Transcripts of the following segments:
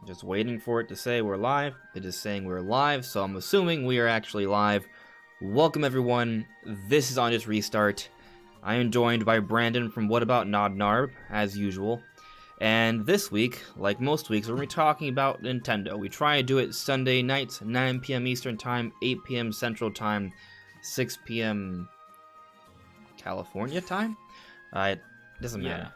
Just waiting for it to say we're live. It is saying we're live, so I'm assuming we are actually live. Welcome everyone. This is On Just Restart. I am joined by Brandon from WhataboutNodnarb, as usual. And this week, like most weeks, we're going to be talking about Nintendo. We try to do it Sunday nights, 9 p.m. Eastern Time, 8 p.m. Central Time, 6 p.m. California time? It doesn't matter.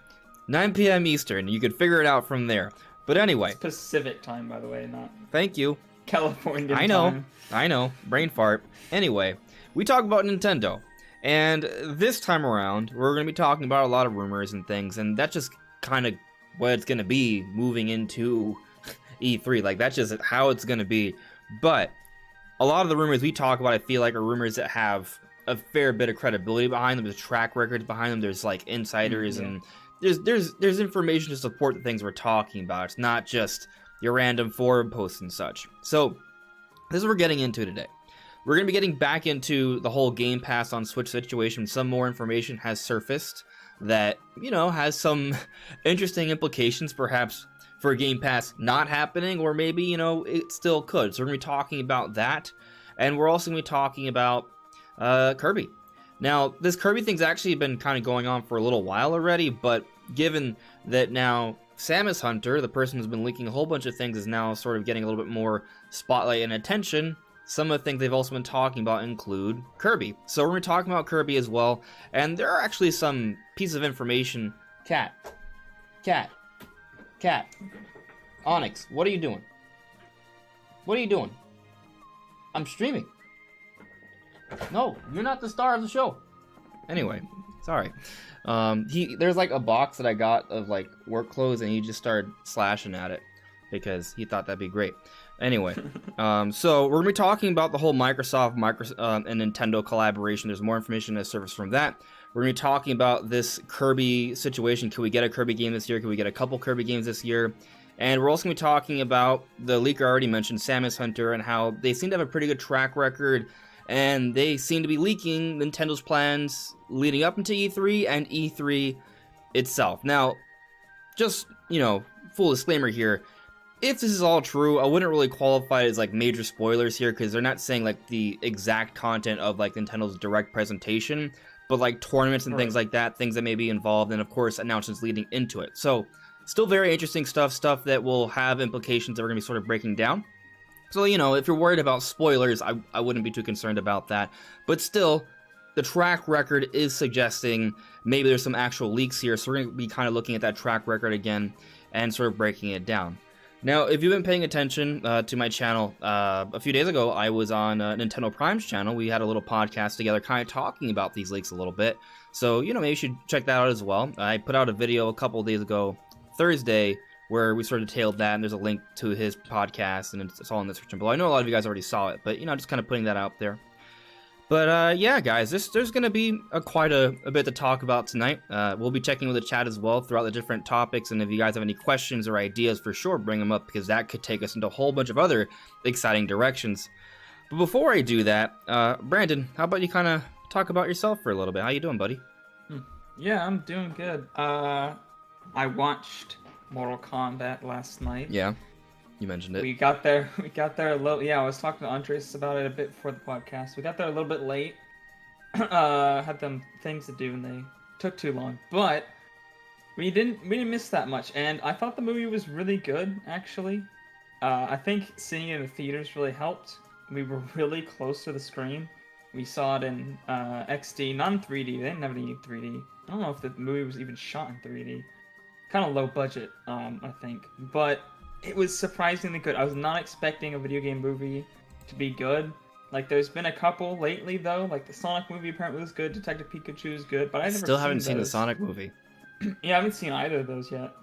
9 p.m. Eastern. You could figure it out from there. But anyway. It's Pacific time, by the way, not Thank you. California time. I know. Brain fart. Anyway, we talk about Nintendo. And this time around, we're going to be talking about a lot of rumors and things. And that's just kind of what it's going to be moving into E3. Like, that's just how it's going to be. But a lot of the rumors we talk about, I feel like, are rumors that have a fair bit of credibility behind them. There's track records behind them. There's, like, insiders and there's information to support the things we're talking about. It's not just your random forum posts and such. So this is what we're getting into today. We're going to be getting back into the whole Game Pass on Switch situation. Some more information has surfaced that, you know, has some interesting implications perhaps for Game Pass not happening, or maybe, you know, it still could. So we're going to be talking about that. And we're also going to be talking about Kirby. Now, this Kirby thing's actually been kind of going on for a little while already, but given that now Samus Hunter, the person who's been leaking a whole bunch of things, is now sort of getting a little bit more spotlight and attention, some of the things they've also been talking about include Kirby. So we're going to be talking about Kirby as well, and there are actually some pieces of information. Cat. Onyx, what are you doing? What are you doing? I'm streaming. No, you're not the star of the show. Anyway, sorry. There's like a box that I got of like work clothes, and he just started slashing at it because he thought that'd be great. Anyway, so we're gonna be talking about the whole Microsoft and Nintendo collaboration. There's more information that surfaced from that. We're gonna be talking about this Kirby situation. Can we get a Kirby game this year? Can we get a couple Kirby games this year? And we're also gonna be talking about the leaker already mentioned, Samus Hunter, and how they seem to have a pretty good track record. And they seem to be leaking Nintendo's plans leading up into E3 and E3 itself. Now, just, you know, full disclaimer here, if this is all true, I wouldn't really qualify it as like major spoilers here, because they're not saying like the exact content of like Nintendo's direct presentation, but like tournaments and things like that, things that may be involved, and of course announcements leading into it. So, still very interesting stuff that will have implications that we're going to be sort of breaking down. So, you know, if you're worried about spoilers, I wouldn't be too concerned about that. But still, the track record is suggesting maybe there's some actual leaks here. So we're going to be kind of looking at that track record again and sort of breaking it down. Now, if you've been paying attention to my channel, a few days ago, I was on Nintendo Prime's channel. We had a little podcast together kind of talking about these leaks a little bit. So, you know, maybe you should check that out as well. I put out a video a couple of days ago, Thursday, where we sort of detailed that, and there's a link to his podcast, and it's all in the description below. I know a lot of you guys already saw it, but, you know, just kind of putting that out there. But, yeah, guys, there's going to be quite a bit to talk about tonight. We'll be checking with the chat as well throughout the different topics, and if you guys have any questions or ideas, for sure, bring them up, because that could take us into a whole bunch of other exciting directions. But before I do that, Brandon, how about you kind of talk about yourself for a little bit? How you doing, buddy? Yeah, I'm doing good. I watched Mortal Kombat last night. Yeah, you mentioned it. We got there a little. Yeah, I was talking to Andres about it a bit before the podcast. We got there a little bit late. Had them things to do, and they took too long. But we didn't miss that much, and I thought the movie was really good. Actually, I think seeing it in the theaters really helped. We were really close to the screen. We saw it in XD, not in 3D. They didn't have any 3D. I don't know if the movie was even shot in 3D. Kind of low budget, I think, but it was surprisingly good. I was not expecting a video game movie to be good. Like, there's been a couple lately, though. Like, the Sonic movie apparently was good. Detective Pikachu is good, but I still haven't seen the Sonic movie. Yeah, I haven't seen either of those yet.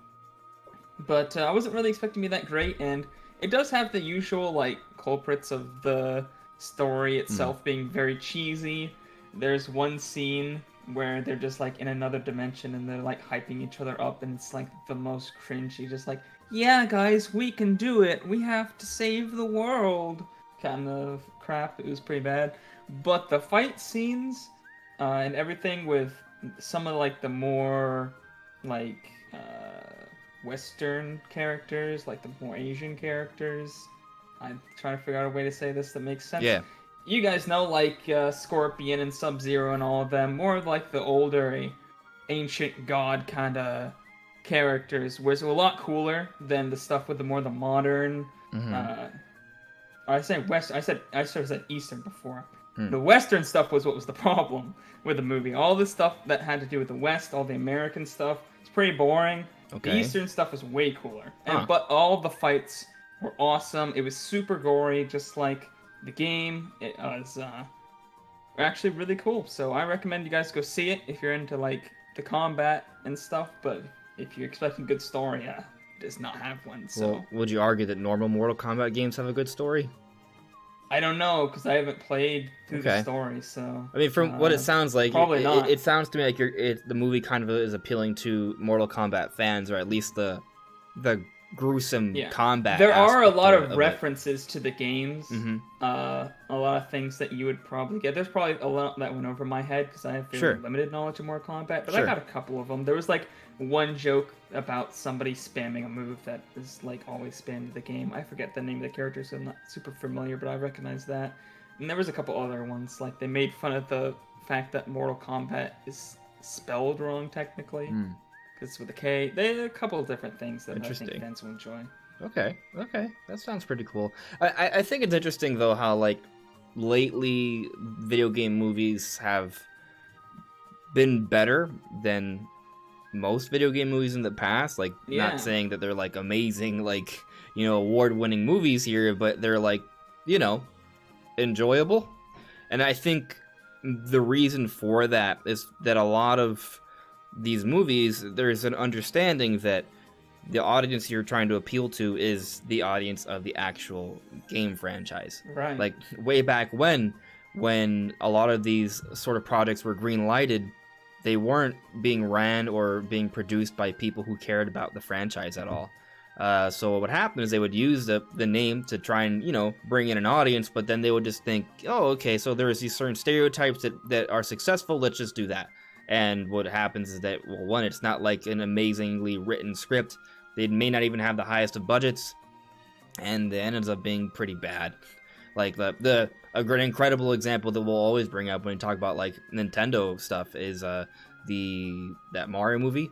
But I wasn't really expecting to be that great, and it does have the usual, like, culprits of the story itself being very cheesy. There's one scene where they're just like in another dimension and they're like hyping each other up, and it's like the most cringy, just like, yeah guys, we can do it, we have to save the world kind of crap. It was pretty bad. But the fight scenes and everything with some of like the more like Western characters, like the more Asian characters. I'm trying to figure out a way to say this that makes sense. Yeah. You guys know, like, Scorpion and Sub-Zero and all of them, more like the older, ancient god kind of characters, was a lot cooler than the stuff with the modern. I said West. I sort of said Eastern before. The Western stuff was what was the problem with the movie. All the stuff that had to do with the West, all the American stuff, it's pretty boring. Okay. The Eastern stuff was way cooler, but all the fights were awesome. It was super gory, just like the game. It was actually really cool. So I recommend you guys go see it if you're into like the combat and stuff. But if you're expecting a good story, it does not have one. So Well, would you argue that normal Mortal Kombat games have a good story? I don't know because I haven't played through the story. So I mean, from what it sounds like, probably not. It sounds to me like the movie kind of is appealing to Mortal Kombat fans, or at least the gruesome combat. There are a aspect lot of of references to the games. A lot of things that you would probably get. There's probably a lot that went over my head because I have very limited knowledge of Mortal Kombat, but I got a couple of them. There was like one joke about somebody spamming a move that is like always spammed the game. I forget the name of the character, so I'm not super familiar, but I recognize that. And there was a couple other ones, like they made fun of the fact that Mortal Kombat is spelled wrong technically. Because it's with a K. There are a couple of different things that I think fans will enjoy. Okay, that sounds pretty cool. I think it's interesting though how like lately video game movies have been better than most video game movies in the past. Like, not saying that they're like amazing, like, you know, award-winning movies here, but they're like, you know, enjoyable. And I think the reason for that is that a lot of these movies, there's an understanding that the audience you're trying to appeal to is the audience of the actual game franchise. Right. Like, way back when a lot of these sort of projects were green-lighted, they weren't being ran or being produced by people who cared about the franchise at all. So what would happen is they would use the name to try and, you know, bring in an audience, but then they would just think, oh, okay, so there's these certain stereotypes that are successful, let's just do that. And what happens is that, well, one, it's not like an amazingly written script. They may not even have the highest of budgets, and it ends up being pretty bad. Like a great incredible example that we'll always bring up when we talk about like Nintendo stuff is that Mario movie,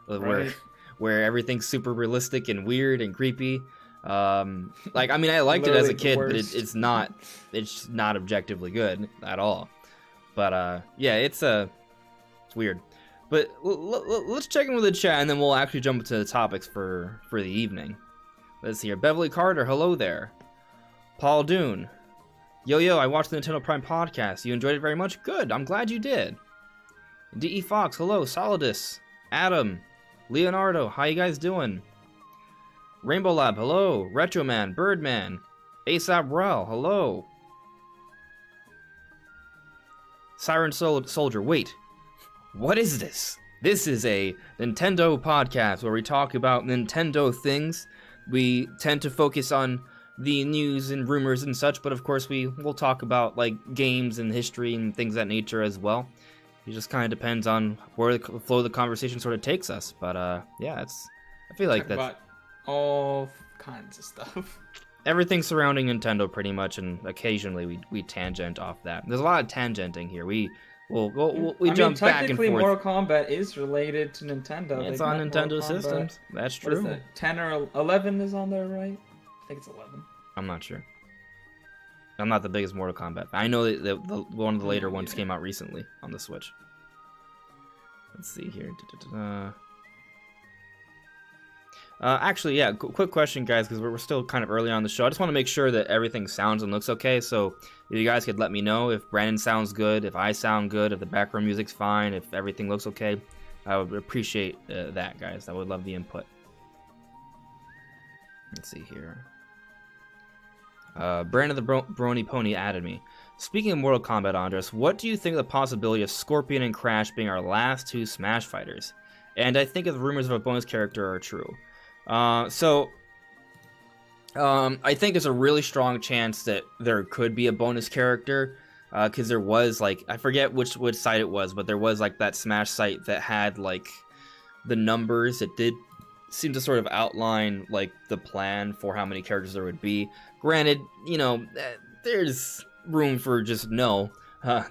where everything's super realistic and weird and creepy. Like, I mean, I liked it as a kid, but it's not objectively good at all. But yeah, it's weird. But let's check in with the chat, and then we'll actually jump into the topics for the evening. Let's see here. Beverly Carter, hello there. Paul Dune. Yo, I watched the Nintendo Prime podcast. You enjoyed it very much? Good, I'm glad you did. D.E. Fox, hello. Solidus. Adam. Leonardo, how you guys doing? Rainbow Lab, hello. Retro Man, Birdman. ASAP Rel, hello. Siren Soldier, wait. What is this? This is a Nintendo podcast where we talk about Nintendo things. We tend to focus on the news and rumors and such, but of course we'll talk about like games and history and things of that nature as well. It just kind of depends on where the flow of the conversation sort of takes us. But yeah, I feel like that's about all kinds of stuff. Everything surrounding Nintendo pretty much, and occasionally we tangent off that. There's a lot of tangenting here. We jump back and forth. Technically, Mortal Kombat is related to Nintendo. It's on Nintendo systems. That's true. What is it? 10 or 11 is on there, right? I think it's 11. I'm not sure. I'm not the biggest Mortal Kombat fan. I know that one of the later ones came out recently on the Switch. Let's see here. Actually, yeah, quick question, guys, because we're still kind of early on the show. I just want to make sure that everything sounds and looks okay. So if you guys could let me know if Brandon sounds good, if I sound good, if the background music's fine, if everything looks okay. I would appreciate that, guys. I would love the input. Let's see here. Brandon the Brony Pony added me. Speaking of Mortal Kombat, Andres, what do you think of the possibility of Scorpion and Crash being our last two Smash fighters? And I think if the rumors of a bonus character are true. I think there's a really strong chance that there could be a bonus character, because there was, like, I forget which site it was, but there was, like, that Smash site that had, like, the numbers. It did seemed to sort of outline like the plan for how many characters there would be. Granted, you know, there's room for just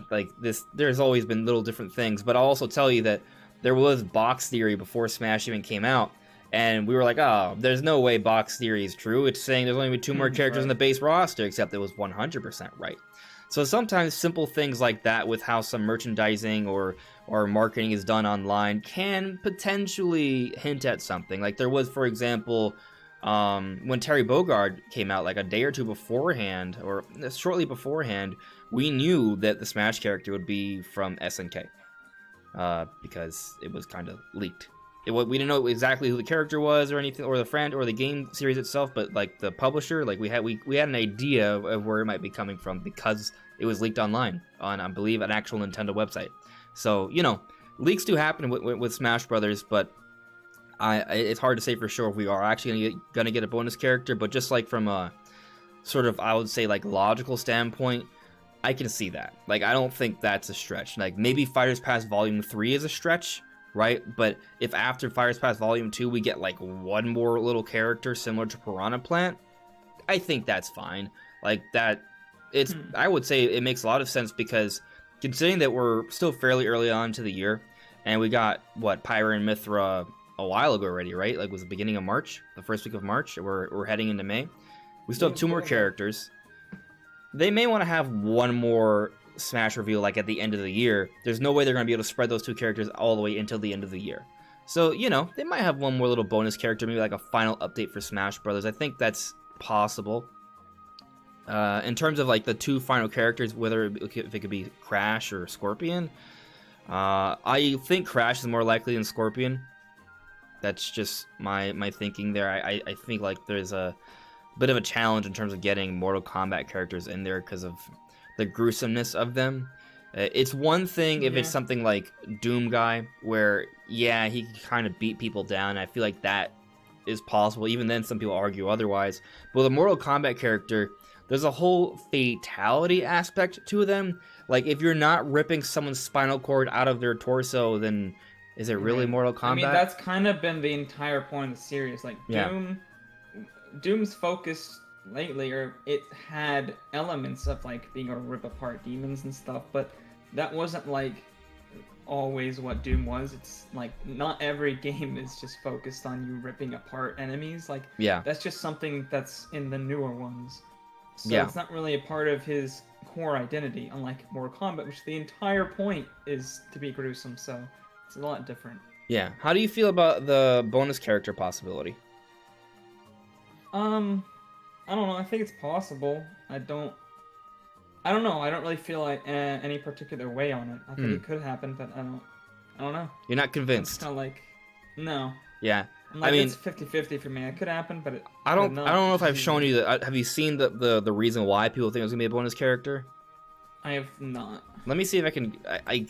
like this. There's always been little different things, but I'll also tell you that there was box theory before Smash even came out, and we were like, oh, there's no way box theory is true. It's saying there's only 2 more characters in the base roster, except it was 100% right. So sometimes simple things like that with how some merchandising or marketing is done online can potentially hint at something. Like there was, for example, when Terry Bogard came out like a day or two beforehand, or shortly beforehand, we knew that the Smash character would be from SNK because it was kind of leaked. We didn't know exactly who the character was or anything, or the friend or the game series itself, but like the publisher, like we had an idea of where it might be coming from because it was leaked online on, I believe, an actual Nintendo website. So, you know, leaks do happen with Smash Brothers, but it's hard to say for sure if we are actually gonna get a bonus character. But just like from a sort of, I would say, like logical standpoint, I can see that. Like, I don't think that's a stretch. Like, maybe Fighters Pass Volume 3 is a stretch, right? But if after Fighters Pass Volume 2 we get like one more little character similar to Piranha Plant, I think that's fine. Like that, I would say it makes a lot of sense because considering that we're still fairly early on to the year, and we got Pyra and Mithra a while ago already, right? Like, was the beginning of March, the first week of March. We're heading into May. We still have 2 more characters. They may want to have one more Smash reveal like at the end of the year. There's no way they're going to be able to spread those 2 characters all the way until the end of the year. So, you know, they might have one more little bonus character, maybe like a final update for Smash Brothers. I think that's possible. In terms of like the 2 final characters, whether if it could be Crash or Scorpion, I think Crash is more likely than Scorpion. That's just my thinking there. I think like there's a bit of a challenge in terms of getting Mortal Kombat characters in there because of the gruesomeness of them. It's one thing if it's something like Doom Guy, where yeah, he can kind of beat people down. I feel like that is possible. Even then, some people argue otherwise. But the Mortal Kombat character, there's a whole fatality aspect to them. Like, if you're not ripping someone's spinal cord out of their torso, then is it really Mortal Kombat? I mean, that's kind of been the entire point of the series. Like, Doom's focus lately, or it had elements of like being able to rip apart demons and stuff, but that wasn't like always what Doom was. It's like not every game is just focused on you ripping apart enemies. Like, that's just something that's in the newer ones. So it's not really a part of his core identity, unlike Mortal Kombat, which the entire point is to be gruesome, so it's a lot different. Yeah. How do you feel about the bonus character possibility? I don't know. I think it's possible. I don't know. I don't really feel like any particular way on it. I think it could happen, but I don't know. You're not convinced? It's kind of like, no. Yeah. Like, I mean, it's 50-50 for me. It could happen, but I don't know if I've shown you that. Have you seen the reason why people think it was gonna be a bonus character? I have not. Let me see if I can.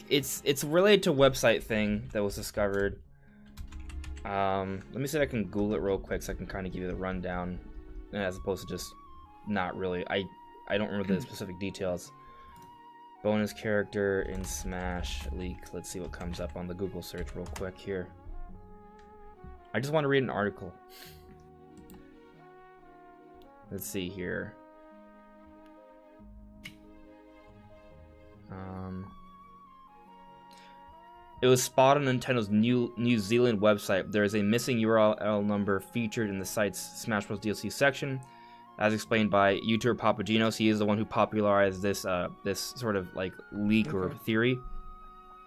It's related to a website thing that was discovered. Let me see if I can Google it real quick so I can kind of give you the rundown, as opposed to just not really. I don't remember the specific details. Bonus character in Smash leak. Let's see what comes up on the Google search real quick here. I just want to read an article. Let's see here. It was spotted on Nintendo's New Zealand website. There is a missing URL number featured in the site's Smash Bros. DLC section. As explained by YouTuber Papagenos, he is the one who popularized this sort of like leak or theory.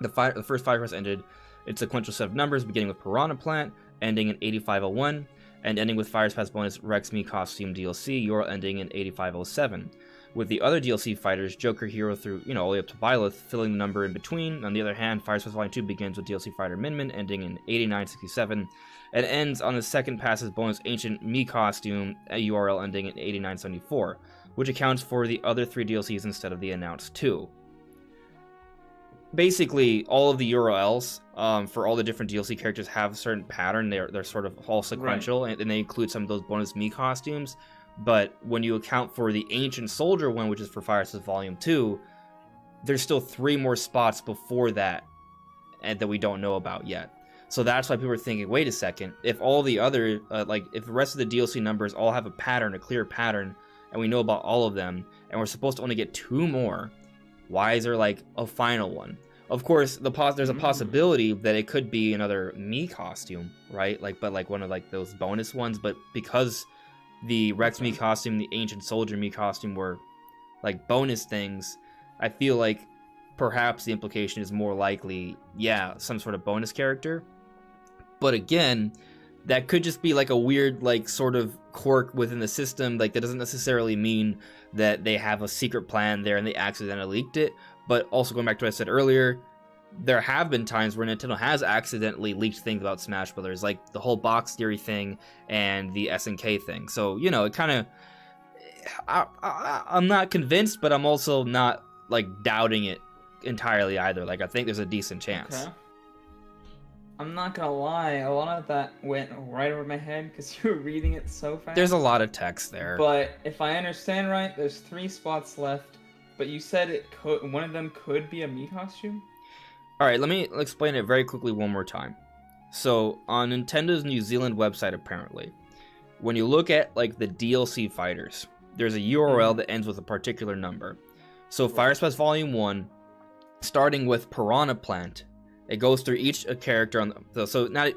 The first 5 rounds ended its sequential set of numbers, beginning with Piranha Plant, ending in 8501, and ending with Fighters Pass bonus Rex Me Costume DLC, URL ending in 8507. With the other DLC fighters, Joker Hero through, all the way up to Byleth, filling the number in between. On the other hand, Fighters Pass Volume 2 begins with DLC fighter Min Min, ending in 8967, and ends on the second pass's bonus Ancient Me Costume, a URL ending in 8974, which accounts for the other 3 DLCs instead of the announced 2. Basically, all of the URLs for all the different DLC characters have a certain pattern. They're sort of all sequential, and they include some of those bonus Me costumes. But when you account for the Ancient Soldier one, which is for Fighters Volume 2, there's still 3 more spots before that and that we don't know about yet. So that's why people are thinking, wait a second, if all the other, if the rest of the DLC numbers all have a pattern, a clear pattern, and we know about all of them, and we're supposed to only get 2 more, why is there, like, a final one? Of course, there's a possibility that it could be another Mii costume, right? But one of, like, those bonus ones, but because the Rex Mii costume, the Ancient Soldier Mii costume were, like, bonus things, I feel like perhaps the implication is more likely, yeah, some sort of bonus character. But again, that could just be like a weird, like, sort of quirk within the system. Like, that doesn't necessarily mean that they have a secret plan there and they accidentally leaked it. But also going back to what I said earlier, there have been times where Nintendo has accidentally leaked things about Smash Brothers, like the whole box theory thing and the SNK thing. So, you know, it kind of, I'm not convinced, but I'm also not, like, doubting it entirely either. Like, I think there's a decent chance. Okay. I'm not gonna lie, a lot of that went right over my head because you were reading it so fast. There's a lot of text there. But if I understand right, there's 3 spots left. But you said one of them could be a Mii costume? Alright, let me explain it very quickly one more time. So, on Nintendo's New Zealand website, apparently, when you look at, like, the DLC fighters, there's a URL that ends with a particular number. So, Fire Spaz Volume 1, starting with Piranha Plant, it goes through each character on the... So, now,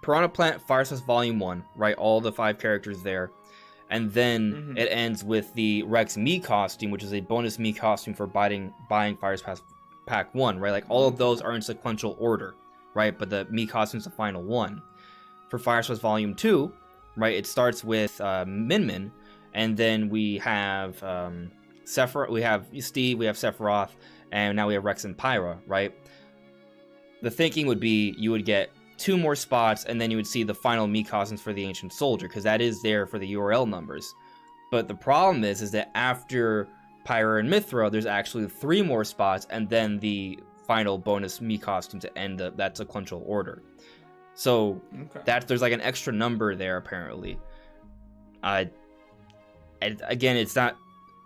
Piranha Plant, Fire Spaz Volume 1, right? All the 5 characters there. And then it ends with the Rex Mii costume, which is a bonus Mii costume for buying Fire Spaz Pack 1, right? Like, all of those are in sequential order, right? But the Mii costume is the final one. For Fire Spaz Volume 2, right, it starts with Min Min, and then we have Sephiroth, we have Steve, we have Sephiroth, and now we have Rex and Pyra, right? The thinking would be you would get 2 more spots, and then you would see the final Mii costumes for the Ancient Soldier, because that is there for the URL numbers. But the problem is that after Pyra and Mithra, there's actually 3 more spots, and then the final bonus Mii costume to end that sequential order. So there's like an extra number there, apparently. And again, it's not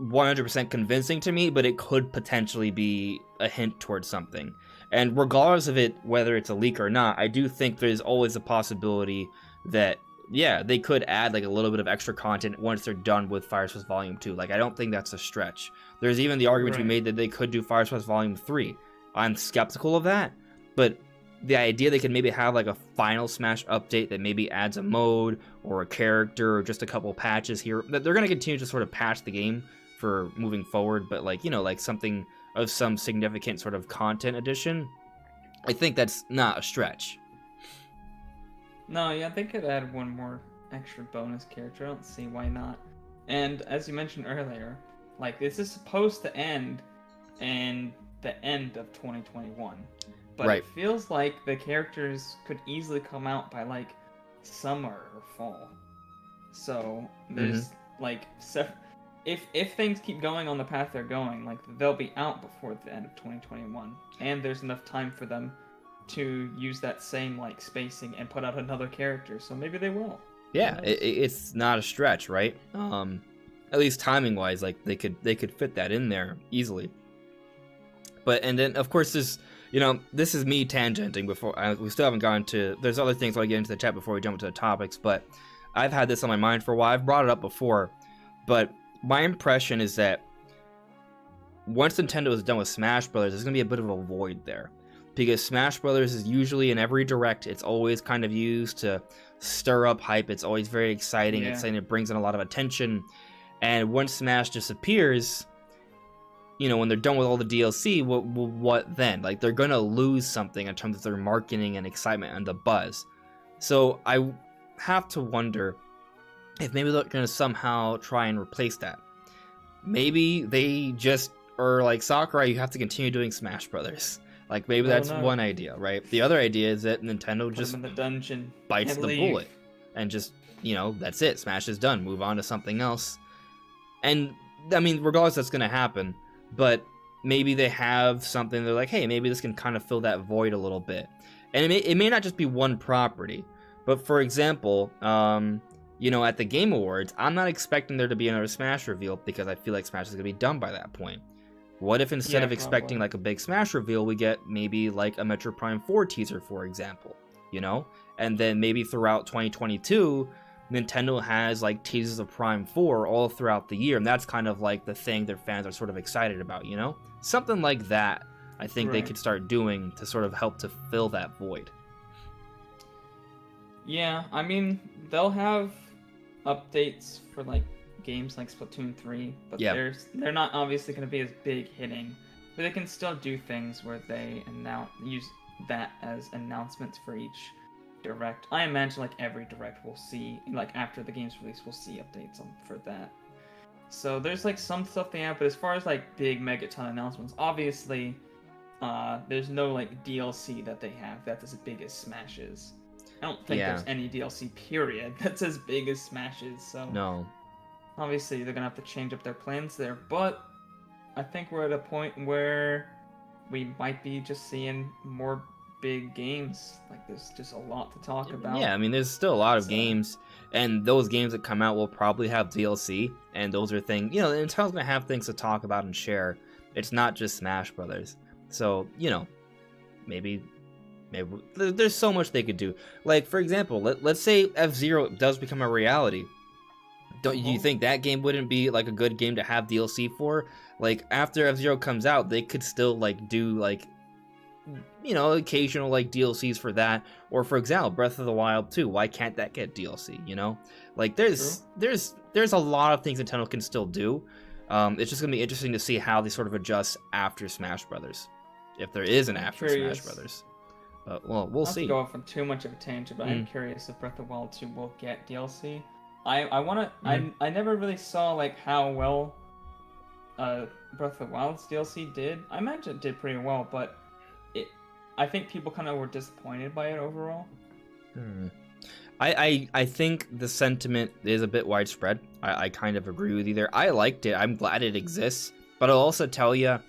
100% convincing to me, but it could potentially be a hint towards something. And regardless of it, whether it's a leak or not, I do think there's always a possibility that, yeah, they could add like a little bit of extra content once they're done with Fire Spaz Volume 2. Like, I don't think that's a stretch. There's even the argument to be made that they could do Fire Spaz Volume 3. I'm skeptical of that, but the idea they could maybe have like a final Smash update that maybe adds a mode or a character or just a couple patches here, that they're going to continue to sort of patch the game for moving forward, but like, you know, like something of some significant sort of content addition, I think that's not a stretch. No, yeah, they could add 1 more extra bonus character. I don't see why not. And as you mentioned earlier, like, this is supposed to end in the end of 2021. But it feels like the characters could easily come out by, like, summer or fall. So, there's, like, if things keep going on the path they're going, like, they'll be out before the end of 2021. And there's enough time for them to use that same, like, spacing and put out another character. So maybe they will. Yeah, it's not a stretch, right? At least timing-wise, like, they could fit that in there easily. But, and then, of course, this is me tangenting before, we still haven't gotten to, there's other things I want to get into the chat before we jump into the topics, but I've had this on my mind for a while. I've brought it up before, but my impression is that once Nintendo is done with Smash Brothers, there's going to be a bit of a void there. Because Smash Brothers is usually in every direct, it's always kind of used to stir up hype, it's always very exciting, it brings in a lot of attention, and once Smash disappears, you know, when they're done with all the DLC, what then? Like, they're gonna lose something in terms of their marketing and excitement and the buzz. So I have to wonder if maybe they're gonna somehow try and replace that. Maybe they just are like, Sakurai, you have to continue doing Smash Brothers. Like, maybe that's one idea, right? The other idea is that Nintendo just in the dungeon, bites the bullet and just, you know, that's it. Smash is done. Move on to something else. And, I mean, regardless, that's going to happen. But maybe they have something, they're like, hey, maybe this can kind of fill that void a little bit. And it may not just be one property. But, for example, you know, at the Game Awards, I'm not expecting there to be another Smash reveal because I feel like Smash is going to be done by that point. What if instead of expecting like a big Smash reveal, we get maybe like a Metroid Prime 4 teaser, for example, you know? And then maybe throughout 2022, Nintendo has like teases of Prime 4 all throughout the year, and that's kind of like the thing their fans are sort of excited about, you know? Something like that, I think they could start doing to sort of help to fill that void. Yeah, I mean, they'll have updates for like games like Splatoon 3, but they're not obviously going to be as big hitting, but they can still do things where they use that as announcements for each direct. I imagine like every direct we'll see, like after the game's release, we'll see updates for that. So there's like some stuff they have, but as far as like big megaton announcements, obviously there's no like DLC that they have that's as big as Smash is. I don't think there's any DLC period that's as big as Smash is, so no. Obviously they're gonna have to change up their plans there, but I think we're at a point where we might be just seeing more big games. Like there's just a lot to talk about. Yeah, I mean there's still a lot of games, and those games that come out will probably have DLC, and those are things, you know, Nintendo's gonna have things to talk about and share. It's not just Smash Brothers. So, you know, maybe there's so much they could do. Like, for example, let's say F-Zero does become a reality. Do you think that game wouldn't be like a good game to have DLC for? Like, after F-Zero comes out, they could still like do like, you know, occasional like DLCs for that. Or for example, Breath of the Wild 2. Why can't that get DLC? You know, like there's a lot of things Nintendo can still do. It's just gonna be interesting to see how they sort of adjust after Smash Brothers, if there is an after Smash Brothers. Well, we'll see. Not to go off on too much of a tangent, but I'm curious if Breath of the Wild 2 will get DLC. I wanna. I never really saw like how well Breath of the Wild's DLC did. I imagine it did pretty well, but I think people kind of were disappointed by it overall. I think the sentiment is a bit widespread. I kind of agree with you there. I liked it. I'm glad it exists, but I'll also tell you,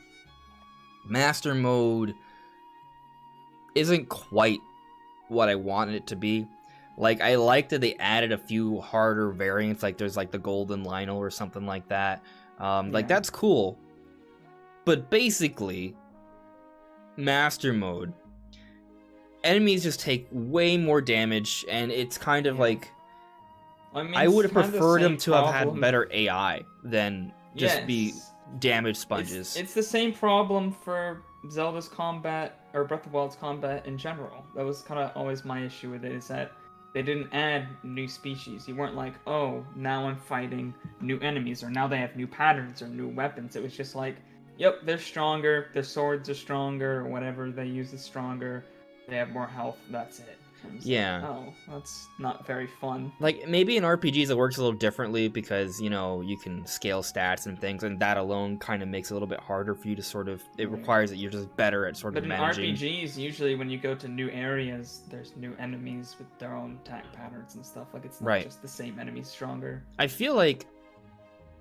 Master Mode isn't quite what I wanted it to be. Like, I liked that they added a few harder variants, like there's like the Golden Lionel or something like that. Like, that's cool. But basically, Master Mode, enemies just take way more damage, and it's kind of like, I mean, I would have preferred them to have had better AI than just be damage sponges. It's the same problem for Zelda's combat, or Breath of the Wild's combat in general. That was kind of always my issue with it, is that they didn't add new species. You weren't like, oh, now I'm fighting new enemies, or now they have new patterns or new weapons. It was just like, yep, they're stronger, their swords are stronger, or whatever they use is stronger, they have more health, that's it. Yeah. Like, oh, that's not very fun. Like, maybe in RPGs it works a little differently because, you know, you can scale stats and things, and that alone kind of makes it a little bit harder for you to sort of, it requires that you're just better at sort of managing. But in RPGs, usually when you go to new areas, there's new enemies with their own attack patterns and stuff. Like, it's not just the same enemies stronger. I feel like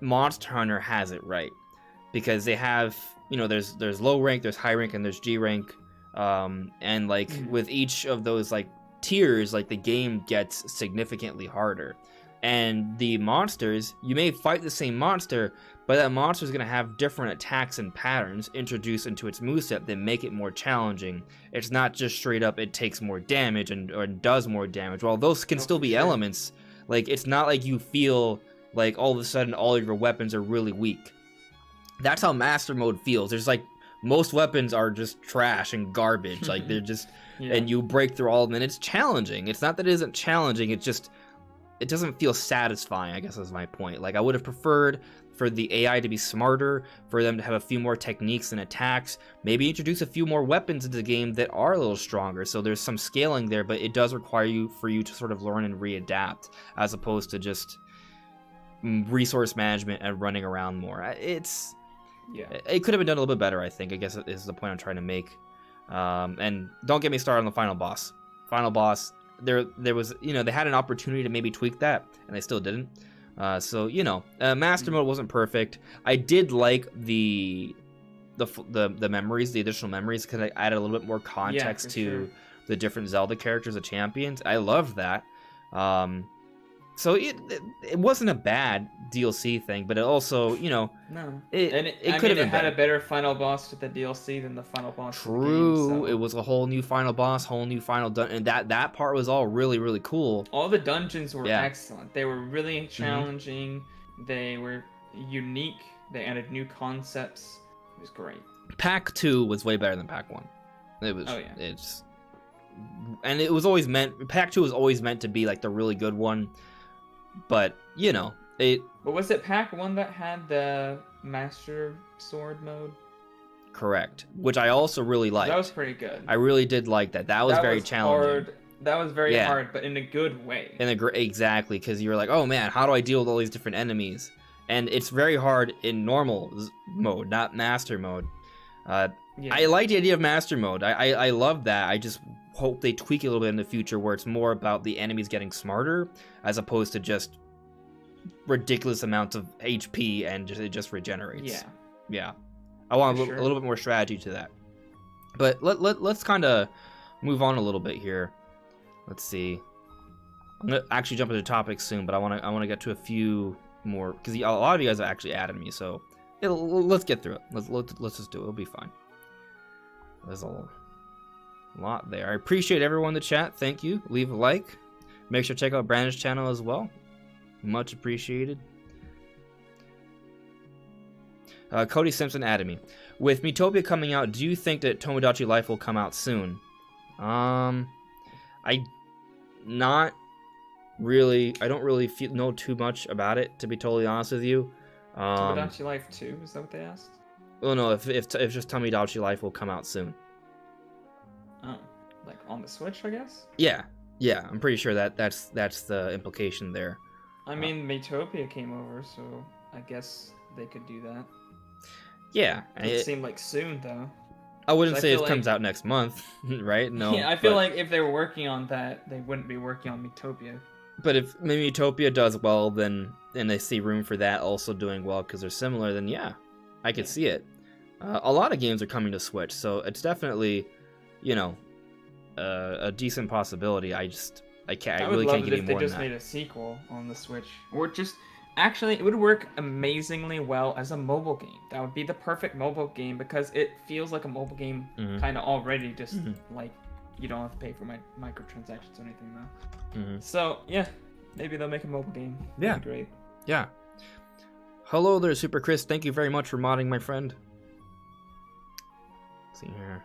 Monster Hunter has it right, because they have, you know, there's low rank, there's high rank, and there's G rank, and like with each of those like tiers, like the game gets significantly harder, and the monsters, you may fight the same monster, but that monster is going to have different attacks and patterns introduced into its moveset that make it more challenging. It's not just straight up it takes more damage or does more damage. While those can still be elements, like it's not like you feel like all of a sudden all of your weapons are really weak. That's how Master Mode feels. There's like, most weapons are just trash and garbage. Like, they're just, and you break through all of them, and it's challenging. It's not that it isn't challenging, it doesn't feel satisfying, I guess is my point. Like, I would have preferred for the AI to be smarter, for them to have a few more techniques and attacks, maybe introduce a few more weapons into the game that are a little stronger, so there's some scaling there, but it does require for you to sort of learn and readapt, as opposed to just resource management and running around more. It could have been done a little bit better, I think. I guess is the point I'm trying to make. And don't get me started on the final boss. Final boss, there was, you know, they had an opportunity to maybe tweak that, and they still didn't. So, you know, Master Mode wasn't perfect. I did like the memories, the additional memories, because I added a little bit more context to the different Zelda characters, the champions. I loved that. So it wasn't a bad DLC thing, but it also, you know, No. it I could mean, have it had been a better final boss with the DLC than the final boss. true. Of the game, so. It was a whole new final boss, whole new final and that part was all really, really cool. All the dungeons were Yeah. excellent. They were really challenging. They were unique. They added new concepts. It was great. Pack 2 was way better than Pack 1. It was. Oh, yeah. And it was always Pack 2 was always meant to be like the really good one, but you know it. But was it Pack 1 that had the Master Sword mode? Correct, which I also really liked. That was pretty good. I really did like that. That was very challenging. Hard. That was very hard, but in a good way. Exactly, because you were like, oh man, how do I deal with all these different enemies? And it's very hard in normal mode, not master mode. Yeah. I like the idea of master mode. I love that. I just hope they tweak it a little bit in the future where it's more about the enemies getting smarter as opposed to just ridiculous amounts of HP and it just regenerates. Yeah. I want a little bit more strategy to that. But let's kind of move on a little bit here. Let's see. I'm gonna actually jump into topics soon, but I want to get to a few more because a lot of you guys have actually added me. So let's get through it. Let's just do it. It'll be fine. There's a lot there. I appreciate everyone in the chat. Thank you. Leave a like. Make sure to check out Brandon's channel as well. Much appreciated. Cody Simpson added me. With Metopia coming out, do you think that Tomodachi Life will come out soon? I don't really know too much about it, to be totally honest with you. Tomodachi Life 2, is that what they asked? Well, no, if just Tomodachi Life will come out soon. Oh, like on the Switch, I guess? Yeah, I'm pretty sure that's the implication there. I mean, Metopia came over, so I guess they could do that. Yeah. It seemed like soon, though. I wouldn't say it comes out next month, right? No. Yeah, I feel like if they were working on that, they wouldn't be working on Metopia. But if maybe Metopia does well, then and they see room for that also doing well because they're similar, then yeah, I could see it. A lot of games are coming to Switch, so it's definitely, you know, a decent possibility. I really can't give you more than that. I would love it if they just made a sequel on the Switch, or just actually it would work amazingly well as a mobile game. That would be the perfect mobile game because it feels like a mobile game kind of already. Just like you don't have to pay for microtransactions or anything though. So yeah, maybe they'll make a mobile game. Yeah, great. Yeah. Hello there, Super Chris. Thank you very much for modding, my friend. Let's see here.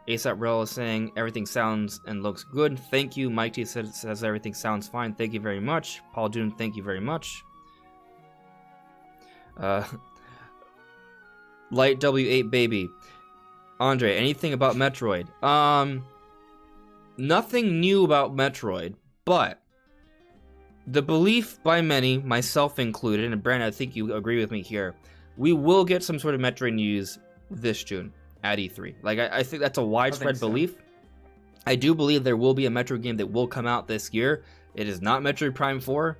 ASAP Rel is saying everything sounds and looks good. Thank you. Mike T says everything sounds fine. Thank you very much. Paul Dune, thank you very much. Light W8 baby. Andre, anything about Metroid? Nothing new about Metroid, but the belief by many, myself included, and Brandon, I think you agree with me here, we will get some sort of Metroid news this June at E3. Like, I think that's a widespread belief. I do believe there will be a Metroid game that will come out this year. It is not Metroid Prime 4.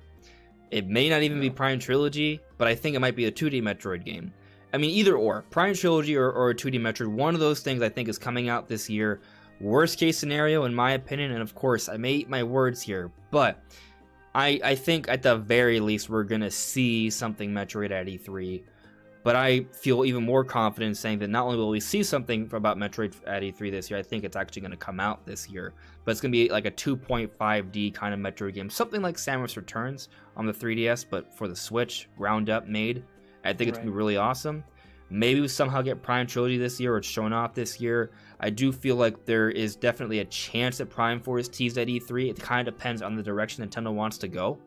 It may not even be Prime Trilogy, but I think it might be a 2D Metroid game. I mean, either or. Prime Trilogy or a 2D Metroid. One of those things I think is coming out this year. Worst case scenario, in my opinion, and of course, I may eat my words here, but I think at the very least we're going to see something Metroid at E3. But I feel even more confident saying that not only will we see something about Metroid at E3 this year, I think it's actually going to come out this year. But it's going to be like a 2.5D kind of Metroid game. Something like Samus Returns on the 3DS, but for the Switch, ground up made. I think it's going to be really awesome. Maybe we somehow get Prime Trilogy this year or it's shown off this year. I do feel like there is definitely a chance that Prime 4 is teased at E3. It kind of depends on the direction Nintendo wants to go.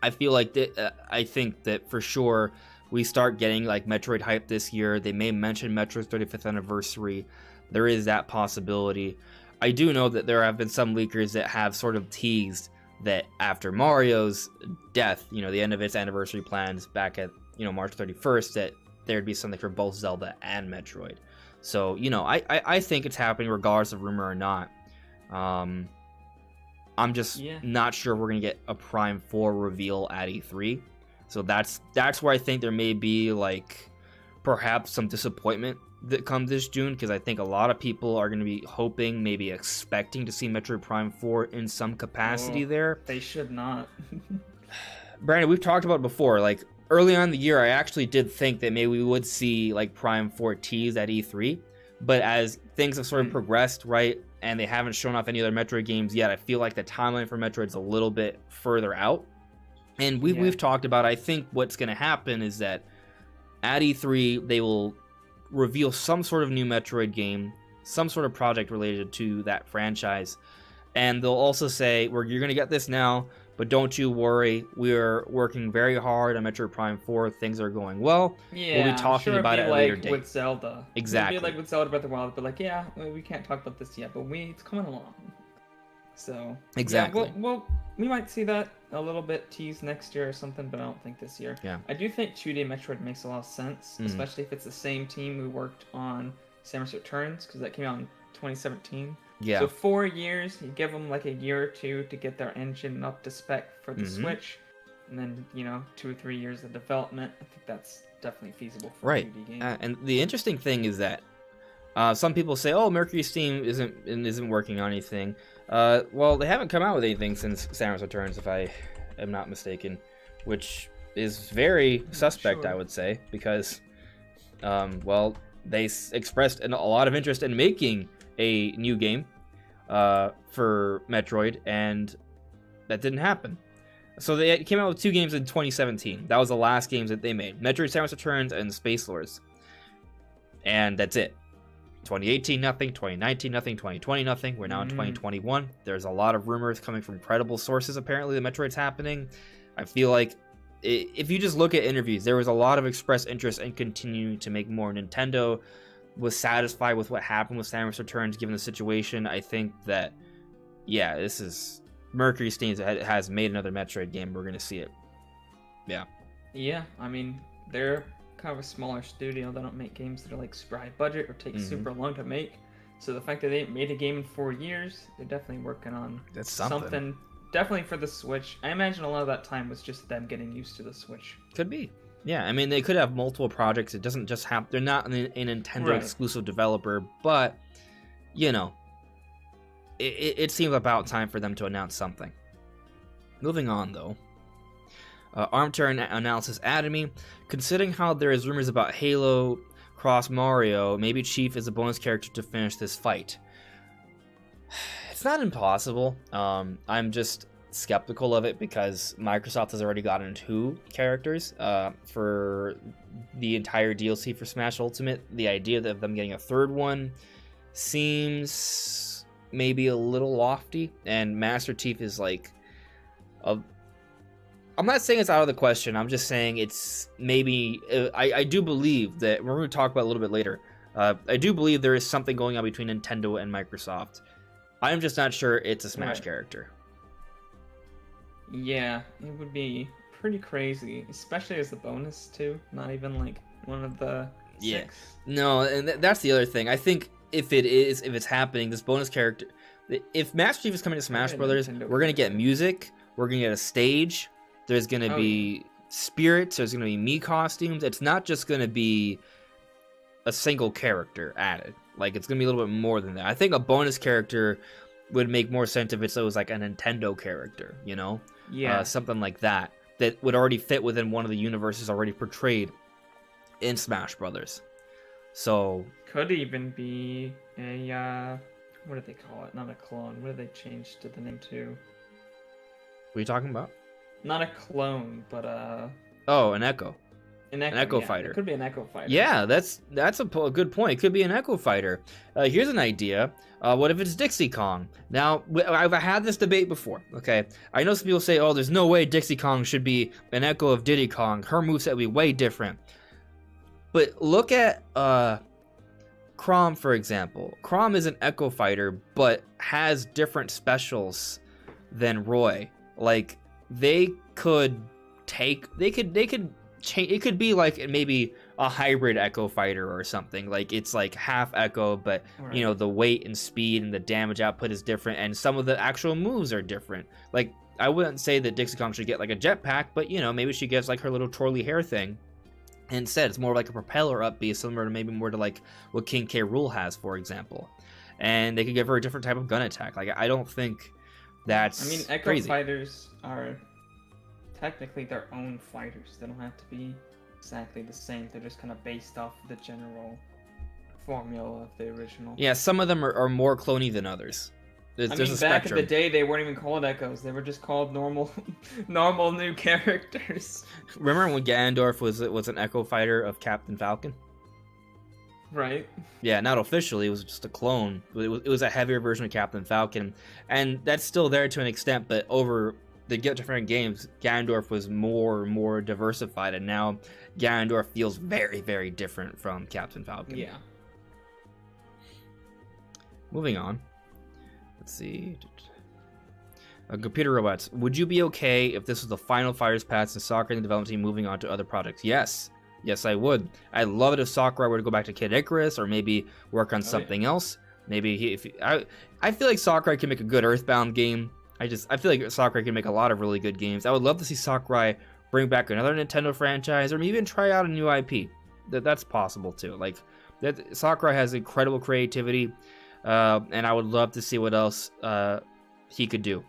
I feel like I think that for sure we start getting like Metroid hype this year. They may mention Metroid's 35th anniversary. There is that possibility. I do know that there have been some leakers that have sort of teased that after Mario's death, you know, the end of its anniversary plans back at, you know, March 31st, that there'd be something for both Zelda and Metroid. So, you know, I think it's happening regardless of rumor or not. I'm just not sure we're going to get a Prime 4 reveal at E3. So that's where I think there may be, like, perhaps some disappointment that come this June, because I think a lot of people are going to be hoping, maybe expecting to see Metroid Prime 4 in some capacity there. They should not. Brandon, we've talked about it before. Like, early on in the year, I actually did think that maybe we would see, like, Prime 4 teased at E3. But as things have sort of progressed, right, and they haven't shown off any other Metroid games yet, I feel like the timeline for Metroid's a little bit further out. And we've talked about, I think what's going to happen is that at E3, they will reveal some sort of new Metroid game, some sort of project related to that franchise. And they'll also say, you're going to get this now, but don't you worry. We're working very hard on Metroid Prime 4. Things are going well. Yeah, we'll be talking about it at a later date. With Zelda. Exactly. It'd be like with Zelda Breath of the Wild, but like, yeah, we can't talk about this yet, but it's coming along. So exactly. Yeah, we might see that a little bit teased next year or something, but I don't think this year. Yeah. I do think 2D Metroid makes a lot of sense, especially if it's the same team who worked on Samus Returns, because that came out in 2017. Yeah. So 4 years, you give them like a year or two to get their engine up to spec for the Switch, and then 2 or 3 years of development. I think that's definitely feasible for a 2D game. And the interesting thing is that some people say, "Oh, Mercury Steam isn't working on anything." Well, they haven't come out with anything since Samus Returns, if I am not mistaken, which is very suspect, I would say, because, they expressed a lot of interest in making a new game for Metroid, and that didn't happen. So they came out with 2 games in 2017. That was the last games that they made: Metroid Samus Returns and Space Lords. And that's it. 2018 nothing, 2019 nothing, 2020 nothing. We're now in 2021. There's a lot of rumors coming from credible sources, apparently, that Metroid's happening. I feel like if you just look at interviews, there was a lot of expressed interest in continuing to make more. Nintendo was satisfied with what happened with Samus Returns, given the situation. I think that, this is Mercury Steam has made another Metroid game. We're gonna see it. Yeah, I mean, they're kind of a smaller studio. They don't make games that are like super high budget or take super long to make. So the fact that they made a game in 4 years, they're definitely working on something definitely for the Switch. I imagine a lot of that time was just them getting used to the Switch. Could be. Yeah, I mean, they could have multiple projects. It doesn't just have... They're not a Nintendo exclusive developer, but, it seems about time for them to announce something. Moving on, though. Armchair Analysis Academy. Considering how there is rumors about Halo cross Mario, maybe Chief is a bonus character to finish this fight. It's not impossible. I'm just skeptical of it because Microsoft has already gotten 2 characters for the entire DLC for Smash Ultimate. The idea of them getting a 3rd one seems maybe a little lofty, and Master Chief is like I'm not saying it's out of the question. I'm just saying it's maybe... I do believe that... We're going to talk about it a little bit later. I do believe there is something going on between Nintendo and Microsoft. I'm just not sure it's a Smash character. Yeah, it would be pretty crazy, especially as a bonus too. Not even like one of the 6. No, and that's the other thing. I think if it's happening, this bonus character... If Master Chief is coming to Smash Brothers, we're going to get music, we're going to get a stage, there's going to be spirits, there's going to be Mii costumes. It's not just going to be a single character added. Like, it's going to be a little bit more than that. I think a bonus character would make more sense if it was like a Nintendo character, Yeah. Something like that would already fit within one of the universes already portrayed in Smash Brothers. So... Could even be a, what do they call it? Not a clone. What did they change to the name to? What are you talking about? Not a clone, but Oh, an Echo. An Echo fighter. It could be an Echo fighter. Yeah, that's a good point. It could be an Echo fighter. Here's an idea. What if it's Dixie Kong? Now, I've had this debate before, okay? I know some people say, oh, there's no way Dixie Kong should be an echo of Diddy Kong. Her moveset would be way different. But look at Chrom, for example. Chrom is an Echo fighter, but has different specials than Roy. Like, they could change. It could be like maybe a hybrid Echo fighter or something. Like, it's like half Echo, but the weight and speed and the damage output is different, and some of the actual moves are different. Like, I wouldn't say that Dixie Kong should get like a jetpack, but maybe she gets like her little twirly hair thing. Instead, it's more like a propeller up beast, similar to maybe more to like what King K. Rool has, for example. And they could give her a different type of gun attack. Like, I don't think that's I mean, Echo crazy. fighters are technically their own fighters. They don't have to be exactly the same. They're just kind of based off the general formula of the original. Yeah, some of them are more cloney than others. There's a back spectrum. in the day, they weren't even called Echoes. They were just called normal new characters. Remember when Ganondorf was an Echo fighter of Captain Falcon? Right. Yeah, not officially. It was just a clone. It was a heavier version of Captain Falcon, and that's still there to an extent. But over the different games, Ganondorf was more diversified, and now Ganondorf feels very, very different from Captain Falcon. Yeah. Moving on. Let's see. Computer robots. Would you be okay if this was the final Fighters Pass and Sakurai and the development team moving on to other projects? Yes. Yes, I would. I'd love it if Sakurai were to go back to Kid Icarus or maybe work on something else. Maybe I feel like Sakurai can make a good Earthbound game. I feel like Sakurai can make a lot of really good games. I would love to see Sakurai bring back another Nintendo franchise or maybe even try out a new IP. That's possible too. Like Sakurai has incredible creativity. And I would love to see what else he could do.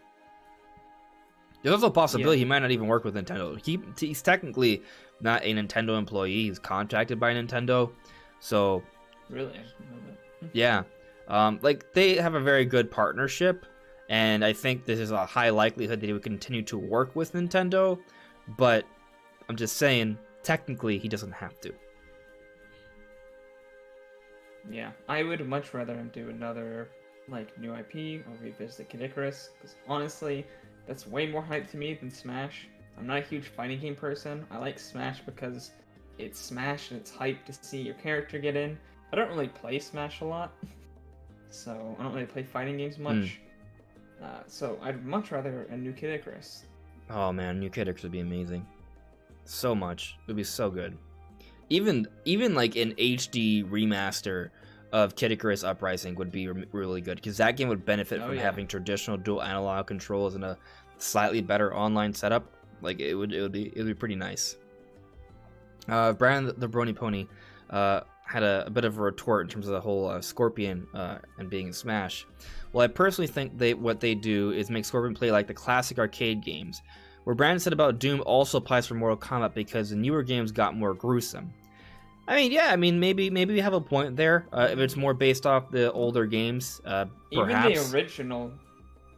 There's also a possibility he might not even work with Nintendo. He's technically not a Nintendo employee. He's contracted by Nintendo. So, really, I didn't know that. Yeah, like they have a very good partnership, and I think this is a high likelihood that he would continue to work with Nintendo. But I'm just saying, technically, he doesn't have to. Yeah, I would much rather him do another new IP or revisit Kid Icarus, because honestly, that's way more hype to me than Smash. I'm not a huge fighting game person. I like Smash because it's Smash and it's hype to see your character get in. I don't really play Smash a lot, so I don't really play fighting games much. So I'd much rather a new Kid Icarus. Oh man, new Kid Icarus would be amazing. So much. It would be so good. Even like an HD remaster of Kid Icarus Uprising would be really good, because that game would benefit from having traditional dual analog controls and a slightly better online setup. Like it would be pretty nice. Brian the Brony Pony had a bit of a retort in terms of the whole Scorpion and being in Smash. Well, I personally think what they do is make Scorpion play like the classic arcade games. What Brandon said about Doom also applies for Mortal Kombat, because the newer games got more gruesome. Maybe we have a point there. If it's more based off the older games, perhaps. Even the original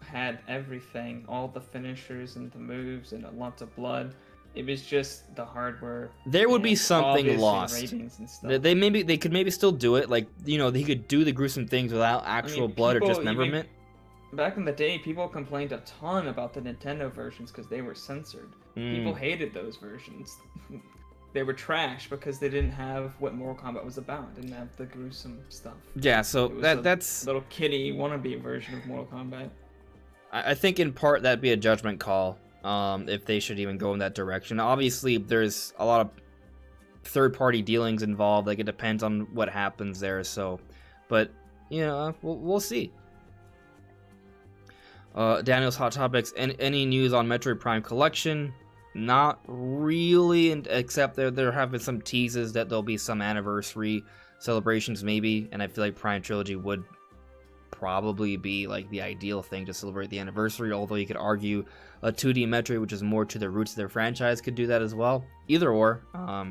had everything, all the finishers and the moves and lots of blood. It was just the hardware. There would be something lost. Ratings and stuff. They could maybe still do it. Like, he could do the gruesome things without actual blood or dismemberment. Back in the day, people complained a ton about the Nintendo versions because they were censored. People hated those versions. They were trash because they didn't have what Mortal Kombat was about. Didn't have the gruesome stuff. Yeah, so that's a little kiddie wannabe version of Mortal Kombat. I think in part that'd be a judgment call, if they should even go in that direction. Obviously, there's a lot of third-party dealings involved. Like, it depends on what happens there. So, but we'll see. Daniel's Hot Topics. Any news on Metroid Prime Collection? Not really, except there have been some teases that there'll be some anniversary celebrations maybe, and I feel like Prime Trilogy would probably be like the ideal thing to celebrate the anniversary, although you could argue a 2D Metroid, which is more to the roots of their franchise, could do that as well. Either or,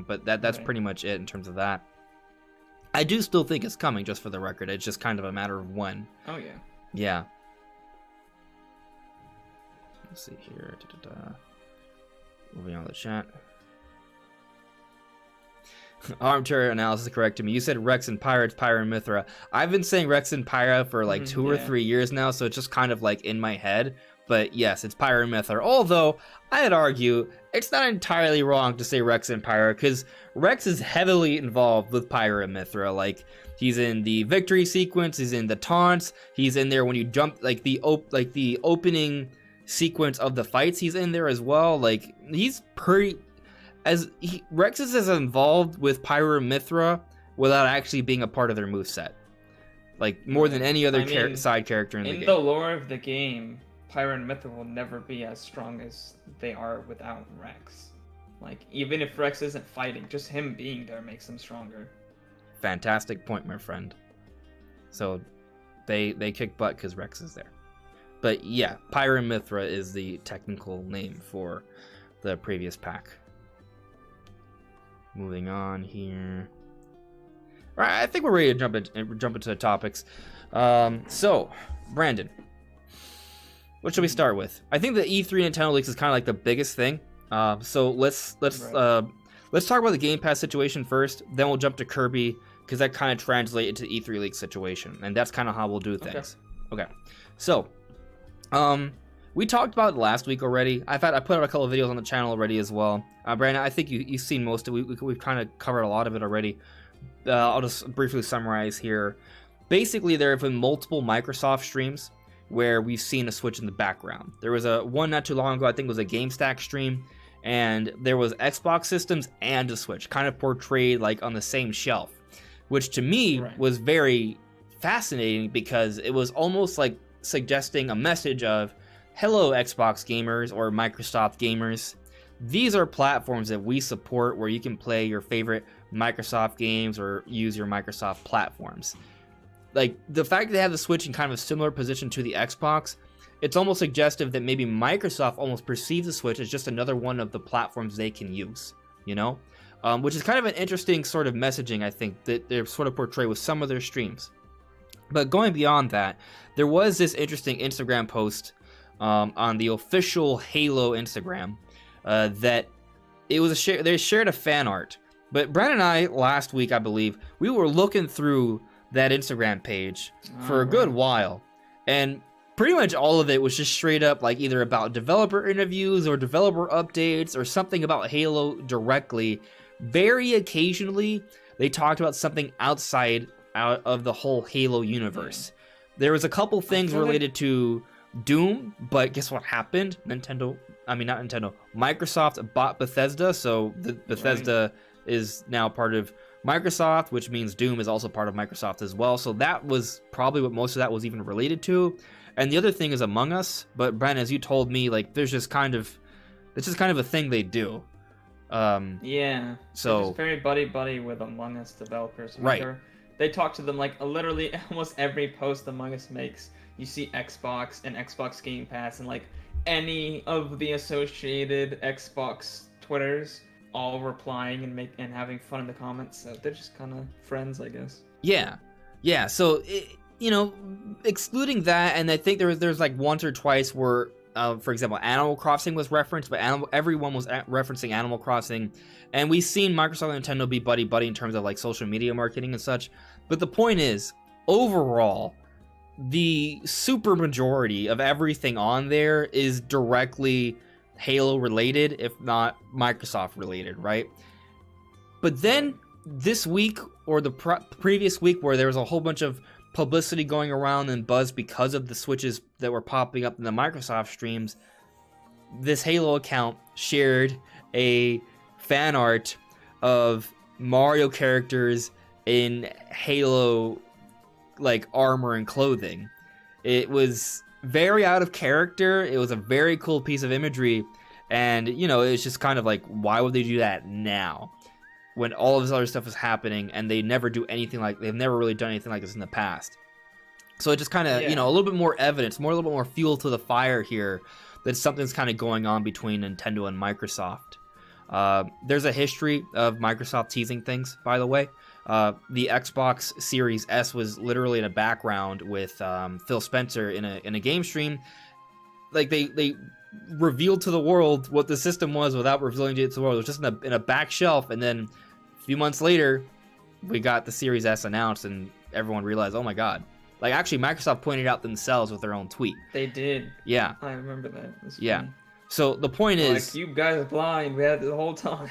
but that's pretty much it in terms of that. I do still think it's coming, just for the record. It's just kind of a matter of when. Oh yeah. Yeah. Let's see here. Moving on to the chat. Armchair analysis corrected me. You said Rex and Pyra, Pyra and Mithra. I've been saying Rex and Pyra for like 2 or 3 years now, so it's just kind of like in my head. But yes, it's Pyra and Mithra. Although, I'd argue it's not entirely wrong to say Rex and Pyra, because Rex is heavily involved with Pyra and Mithra. Like, he's in the victory sequence, he's in the taunts, he's in there when you jump, like the opening sequence of the fights, he's in there as well. Like, he's pretty... Rex is as involved with Pyra and Mithra without actually being a part of their moveset. Like, more than any other side character in the game. In the lore of the game, Pyra and Mithra will never be as strong as they are without Rex. Like, even if Rex isn't fighting, just him being there makes him stronger. Fantastic point, my friend. So they kick butt because Rex is there. But yeah, Pyra/Mythra is the technical name for the previous pack. Moving on here. All right, I think we're ready to jump into the topics. So, Brandon, what should we start with? I think the E3 Nintendo leaks is kind of like the biggest thing. So let's talk about the Game Pass situation first. Then we'll jump to Kirby because that kind of translates into the E3 leak situation, and that's kind of how we'll do things. Okay. So, we talked about it last week already. I put out a couple of videos on the channel already as well. Brandon, I think you've seen most of it. We've kind of covered a lot of it already. I'll just briefly summarize here. Basically, there have been multiple Microsoft streams where we've seen a Switch in the background. There was one not too long ago, I think it was a GameStack stream, and there was Xbox systems and a Switch, kind of portrayed like on the same shelf, which to me was very fascinating because it was almost like suggesting a message of, hello Xbox gamers or Microsoft gamers. These are platforms that we support where you can play your favorite Microsoft games or use your Microsoft platforms. Like, the fact that they have the Switch in kind of a similar position to the Xbox, it's almost suggestive that maybe Microsoft almost perceives the Switch as just another one of the platforms they can use, you know? Which is kind of an interesting sort of messaging, I think, that they're sort of portray with some of their streams. But going beyond that, there was this interesting Instagram post on the official Halo Instagram that it was they shared a fan art. But Brandon and I, last week, I believe, we were looking through that Instagram page for a good while, and pretty much all of it was just straight up like either about developer interviews or developer updates or something about Halo directly. Very occasionally, they talked about something out of the whole Halo universe. There was a couple things related to Doom, but guess what happened? Microsoft bought Bethesda, so Bethesda is now part of Microsoft, which means Doom is also part of Microsoft as well. So that was probably what most of that was even related to. And the other thing is Among Us. But Brandon, as you told me, like it's just kind of a thing they do. Yeah. So they're just very buddy with Among Us developers. Right. They talk to them like literally almost every post Among Us makes. You see Xbox and Xbox Game Pass and like any of the associated Xbox Twitters all replying and having fun in the comments. So they're just kind of friends, I guess. Yeah. So excluding that, and I think there's like once or twice where, for example, Animal Crossing was referenced, but everyone was referencing Animal Crossing, and we've seen Microsoft and Nintendo be buddy in terms of like social media marketing and such. But the point is, overall, the super majority of everything on there is directly Halo related, if not Microsoft related, right? But then this week or the previous week, where there was a whole bunch of publicity going around and buzz because of the Switches that were popping up in the Microsoft streams, this Halo account shared a fan art of Mario characters in Halo like armor and clothing. It was very out of character. It was a very cool piece of imagery, and it's just kind of like, why would they do that now when all of this other stuff is happening and they've never really done anything like this in the past? So it just kind of a little bit more evidence, a little bit more fuel to the fire here that something's kind of going on between Nintendo and Microsoft. There's a history of Microsoft teasing things, by the way. The Xbox Series S was literally in a background with Phil Spencer in a game stream. Like they revealed to the world what the system was without revealing it to the world. It was just in a back shelf, and then a few months later, we got the Series S announced, and everyone realized, oh my god. Like, actually, Microsoft pointed out themselves with their own tweet. They did. Yeah. I remember that. Yeah. So the point is, like, you guys are blind. We had it the whole time.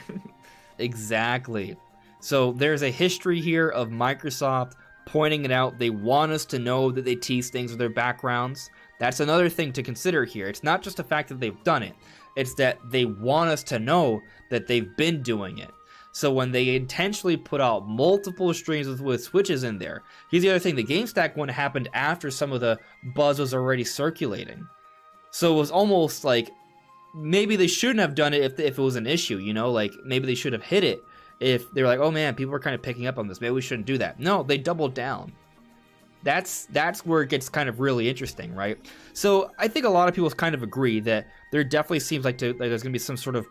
Exactly. So there's a history here of Microsoft pointing it out. They want us to know that they tease things with their backgrounds. That's another thing to consider here. It's not just the fact that they've done it. It's that they want us to know that they've been doing it. So when they intentionally put out multiple streams with Switches in there, here's the other thing. The GameStack one happened after some of the buzz was already circulating. So it was almost like maybe they shouldn't have done it if it was an issue, you know, like maybe they should have hit it if they were like, oh man, people are kind of picking up on this. Maybe we shouldn't do that. No, they doubled down. That's where it gets kind of really interesting, right? So I think a lot of people kind of agree that there definitely seems like there's going to be some sort of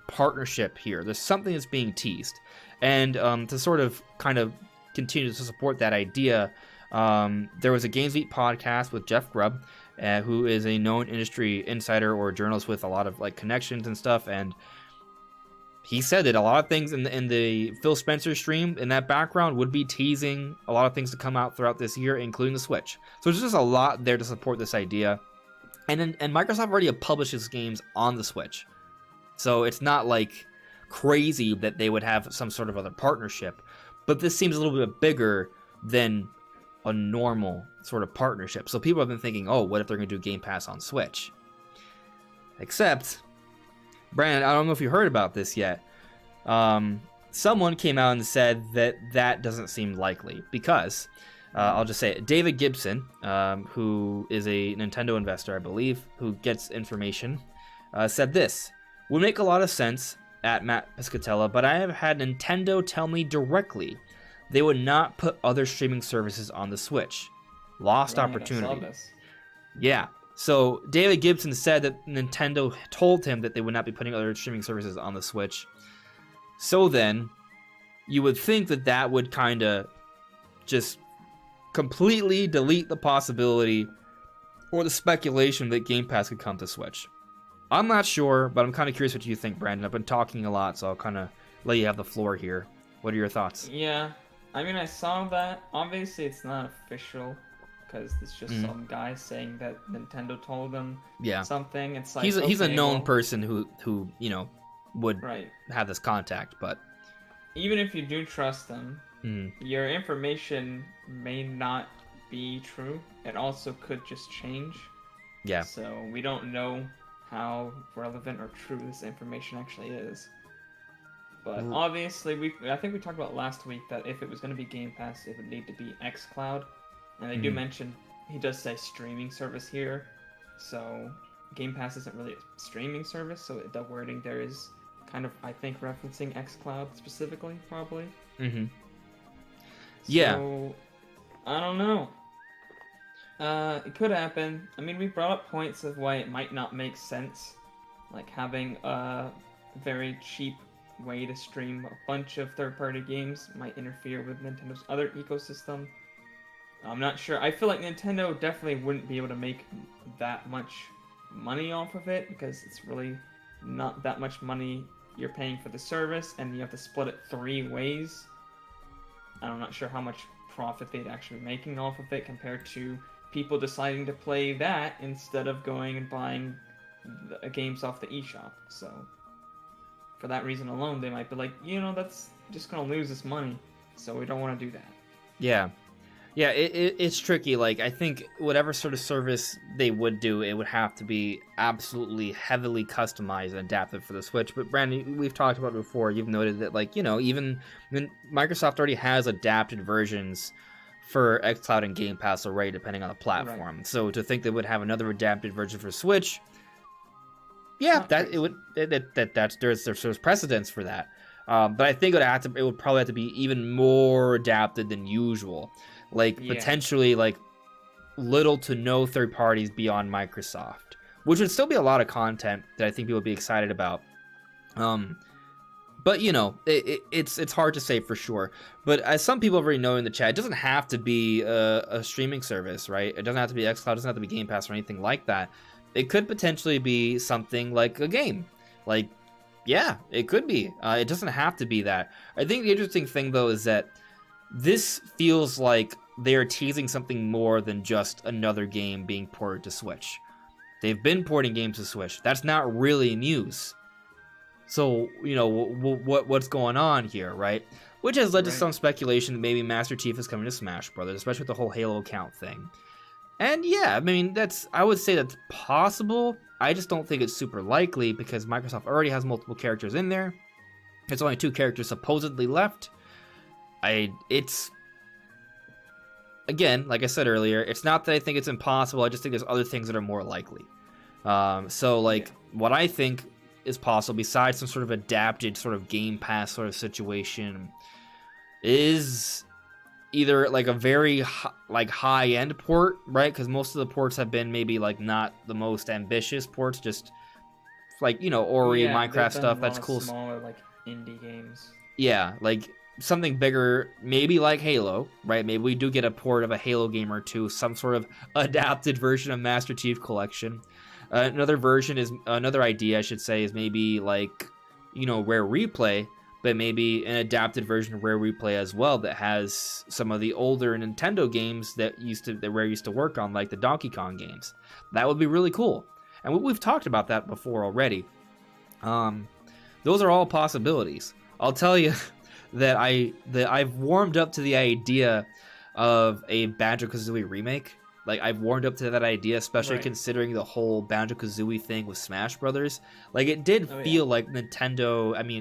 partnership here. There's something that's being teased. And to sort of kind of continue to support that idea, there was a Games Beat podcast with Jeff Grubb, who is a known industry insider or journalist with a lot of like connections and stuff, and he said that a lot of things in the Phil Spencer stream in that background would be teasing a lot of things to come out throughout this year, including the Switch. So there's just a lot there to support this idea, and Microsoft already publishes games on the Switch, so it's not like crazy that they would have some sort of other partnership, but this seems a little bit bigger than a normal sort of partnership. So people have been thinking, oh, what if they're going to do Game Pass on Switch? Except, Brandon, I don't know if you heard about this yet. Someone came out and said that doesn't seem likely because, I'll just say it, David Gibson, who is a Nintendo investor, I believe, who gets information, said this: would make a lot of sense at Matt Piscatella, but I have had Nintendo tell me directly they would not put other streaming services on the Switch. Lost opportunity. Yeah. So David Gibson said that Nintendo told him that they would not be putting other streaming services on the Switch. So then, you would think that would kind of just completely delete the possibility or the speculation that Game Pass could come to Switch. I'm not sure, but I'm kind of curious what you think, Brandon. I've been talking a lot, so I'll kind of let you have the floor here. What are your thoughts? Yeah, I mean, I saw that. Obviously, it's not official because it's just some guy saying that Nintendo told him something. It's like he's a known person who you know would right. have this contact, but even if you do trust them, your information may not be true. It also could just change. Yeah. So we don't know how relevant or true this information actually is. But obviously, I think we talked about last week that if it was going to be Game Pass, it would need to be xCloud. And they do mention, he does say streaming service here. So Game Pass isn't really a streaming service, so the wording there is kind of, I think, referencing xCloud specifically, probably. Mm-hmm. Yeah. So, I don't know. It could happen. I mean, we brought up points of why it might not make sense. Like having a very cheap way to stream a bunch of third-party games might interfere with Nintendo's other ecosystem. I'm not sure. I feel like Nintendo definitely wouldn't be able to make that much money off of it because it's really not that much money you're paying for the service, and you have to split it 3 ways. I'm not sure how much profit they'd actually be making off of it compared to people deciding to play that instead of going and buying games off the eShop. So for that reason alone, they might be like, you know, that's just going to lose this money, so we don't want to do that. Yeah. Yeah, it's tricky. Like, I think whatever sort of service they would do, it would have to be absolutely heavily customized and adapted for the Switch. But Brandon, we've talked about it before. You've noted that, like, you know, even Microsoft already has adapted versions for xCloud and Game Pass already, depending on the platform. Right. So to think they would have another adapted version for Switch, yeah, there's precedence for that. But I think it would probably have to be even more adapted than usual. Like, potentially, like, little to no third parties beyond Microsoft, which would still be a lot of content that I think people would be excited about. But, you know, it's hard to say for sure. But as some people already know in the chat, it doesn't have to be a streaming service, right? It doesn't have to be xCloud, it doesn't have to be Game Pass or anything like that. It could potentially be something like a game. Like, yeah, it could be. It doesn't have to be that. I think the interesting thing, though, is that this feels like they are teasing something more than just another game being ported to Switch. They've been porting games to Switch. That's not really news. So, you know, what's going on here, right? Which has led to some speculation that maybe Master Chief is coming to Smash Brothers, especially with the whole Halo account thing. And yeah, I mean, I would say that's possible. I just don't think it's super likely because Microsoft already has multiple characters in there. There's only 2 characters supposedly left. Again, like I said earlier, it's not that I think it's impossible. I just think there's other things that are more likely. So, like, what I think is possible, besides some sort of adapted sort of Game Pass sort of situation, is either like a very high-end port, right? Because most of the ports have been maybe like not the most ambitious ports, just like, you know, Ori, Minecraft stuff. That's cool. Smaller like indie games. Yeah, like something bigger, maybe like Halo, right? Maybe we do get a port of a Halo game or two, some sort of adapted version of Master Chief Collection. Another idea, I should say, is maybe like, you know, Rare Replay, but maybe an adapted version of Rare Replay as well that has some of the older Nintendo games that Rare used to work on, like the Donkey Kong games. That would be really cool. And we've talked about that before already. Those are all possibilities. I'll tell you that I've warmed up to the idea of a Banjo-Kazooie remake. Like, I've warmed up to that idea, especially considering the whole Banjo-Kazooie thing with Smash Brothers. Like, it did feel like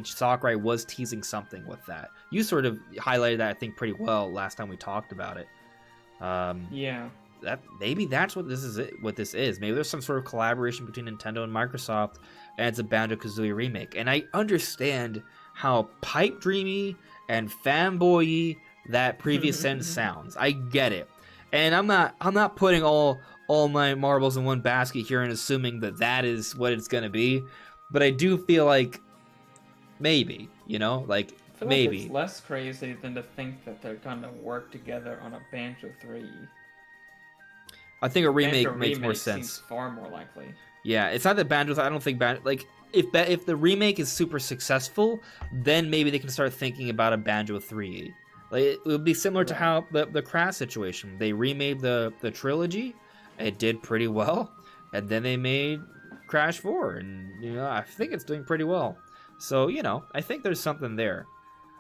Sakurai was teasing something with that. You sort of highlighted that, I think, pretty well last time we talked about it. Yeah. Maybe that's what this is. Maybe there's some sort of collaboration between Nintendo and Microsoft, and it's a Banjo-Kazooie remake. And I understand how pipe dreamy and fanboy-y that previous sentence sounds. I get it. And I'm not putting all my marbles in one basket here and assuming that is what it's gonna be, but I do feel like maybe, you know, like I feel maybe like it's less crazy than to think that they're gonna work together on a Banjo 3. I think a remake makes more sense. Seems far more likely. Yeah, it's not that Banjo. I don't think if the remake is super successful, then maybe they can start thinking about a Banjo 3. Like, it would be similar to how the Crash situation. They remade the trilogy, it did pretty well, and then they made Crash 4, and you know, I think it's doing pretty well. So, you know, I think there's something there.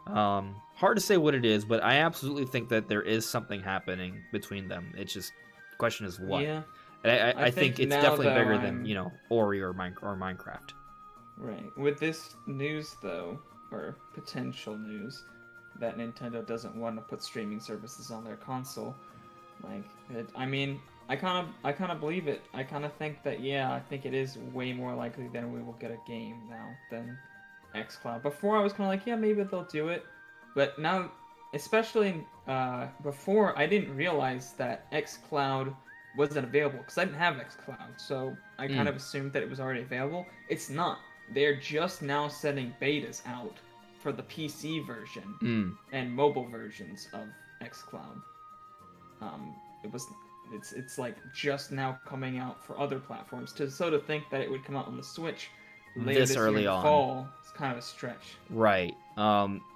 Hard to say what it is, but I absolutely think that there is something happening between them. It's just the question is what. Yeah. And I think it's definitely bigger than, you know, Ori or Minecraft. Right. With this news though, or potential news, that Nintendo doesn't want to put streaming services on their console. Like, I kind of believe it. I kind of think that, yeah, I think it is way more likely than we will get a game now than xCloud. Before I was kind of like, yeah, maybe they'll do it, but now, especially before, I didn't realize that xCloud wasn't available because I didn't have xCloud, so I kind of assumed that it was already available. It's not. They're just now sending betas out for the PC version and mobile versions of xCloud. It's like just now coming out for other platforms. To think that it would come out on the Switch later this early year in fall is kind of a stretch. Right.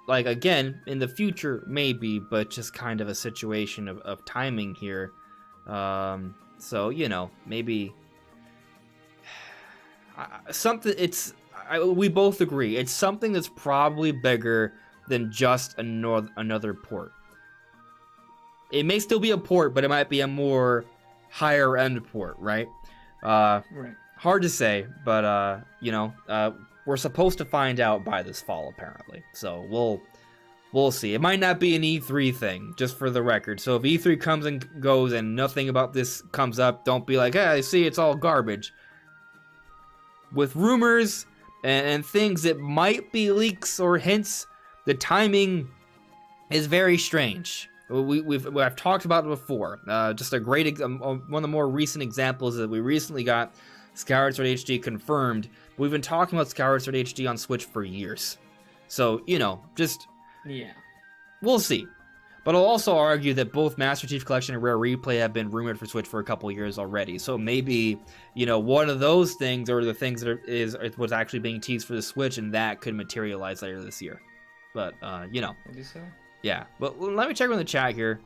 Like, again, in the future maybe, but just kind of a situation of timing here. So, you know, maybe something. We both agree it's something that's probably bigger than just another port. It may still be a port, but it might be a more higher end port, right? Right. Hard to say, but you know, we're supposed to find out by this fall apparently. So we'll see. It might not be an E3 thing, just for the record. So if E3 comes and goes and nothing about this comes up, don't be like, hey, see, it's all garbage. With rumors and things that might be leaks or hints, the timing is very strange. I've talked about it before. Just a great one of the more recent examples that we recently got Skyward Sword HD confirmed. We've been talking about Skyward Sword HD on Switch for years. So, you know, just we'll see. But I'll also argue that both Master Chief Collection and Rare Replay have been rumored for Switch for a couple of years already. So maybe, you know, one of those things, or the things that is what's actually being teased for the Switch, and that could materialize later this year. But, you know. Maybe so. Yeah. But let me check on the chat here.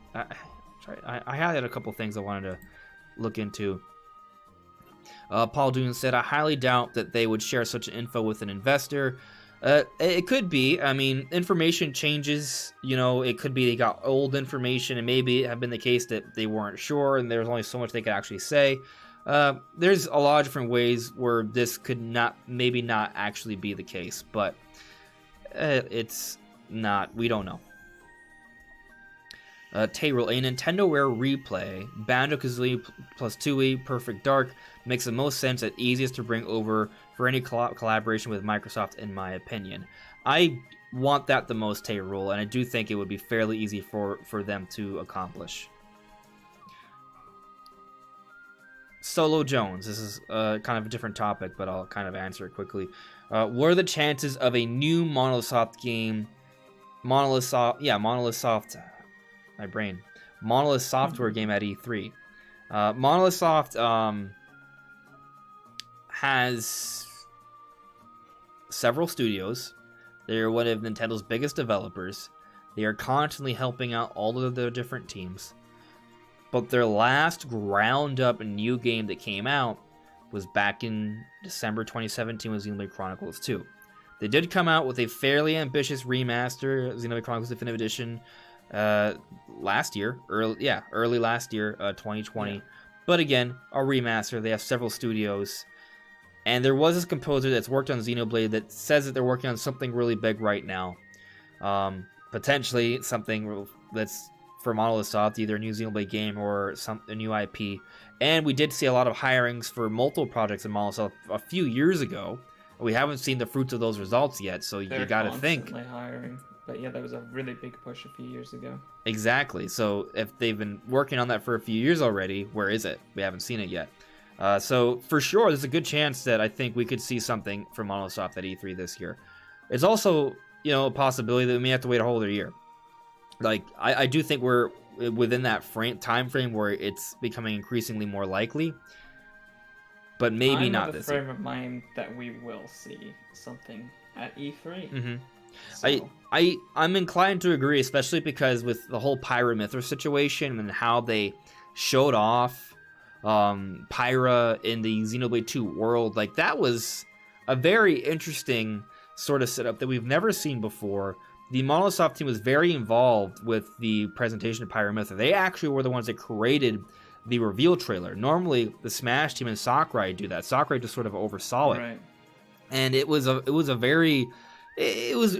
I had a couple things I wanted to look into. Paul Dune said, I highly doubt that they would share such info with an investor. It could be. I mean, information changes. You know, it could be they got old information, and maybe it have been the case that they weren't sure, and there's only so much they could actually say. There's a lot of different ways where this could maybe not actually be the case, but it's not. We don't know. Tayril, a Nintendo Rare Replay, Banjo-Kazooie plus 2E Perfect Dark makes the most sense and easiest to bring over for any collaboration with Microsoft, in my opinion. I want that the most Tay rule, and I do think it would be fairly easy for them to accomplish. Solo Jones, this is kind of a different topic, but I'll kind of answer it quickly. What are the chances of a new Monolith Soft game? Monolith Software game at E3. Monolith Soft has several studios. They are one of Nintendo's biggest developers. They are constantly helping out all of their different teams. But their last ground-up new game that came out was back in December 2017 with Xenoblade Chronicles 2. They did come out with a fairly ambitious remaster, Xenoblade Chronicles Definitive Edition, early last year, 2020. Yeah. But again, a remaster. They have several studios. And there was this composer that's worked on Xenoblade that says that they're working on something really big right now. Potentially something that's for Monolith Soft, either a new Xenoblade game or a new IP. And we did see a lot of hirings for multiple projects in Monolith Soft a few years ago. We haven't seen the fruits of those results yet, so you got to think. They're hiring. But yeah, that was a really big push a few years ago. Exactly. So if they've been working on that for a few years already, where is it? We haven't seen it yet. So for sure, there's a good chance that I think we could see something from Monolith Soft at E3 this year. It's also, a possibility that we may have to wait a whole other year. Like, I do think we're within that time frame where it's becoming increasingly more likely, but maybe not this year. I'm of the frame of mind that we will see something at E3. Mm-hmm. So. I'm inclined to agree, especially because with the whole Pyra Mythra situation and how they showed off Pyra in the Xenoblade 2 world, like that was a very interesting sort of setup that we've never seen before. The Monolith Soft team was very involved with the presentation of Pyra Mythra. They actually were the ones that created the reveal trailer. Normally, the Smash team and Sakurai do that. Sakurai just sort of oversaw it. Right. And it was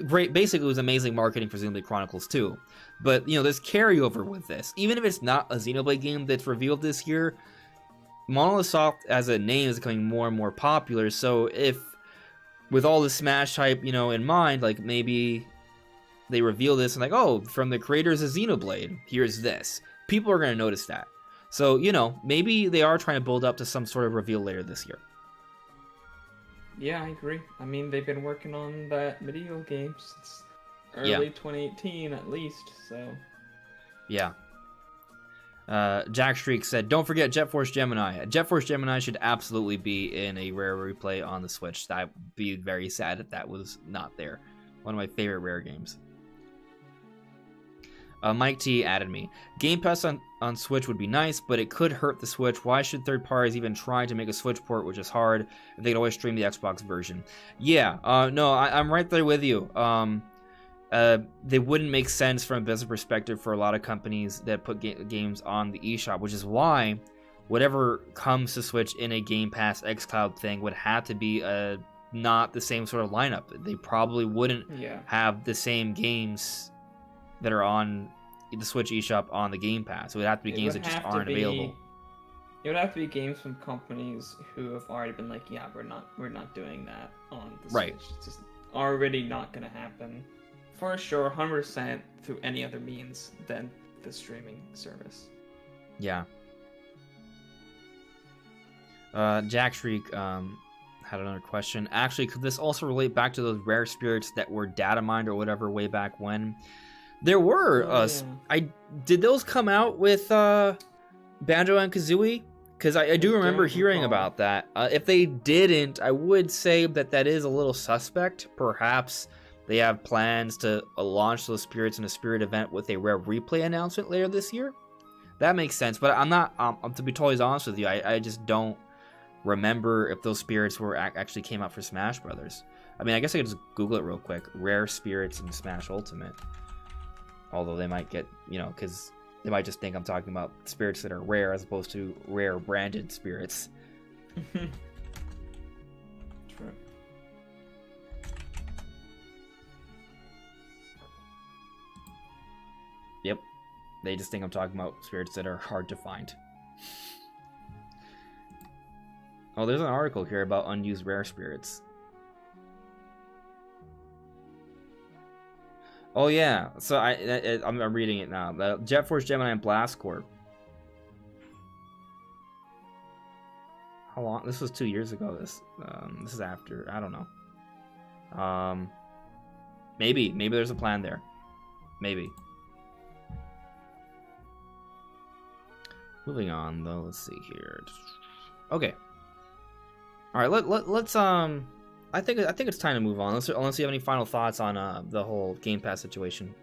great. Basically, it was amazing marketing for Xenoblade Chronicles 2. But, there's carryover with this. Even if it's not a Xenoblade game that's revealed this year, Monolith Soft as a name is becoming more and more popular. So if, with all the Smash hype, in mind, like maybe they reveal this and like, oh, from the creators of Xenoblade, here's this. People are going to notice that. So, maybe they are trying to build up to some sort of reveal later this year. Yeah, I agree. I mean, they've been working on that medieval game since early 2018 at least, so... Yeah. Jack Streak said, don't forget Jet Force Gemini. Jet Force Gemini should absolutely be in a Rare replay on the Switch. I'd be very sad if that was not there. One of my favorite Rare games. Mike T added me. Game Pass on Switch would be nice, but it could hurt the Switch. Why should third parties even try to make a Switch port, which is hard, if they could always stream the Xbox version? Yeah, no, I'm right there with you. They wouldn't make sense from a business perspective for a lot of companies that put games on the eShop, which is why whatever comes to Switch in a Game Pass xCloud thing would have to be not the same sort of lineup. They probably wouldn't have the same games that are on the Switch eShop on the Game Pass. It would have to be games that just aren't available. It would have to be games from companies who have already been like, yeah, we're not doing that on the Switch. It's just already not going to happen. For sure, 100% through any other means than the streaming service. Yeah. Jack Shriek had another question. Actually, could this also relate back to those rare spirits that were data mined or whatever way back when? There were. Did those come out with Banjo and Kazooie? Because I do remember hearing about that. If they didn't, I would say that is a little suspect. Perhaps they have plans to launch those spirits in a spirit event with a Rare Replay announcement later this year. That makes sense, but I'm not, to be totally honest with you, I just don't remember if those spirits were actually came out for Smash Brothers. I mean, I guess I could just Google it real quick. Rare spirits in Smash Ultimate. Although they might get, because they might just think I'm talking about spirits that are rare as opposed to rare branded spirits. True. Yep. They just think I'm talking about spirits that are hard to find. Oh, there's an article here about unused rare spirits. Oh yeah, so I'm reading it now. The Jet Force Gemini and Blast Corp. How long? This was 2 years ago. This is after. I don't know. Maybe there's a plan there. Maybe. Moving on though. Let's see here. Okay. All right. Let's I think it's time to move on. Unless you have any final thoughts on the whole Game Pass situation.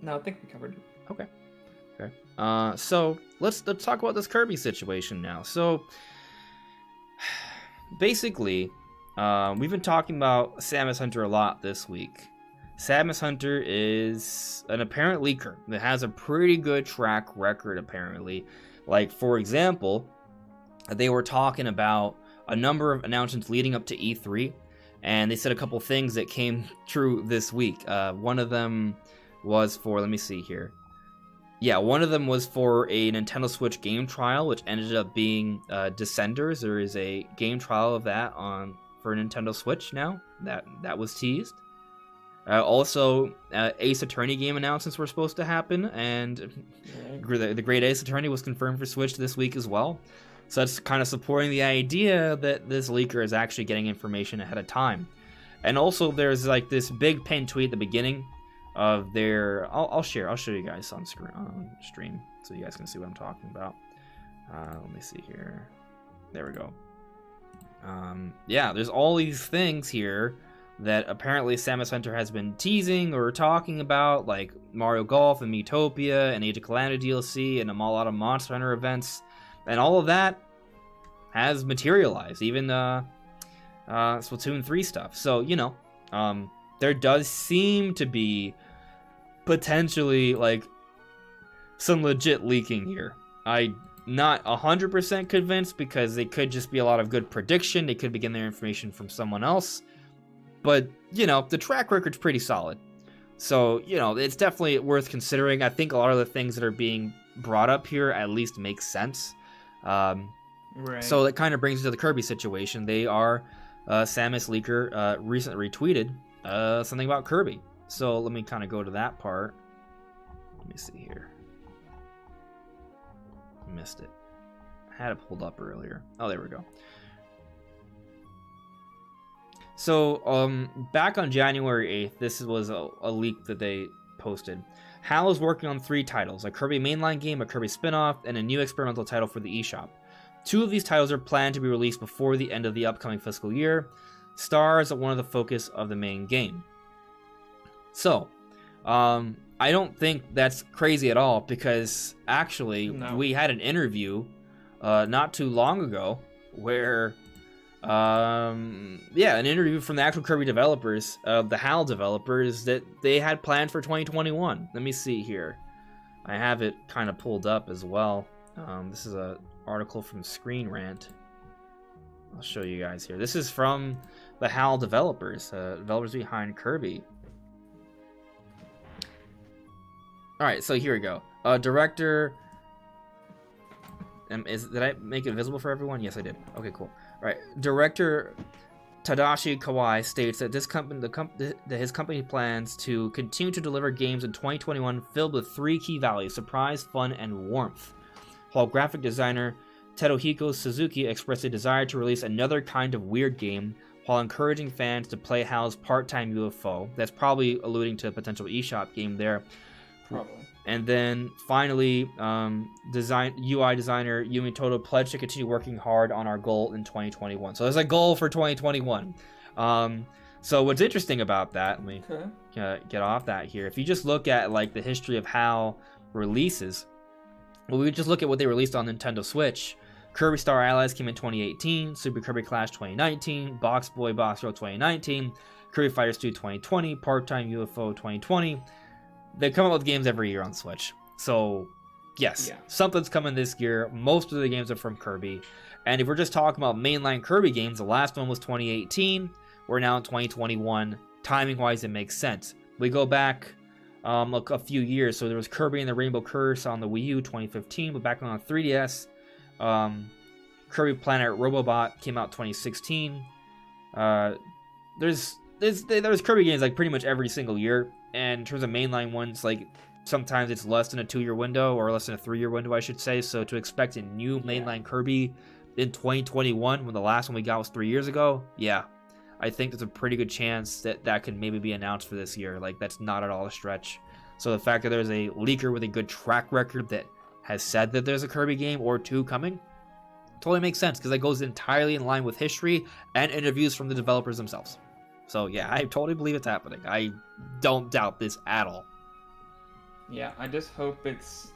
No, I think we covered it. Okay. So let's talk about this Kirby situation now. So basically, we've been talking about Samus Hunter a lot this week. Samus Hunter is an apparent leaker that has a pretty good track record, apparently. Like, for example, they were talking about a number of announcements leading up to E3, and they said a couple things that came true this week. One of them was for, let me see here. Yeah, one of them was for a Nintendo Switch game trial, which ended up being Descenders. There is a game trial of that for Nintendo Switch now. That was teased. Also, Ace Attorney game announcements were supposed to happen, and the Great Ace Attorney was confirmed for Switch this week as well. So that's kind of supporting the idea that this leaker is actually getting information ahead of time. And also, there's like this big pinned tweet at the beginning of their. I'll show you guys on stream, so you guys can see what I'm talking about. Let me see here. There we go. Yeah, there's all these things here that apparently Samus Hunter has been teasing or talking about, like Mario Golf and Miitopia and Age of Calamity DLC and a lot of Monster Hunter events, and all of that has materialized, even Splatoon 3 stuff. So, there does seem to be potentially like some legit leaking here. I'm not 100% convinced, because they could just be a lot of good prediction. They could be getting their information from someone else. But, the track record's pretty solid. So, it's definitely worth considering. I think a lot of the things that are being brought up here at least make sense. Right. So that kind of brings us to the Kirby situation. They are, Samus Leaker recently retweeted something about Kirby. So let me kind of go to that part. Let me see here. Missed it. I had it pulled up earlier. Oh, there we go. So, back on January 8th, this was a leak that they posted. HAL is working on 3 titles, a Kirby mainline game, a Kirby spin-off, and a new experimental title for the eShop. 2 of these titles are planned to be released before the end of the upcoming fiscal year. Stars are one of the focus of the main game. So, I don't think that's crazy at all, because actually, we had an interview not too long ago where... an interview from the actual Kirby developers, the HAL developers, that they had planned for 2021. Let me see here. I have it kind of pulled up as well. This is an article from Screen Rant. I'll show you guys here. This is from the HAL developers, developers behind Kirby. Alright, so here we go. Director... did I make it visible for everyone? Yes, I did. Okay, cool. Right, Director Tadashi Kawai states that his company plans to continue to deliver games in 2021 filled with 3 key values: surprise, fun, and warmth. While graphic designer Teruhiko Suzuki expressed a desire to release another kind of weird game while encouraging fans to play HAL's part-time UFO. That's probably alluding to a potential eShop game there. Probably. And then finally, UI designer Yumi Toto pledged to continue working hard on our goal in 2021. So there's a goal for 2021. So what's interesting about that, let me get off that here. If you just look at like the history of HAL releases, well, we just look at what they released on Nintendo Switch. Kirby Star Allies came in 2018, Super Kirby Clash 2019, Box Boy Box Girl 2019, Kirby Fighters 2 2020, Part-Time UFO 2020. They come out with games every year on Switch. So, yes, something's coming this year. Most of the games are from Kirby. And if we're just talking about mainline Kirby games, the last one was 2018. We're now in 2021. Timing-wise, it makes sense. We go back a few years. So there was Kirby and the Rainbow Curse on the Wii U 2015, but back on the 3DS. Kirby Planet Robobot came out 2016. There's Kirby games like pretty much every single year, and in terms of mainline ones, like sometimes it's less than a 2-year window, or less than a 3-year window, I should say. So to expect a new mainline Kirby in 2021 when the last one we got was 3 years ago, yeah, I think there's a pretty good chance that could maybe be announced for this year. Like, that's not at all a stretch. So the fact that there's a leaker with a good track record that has said that there's a Kirby game or 2 coming totally makes sense, because that goes entirely in line with history and interviews from the developers themselves. So yeah, I totally believe it's happening. I don't doubt this at all. Yeah, I just hope it's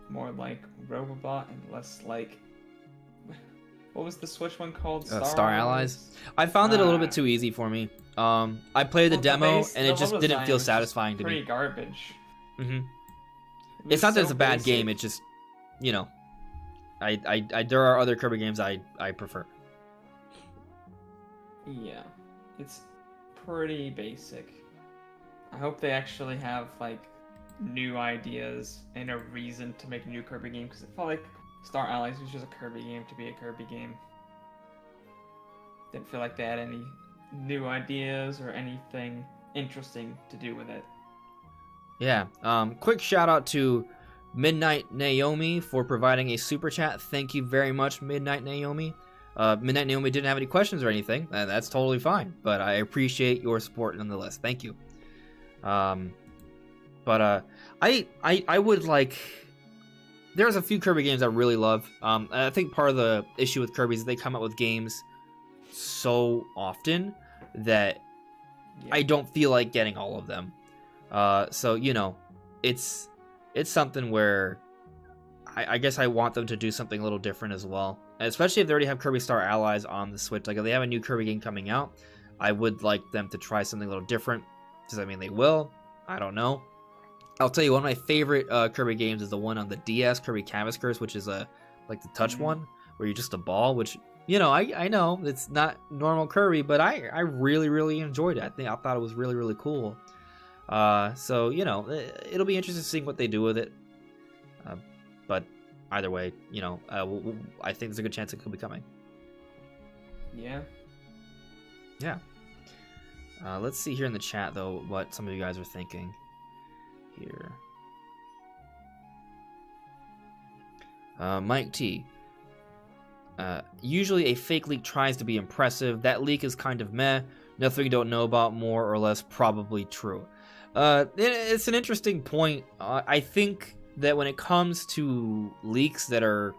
more like Robobot and less like... What was the Switch one called? Star Allies? I found it a little bit too easy for me. I played the demo, and it just didn't feel satisfying to me. Pretty garbage. Mm-hmm. It's not that it's a bad game, it's just, you know, there are other Kirby games I prefer. Yeah, it's pretty basic. I hope they actually have like new ideas and a reason to make a new Kirby game, because it felt like Star Allies was just a Kirby game to be a Kirby game. Didn't feel like they had any new ideas or anything interesting to do with it. Yeah. Quick shout out to Midnight Naomi for providing a super chat. Thank you very much, Midnight Naomi. Midnight Naomi didn't have any questions or anything, and that's totally fine, but I appreciate your support nonetheless. Thank you. I would like... There's a few Kirby games I really love. I think part of the issue with Kirby is they come out with games so often that I don't feel like getting all of them. So, you know, it's something where I guess I want them to do something a little different as well. And especially if they already have Kirby Star Allies on the Switch. Like, if they have a new Kirby game coming out, I would like them to try something a little different. Does that mean they will? I don't know. I'll tell you, one of my favorite Kirby games is the one on the DS, Kirby Canvas Curse, which is like the touch one, where you're just a ball, which, you know, I know it's not normal Kirby, but I really, really enjoyed it. I thought it was really, really cool. So, you know, it'll be interesting seeing what they do with it. But either way, you know, I think there's a good chance it could be coming. Yeah. Yeah. Let's see here in the chat, though, what some of you guys are thinking here. Mike T. Usually a fake leak tries to be impressive. That leak is kind of meh. Nothing you don't know about, more or less probably true. It's an interesting point. I think that when it comes to leaks that are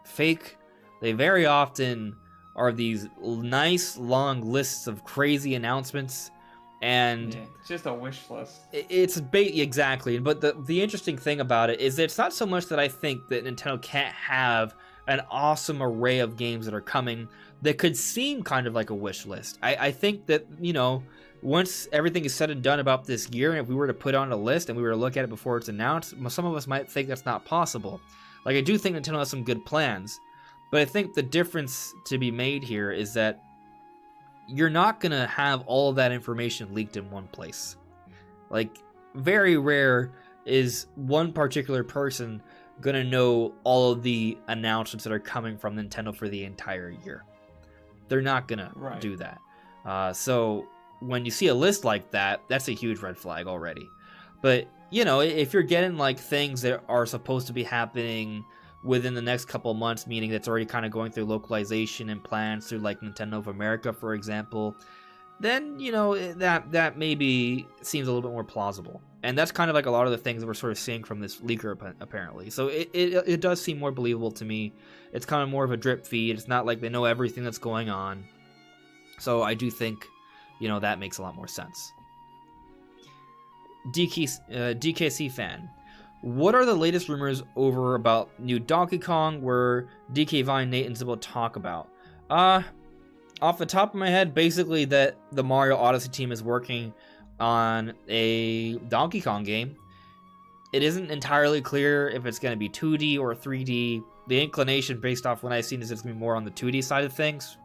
fake, they very often are these nice long lists of crazy announcements, and it's just a wish list. It's exactly. But the interesting thing about it is that it's not so much that I think that Nintendo can't have an awesome array of games that are coming that could seem kind of like a wish list. I think that, you know, once everything is said and done about this year, and if we were to put on a list and we were to look at it before it's announced, some of us might think that's not possible. Like, I do think Nintendo has some good plans, but I think the difference to be made here is that you're not going to have all of that information leaked in one place. Like, very rare is one particular person going to know all of the announcements that are coming from Nintendo for the entire year. They're not going to do that. So when you see a list like that, that's a huge red flag already. But, you know, if you're getting like things that are supposed to be happening within the next couple of months, meaning that's already kind of going through localization and plans through like Nintendo of America, for example, then, you know, that maybe seems a little bit more plausible. And that's kind of like a lot of the things that we're sort of seeing from this leaker, apparently. So it does seem more believable to me. It's kind of more of a drip feed. It's not like they know everything that's going on. So I do think, you know, that makes a lot more sense. DKC fan. What are the latest rumors over about new Donkey Kong where DK Vine Nate and Zibbo talk about? Off the top of my head, basically that the Mario Odyssey team is working on a Donkey Kong game. It isn't entirely clear if it's going to be 2D or 3D. The inclination based off what I've seen is it's going to be more on the 2D side of things.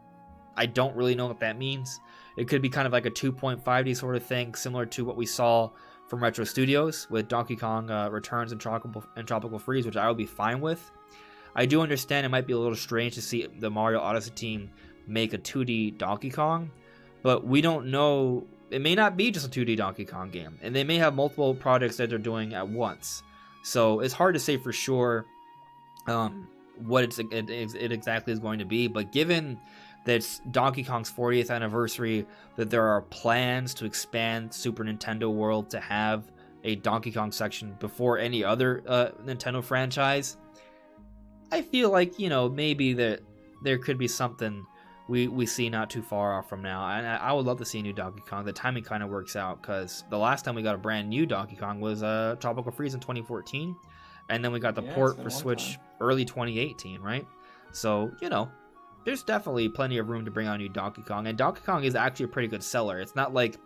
I don't really know what that means. It could be kind of like a 2.5D sort of thing, similar to what we saw from Retro Studios with Donkey Kong Returns and Tropical Freeze, which I would be fine with. I do understand it might be a little strange to see the Mario Odyssey team make a 2D Donkey Kong, but we don't know. It may not be just a 2D Donkey Kong game, and they may have multiple projects that they're doing at once. So it's hard to say for sure what it exactly is going to be. But given that it's Donkey Kong's 40th anniversary, that there are plans to expand Super Nintendo World to have a Donkey Kong section before any other Nintendo franchise, I feel like, maybe that there could be something we see not too far off from now. And I would love to see a new Donkey Kong. The timing kind of works out, because the last time we got a brand new Donkey Kong was Tropical Freeze in 2014, and then we got the port for Switch early 2018, right? So, there's definitely plenty of room to bring out a new Donkey Kong, and Donkey Kong is actually a pretty good seller. It's not like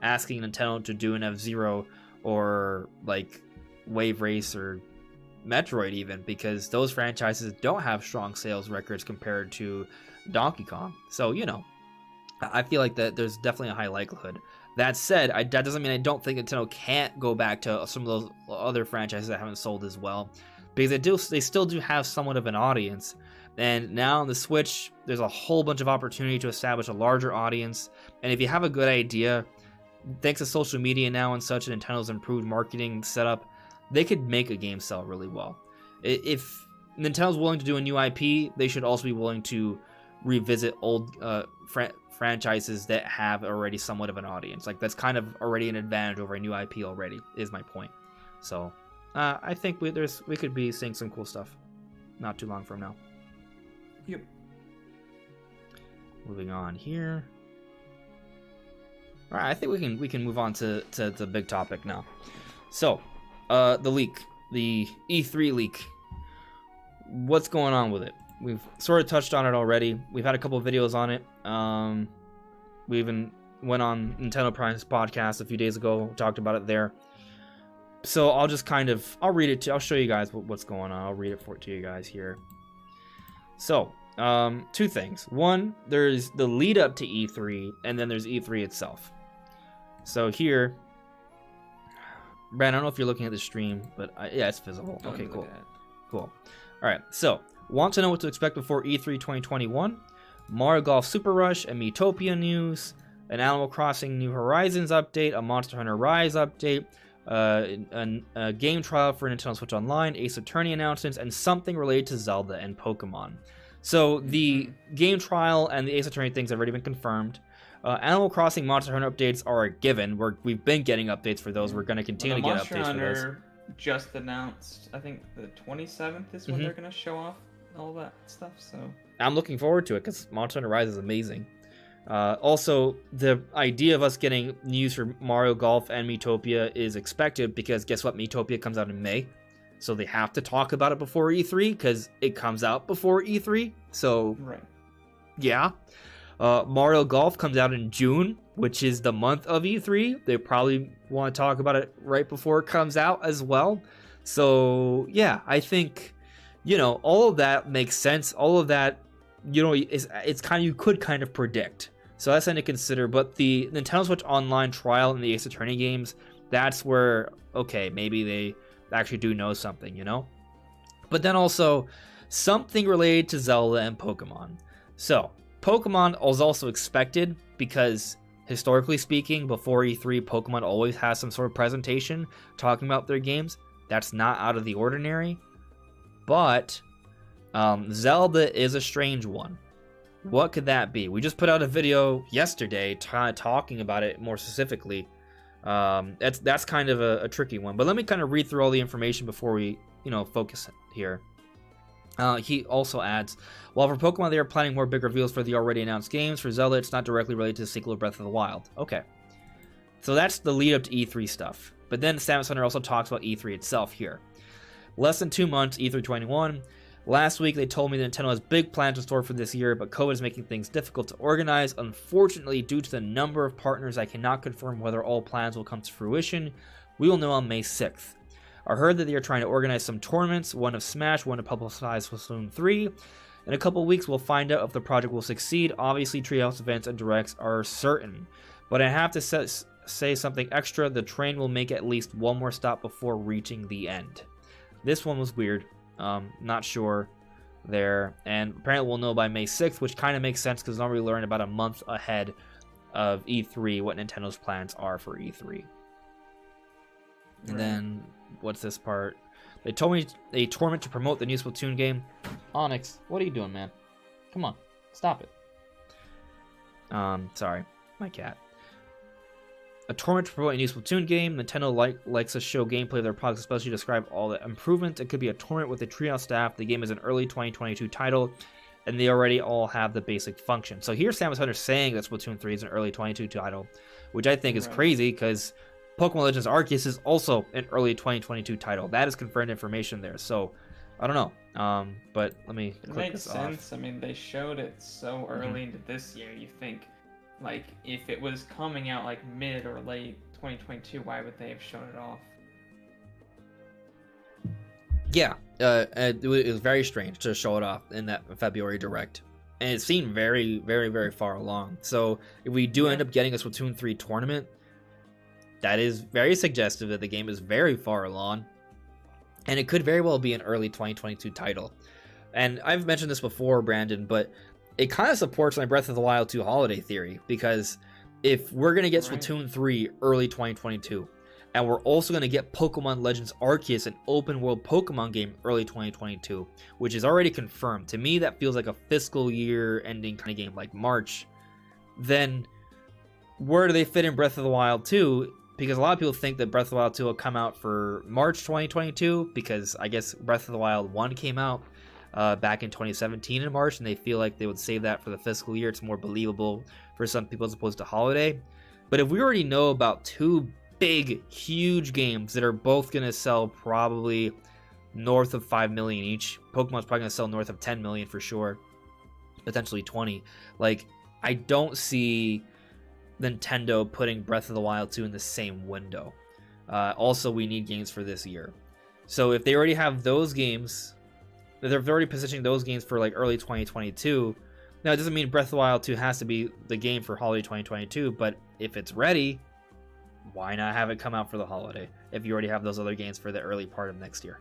asking Nintendo to do an F-Zero or like Wave Race or Metroid even, because those franchises don't have strong sales records compared to Donkey Kong. So, I feel like that there's definitely a high likelihood. That said, that doesn't mean I don't think Nintendo can't go back to some of those other franchises that haven't sold as well, because they still do have somewhat of an audience. And now on the Switch, there's a whole bunch of opportunity to establish a larger audience. And if you have a good idea, thanks to social media now and such, and Nintendo's improved marketing setup, they could make a game sell really well. If Nintendo's willing to do a new IP, they should also be willing to revisit old franchises that have already somewhat of an audience. Like, that's kind of already an advantage over a new IP already, is my point. So I think we could be seeing some cool stuff not too long from now. Yep. Moving on here. All right, I think we can move on to the big topic now. So, the leak, the E3 leak. What's going on with it? We've sort of touched on it already. We've had a couple of videos on it. We even went on Nintendo Prime's podcast a few days ago, talked about it there. So I'll just I'll read it. I'll show you guys what's going on. I'll read it to you guys here. So, two things. One, there's the lead up to E3, and then there's E3 itself. So here, Brad, I don't know if you're looking at the stream, but yeah, it's visible. Okay, cool. Cool. All right, so, want to know what to expect before E3 2021? Mario Golf Super Rush, a Miitopia news, an Animal Crossing New Horizons update, a Monster Hunter Rise update, a game trial for Nintendo Switch Online, Ace Attorney announcements, and something related to Zelda and Pokemon. So the game trial and the Ace Attorney things have already been confirmed. Animal Crossing Monster Hunter updates are a given. We've been getting updates for those. We're going to continue to get updates for those. Just announced, I think the 27th is when they're going to show off all that stuff. So I'm looking forward to it, because Monster Hunter Rise is amazing. Also, the idea of us getting news for Mario Golf and Miitopia is expected, because guess what? Miitopia comes out in May. So they have to talk about it before E3, because it comes out before E3. So, right. Yeah. Mario Golf comes out in June, which is the month of E3. They probably want to talk about it right before it comes out as well. So, yeah, I think, all of that makes sense. All of that, it's kind of, you could kind of predict. So that's something to consider. But the Nintendo Switch Online trial and the Ace Attorney games, that's where, okay, maybe they actually do know something, But then also, something related to Zelda and Pokemon. So, Pokemon was also expected, because historically speaking, before E3, Pokemon always has some sort of presentation talking about their games. That's not out of the ordinary. But Zelda is a strange one. What could that be? We just put out a video yesterday talking about it more specifically. That's kind of a tricky one. But let me kind of read through all the information before we, focus here. He also adds, while for Pokemon they are planning more big reveals for the already announced games, for Zelda it's not directly related to the sequel of Breath of the Wild. Okay. So that's the lead up to E3 stuff. But then Samus Hunter also talks about E3 itself here. Less than 2 months, E3 21. Last week they told me that Nintendo has big plans in store for this year, but COVID is making things difficult to organize. Unfortunately, due to the number of partners, I cannot confirm whether all plans will come to fruition. We will know on May 6th. I heard that they are trying to organize some tournaments, one of Smash, one to publicize Splatoon 3. In a couple weeks, we'll find out if the project will succeed. Obviously, Treehouse events and directs are certain. But I have to say something extra. The train will make at least one more stop before reaching the end. This one was weird. Not sure there, and apparently we'll know by May 6th, which kind of makes sense because normally we learn about a month ahead of E3 what Nintendo's plans are for E3. And then, what's this part? They told me a tournament to promote the new Splatoon game. Onyx, what are you doing, man? Come on, stop it. Sorry, my cat. A tournament to promote a new Splatoon game. Nintendo likes to show gameplay of their products, especially describe all the improvements. It could be a tournament with a treehouse staff. The game is an early 2022 title, and they already all have the basic function. So here's Samus Hunter saying that Splatoon 3 is an early 22 title, which I think is crazy because Pokemon Legends Arceus is also an early 2022 title. That is confirmed information there. So I don't know. But let me click this off. It makes sense. I mean, they showed it so early into this year. You think, like, if it was coming out like mid or late 2022, why would they have shown it off? Yeah, it was very strange to show it off in that February Direct. And it seemed very, very, very far along. So if we do end up getting a Splatoon 3 tournament, that is very suggestive that the game is very far along. And it could very well be an early 2022 title. And I've mentioned this before, Brandon, but it kind of supports my Breath of the Wild 2 holiday theory. Because if we're going to get Splatoon 3 early 2022, and we're also going to get Pokemon Legends Arceus, an open world Pokemon game, early 2022, which is already confirmed. To me, that feels like a fiscal year ending kind of game, like March. Then where do they fit in Breath of the Wild 2? Because a lot of people think that Breath of the Wild 2 will come out for March 2022, because I guess Breath of the Wild 1 came out back in 2017 in March, and they feel like they would save that for the fiscal year. It's more believable for some people as opposed to holiday. But if we already know about two big, huge games that are both going to sell probably north of 5 million each, Pokemon's probably going to sell north of 10 million for sure, potentially 20. Like, I don't see Nintendo putting Breath of the Wild 2 in the same window. Also, we need games for this year. So if they already have those games, they're already positioning those games for like early 2022. Now, it doesn't mean Breath of the Wild 2 has to be the game for holiday 2022, but if it's ready, why not have it come out for the holiday if you already have those other games for the early part of next year?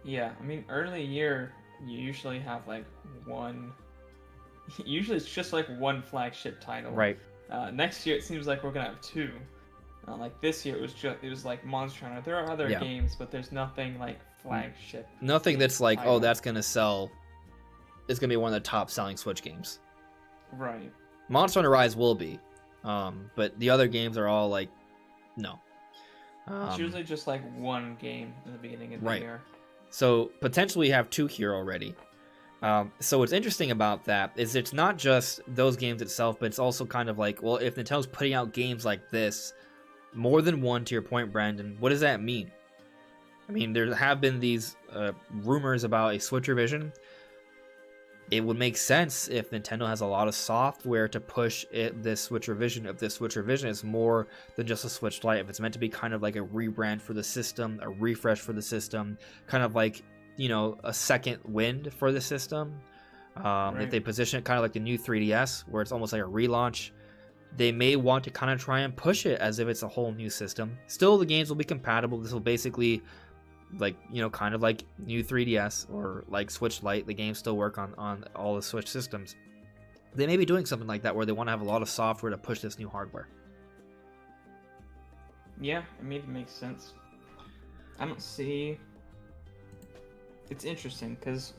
Yeah, I mean, early year, you usually have like one. Usually it's just like one flagship title. Right. Next year it seems like we're gonna have two. Like this year it was like Monster Hunter. There are other games, but there's nothing like flagship. Nothing that's like, title. oh, that's gonna sell. It's gonna be one of the top selling Switch games. Right. Monster Hunter Rise will be, but the other games are all like, no. It's usually just like one game in the beginning of the year. So potentially have two here already. So what's interesting about that is it's not just those games itself, but it's also kind of like, well, if Nintendo's putting out games like this, more than one, to your point, Brandon, what does that mean? I mean, there have been these rumors about a Switch revision. It would make sense if Nintendo has a lot of software to push this Switch revision. If this Switch revision is more than just a Switch Lite, if it's meant to be kind of like a rebrand for the system, a refresh for the system, kind of like, you know, a second wind for the system. If they position it kind of like the new 3DS, where it's almost like a relaunch, they may want to kind of try and push it as if it's a whole new system. Still, the games will be compatible. This will basically, like, you know, kind of like new 3DS or like Switch Lite. The games still work on all the Switch systems. They may be doing something like that where they want to have a lot of software to push this new hardware. Yeah, I mean, it makes sense. I don't see... It's interesting, because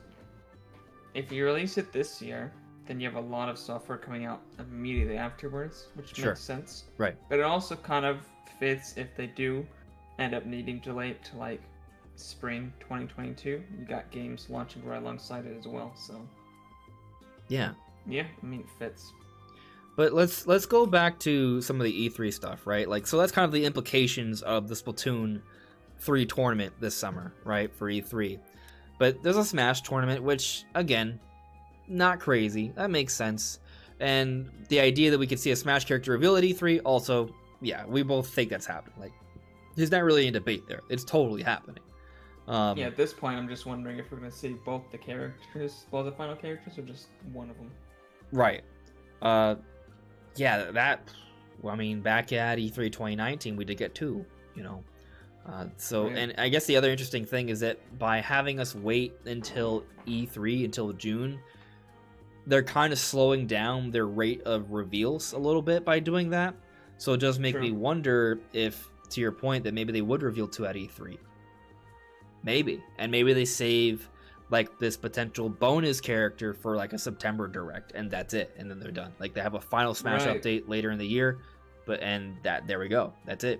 if you release it this year, then you have a lot of software coming out immediately afterwards, which makes sense. Right. But it also kind of fits if they do end up needing to delay it to like spring 2022. You got games launching right alongside it as well, so yeah, I mean, it fits. But let's go back to some of the E3 stuff, right? Like, so that's kind of the implications of the Splatoon 3 tournament this summer, right, for E3. But there's a Smash tournament, which, again, not crazy. That makes sense. And the idea that we could see a Smash character reveal at E3, also, yeah, we both think that's happening. Like, there's not really a debate there. It's totally happening. Yeah, at this point, I'm just wondering if we're going to see both the characters, both the final characters, or just one of them. Right. Yeah, that... Well, I mean, back at E3 2019, we did get two, you know. Right. And I guess the other interesting thing is that by having us wait until E3, until June, they're kind of slowing down their rate of reveals a little bit by doing that. So it does make me True. wonder if, to your point, that maybe they would reveal 2 at E3. Maybe. And maybe they save like this potential bonus character for like a September direct, and that's it. And then they're done. Like they have a final Smash Right. update later in the year, there we go. That's it.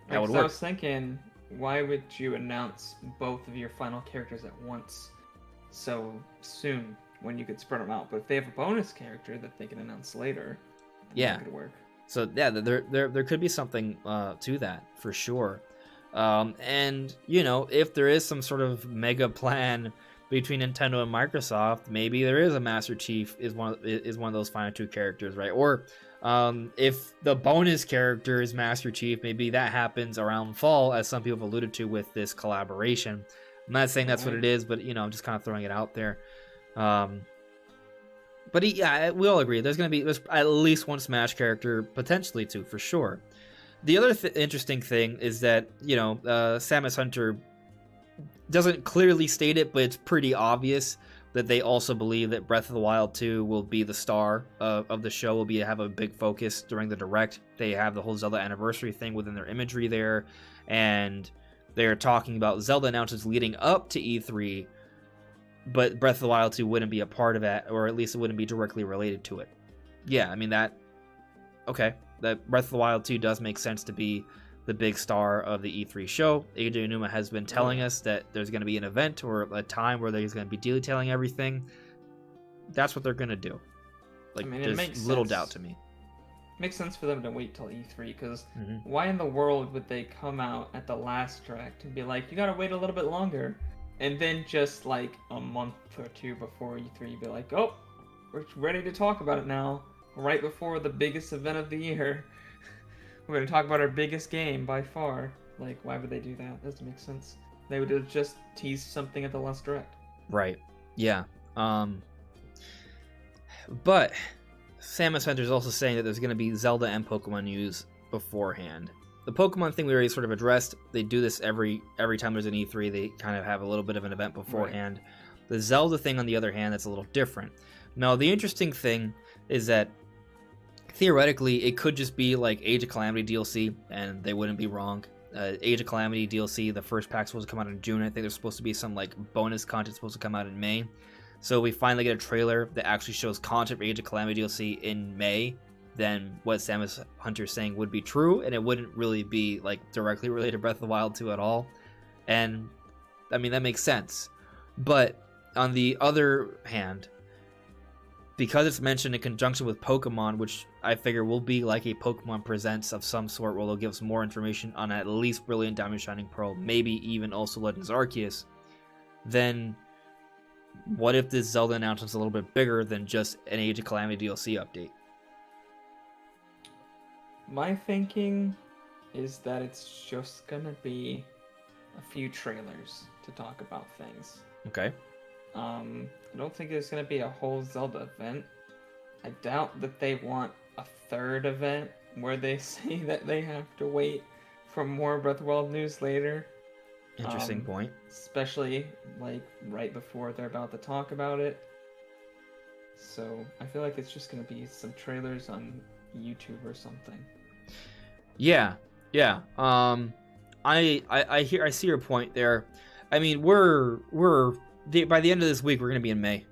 That would Because I work. was thinking, why would you announce both of your final characters at once so soon when you could spread them out? But if they have a bonus character that they can announce later, then Yeah. that could work. So yeah, there could be something to that for sure. And if there is some sort of mega plan between Nintendo and Microsoft, maybe there is a Master Chief is one of those final 2 characters, right? Or if the bonus character is Master Chief, maybe that happens around fall, as some people have alluded to with this collaboration. I'm not saying that's what it is, but I'm just kind of throwing it out there. But yeah, we all agree there's at least 1 Smash character, potentially 2 for sure. The other interesting thing is that Samus Hunter doesn't clearly state it, but it's pretty obvious that they also believe that Breath of the Wild 2 will be the star of the show, have a big focus during the direct. They have the whole Zelda anniversary thing within their imagery there, and they're talking about Zelda announcements leading up to E3, but Breath of the Wild 2 wouldn't be a part of that, or at least it wouldn't be directly related to it. Yeah, I mean that Breath of the Wild 2 does make sense to be the big star of the E3 show. AJ Numa has been telling us that there's going to be an event or a time where he's going to be detailing everything. That's what they're going to do. Like, it makes there's little sense. doubt to me. Makes sense for them to wait till E3, because Mm-hmm. why in the world would they come out at the last direct and be like, you gotta wait a little bit longer, and then just like a month or 2 before E3 be like, oh, we're ready to talk about it now, right before the biggest event of the year. We're gonna talk about our biggest game by far. Like, why would they do that? That doesn't make sense. They would have just teased something at the last direct. Right. Yeah. But Samus Hunter is also saying that there's going to be Zelda and Pokemon news beforehand. The Pokemon thing we already sort of addressed. They do this every time there's an E3. They kind of have a little bit of an event beforehand. Right. The Zelda thing, on the other hand, that's a little different. Now, the interesting thing is that theoretically, it could just be like Age of Calamity DLC, and they wouldn't be wrong. Age of Calamity DLC, the first pack's supposed to come out in June. I think there's supposed to be some like bonus content supposed to come out in May. So we finally get a trailer that actually shows content for Age of Calamity DLC in May. Then what Samus Hunter's saying would be true, and it wouldn't really be like directly related to Breath of the Wild 2 at all. And I mean, that makes sense. But on the other hand, because it's mentioned in conjunction with Pokemon, which I figure will be like a Pokemon Presents of some sort, where they'll give us more information on at least Brilliant Diamond Shining Pearl, maybe even also Legends Arceus, then what if this Zelda announcement's a little bit bigger than just an Age of Calamity DLC update? My thinking is that it's just gonna be a few trailers to talk about things. Okay. I don't think there's gonna be a whole Zelda event. I doubt that they want a 3rd event where they say that they have to wait for more Breath of the Wild news later. Interesting point. Especially like right before they're about to talk about it. So I feel like it's just gonna be some trailers on YouTube or something. Yeah. I see your point there. I mean, by the end of this week, we're gonna be in May.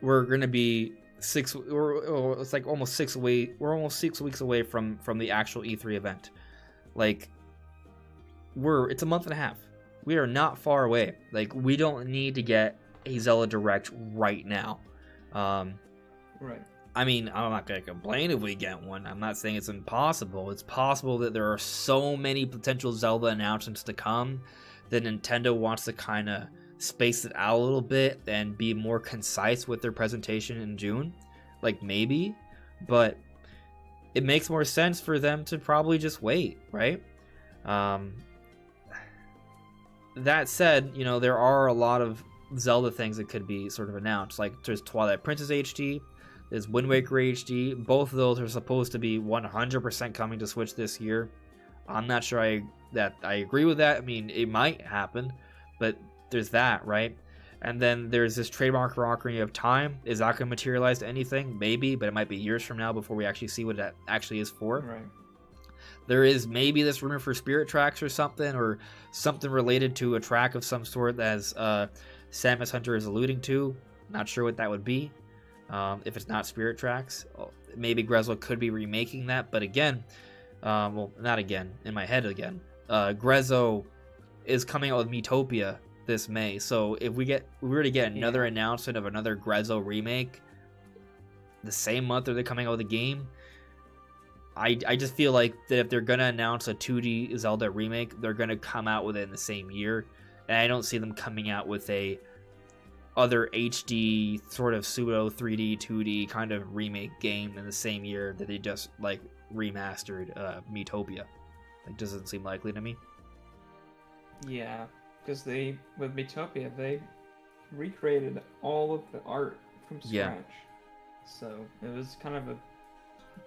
We're gonna be it's like almost 6 away. We're almost 6 weeks away from the actual E3 event. Like, it's a month and a half. We are not far away. Like, we don't need to get a Zelda Direct right now. Right. I mean, I'm not going to complain if we get one. I'm not saying it's impossible. It's possible that there are so many potential Zelda announcements to come that Nintendo wants to kind of space it out a little bit and be more concise with their presentation in June. Like, maybe. But it makes more sense for them to probably just wait, right? That said, there are a lot of Zelda things that could be sort of announced. Like, there's Twilight Princess HD, there's Wind Waker HD. Both of those are supposed to be 100% coming to Switch this year. I'm not sure I agree with that. I mean, it might happen, but there's that, right? And then there's this trademark Ocarina of Time. Is that going to materialize to anything? Maybe, but it might be years from now before we actually see what that actually is for. Right. There is maybe this rumor for Spirit Tracks or something related to a track of some sort, as Samus Hunter is alluding to. Not sure what that would be. If it's not Spirit Tracks, maybe Grezzo could be remaking that. But again, well, not again, in my head again. Grezzo is coming out with Miitopia this May, so if we were to get another announcement of another Grezzo remake the same month that they're coming out with a game, I just feel like that if they're gonna announce a 2D Zelda remake, they're gonna come out with it in the same year, and I don't see them coming out with a other HD sort of pseudo 3D 2D kind of remake game in the same year that they just like remastered Miitopia. It doesn't seem likely to me. Yeah, because with Miitopia, they recreated all of the art from scratch. Yeah. So it was kind of a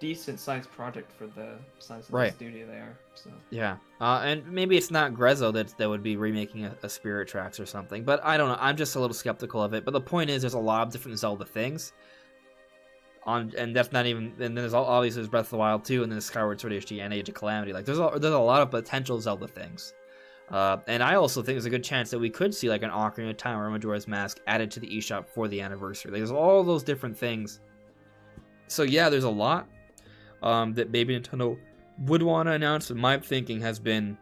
decent sized project for the size of Right. the studio there. So Yeah, and maybe it's not Grezzo that would be remaking a Spirit Tracks or something, but I don't know. I'm just a little skeptical of it. But the point is, there's a lot of different Zelda things. And that's not even. And then there's obviously there's Breath of the Wild 2, and then Skyward Sword HD and Age of Calamity. Like there's a lot of potential Zelda things. And I also think there's a good chance that we could see like an Ocarina of Time or Majora's Mask added to the eShop for the anniversary. Like, there's all those different things. So yeah, there's a lot that maybe Nintendo would want to announce. But my thinking has been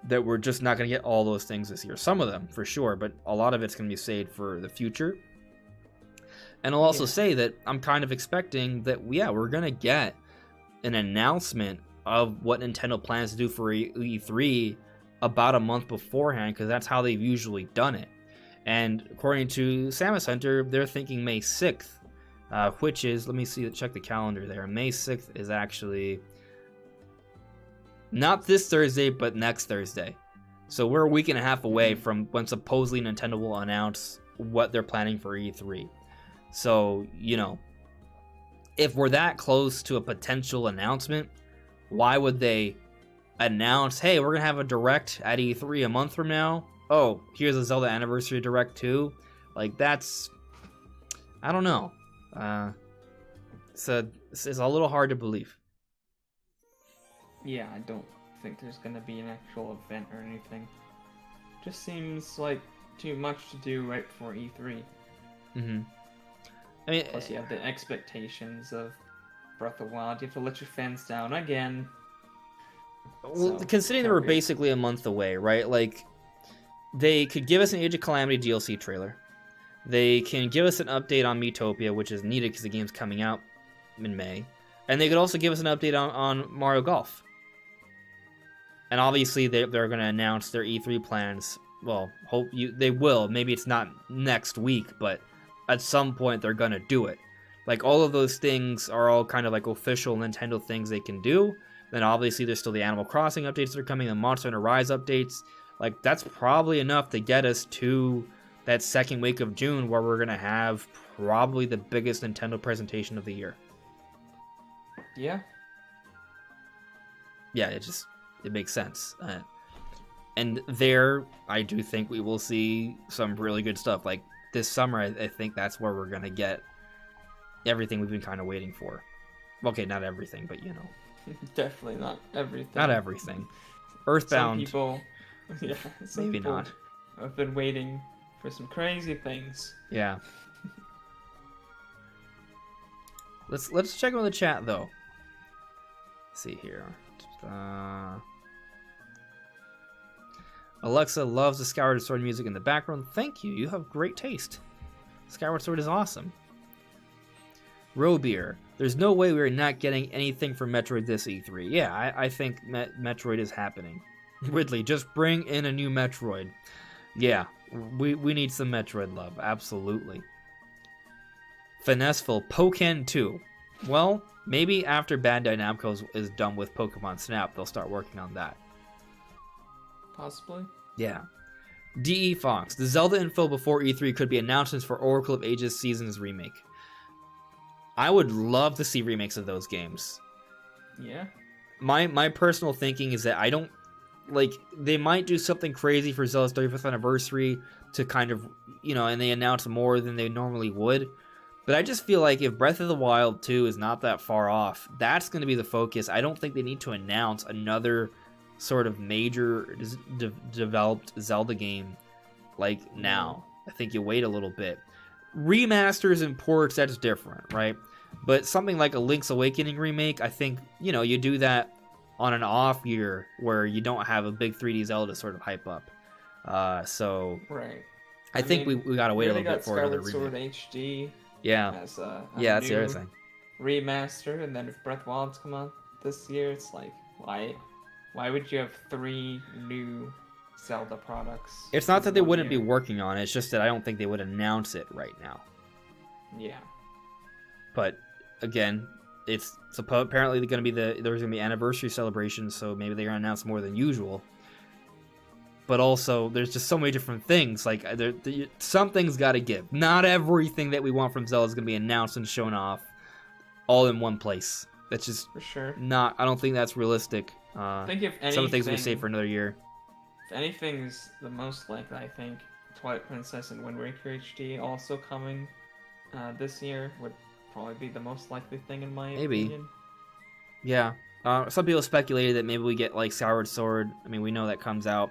that we're just not going to get all those things this year. Some of them for sure, but a lot of it's going to be saved for the future. And I'll also say that I'm kind of expecting that, we're going to get an announcement of what Nintendo plans to do for E3 about a month beforehand, because that's how they've usually done it. And according to Samus Hunter, they're thinking May 6th, which is, let me check the calendar there. May 6th is actually not this Thursday, but next Thursday. So we're a week and a half away from when supposedly Nintendo will announce what they're planning for E3. So, if we're that close to a potential announcement, why would they announce, hey, we're going to have a Direct at E3 a month from now? Oh, here's a Zelda Anniversary Direct too? Like, that's... I don't know. It's a little hard to believe. yeah, I don't think there's gonna be an actual event or anything. Just seems like too much to do right before E3. Mm-hmm. I mean, Plus, you have the expectations of Breath of the Wild. You have to let your fans down again. well, So, considering they can't were be- basically a month away, right? Like, they could give us an Age of Calamity DLC trailer. They can give us an update on Miitopia, which is needed because the game's coming out in May. And they could also give us an update on Mario Golf. And obviously, they're going to announce their E3 plans. Well, they will. Maybe it's not next week, but at some point they're going to do it. Like, all of those things are all kind of like official Nintendo things they can do. Then obviously there's still the Animal Crossing updates that are coming, the Monster Hunter Rise updates. Like, that's probably enough to get us to that second week of June where we're going to have probably the biggest Nintendo presentation of the year. Yeah. Yeah, it makes sense. And there, I do think we will see some really good stuff. Like, this summer, I think that's where we're going to get everything we've been kind of waiting for. Okay, not everything, but Definitely not everything. Not everything. Earthbound, Some people, some maybe people not. have been waiting for some crazy things. Yeah. Let's check on the chat though. Let's see here. Alexa loves the Skyward Sword music in the background. Thank you. You have great taste. Skyward Sword is awesome. Robeer. There's no way we're not getting anything from Metroid this E3. Yeah, I think Metroid is happening. Ridley, just bring in a new Metroid. Yeah, we need some Metroid love. Absolutely. Finesseful. Pokken 2. Well, maybe after Bandai Namco is done with Pokemon Snap, they'll start working on that. Possibly. Yeah. D.E. Fox. The Zelda info before E3 could be announcements for Oracle of Ages Seasons remake. I would love to see remakes of those games. Yeah. my personal thinking is that I don't like they might do something crazy for Zelda's 35th anniversary to kind of, and they announce more than they normally would. But I just feel like if Breath of the Wild 2 is not that far off, that's going to be the focus. I don't think they need to announce another sort of major developed Zelda game like now. I think you wait a little bit. Remasters and ports, that's different, right? But something like a Link's Awakening remake, I think, you do that on an off year where you don't have a big 3D Zelda sort of hype up. So right. I think we got to wait a little bit for another Sword remake. HD. Yeah. As a that's the other thing. Remaster, and then if Breath of the Wild's come out this year, it's like, why would you have 3 new Zelda products? It's not that they wouldn't be working on it, it's just that I don't think they would announce it right now. Yeah. But again, it's apparently going to be there's going to be anniversary celebrations, so maybe they're going to announce more than usual. But also, there's just so many different things. Like, something's got to give. Not everything that we want from Zelda is going to be announced and shown off all in one place. That's just for sure not. I don't think that's realistic. I think if anything, some of the things we save for another year. If anything is the most likely, I think Twilight Princess and Wind Waker HD also coming this year would probably be the most likely thing in my opinion. Yeah. Some people speculated that maybe we get like Skyward Sword. I mean, we know that comes out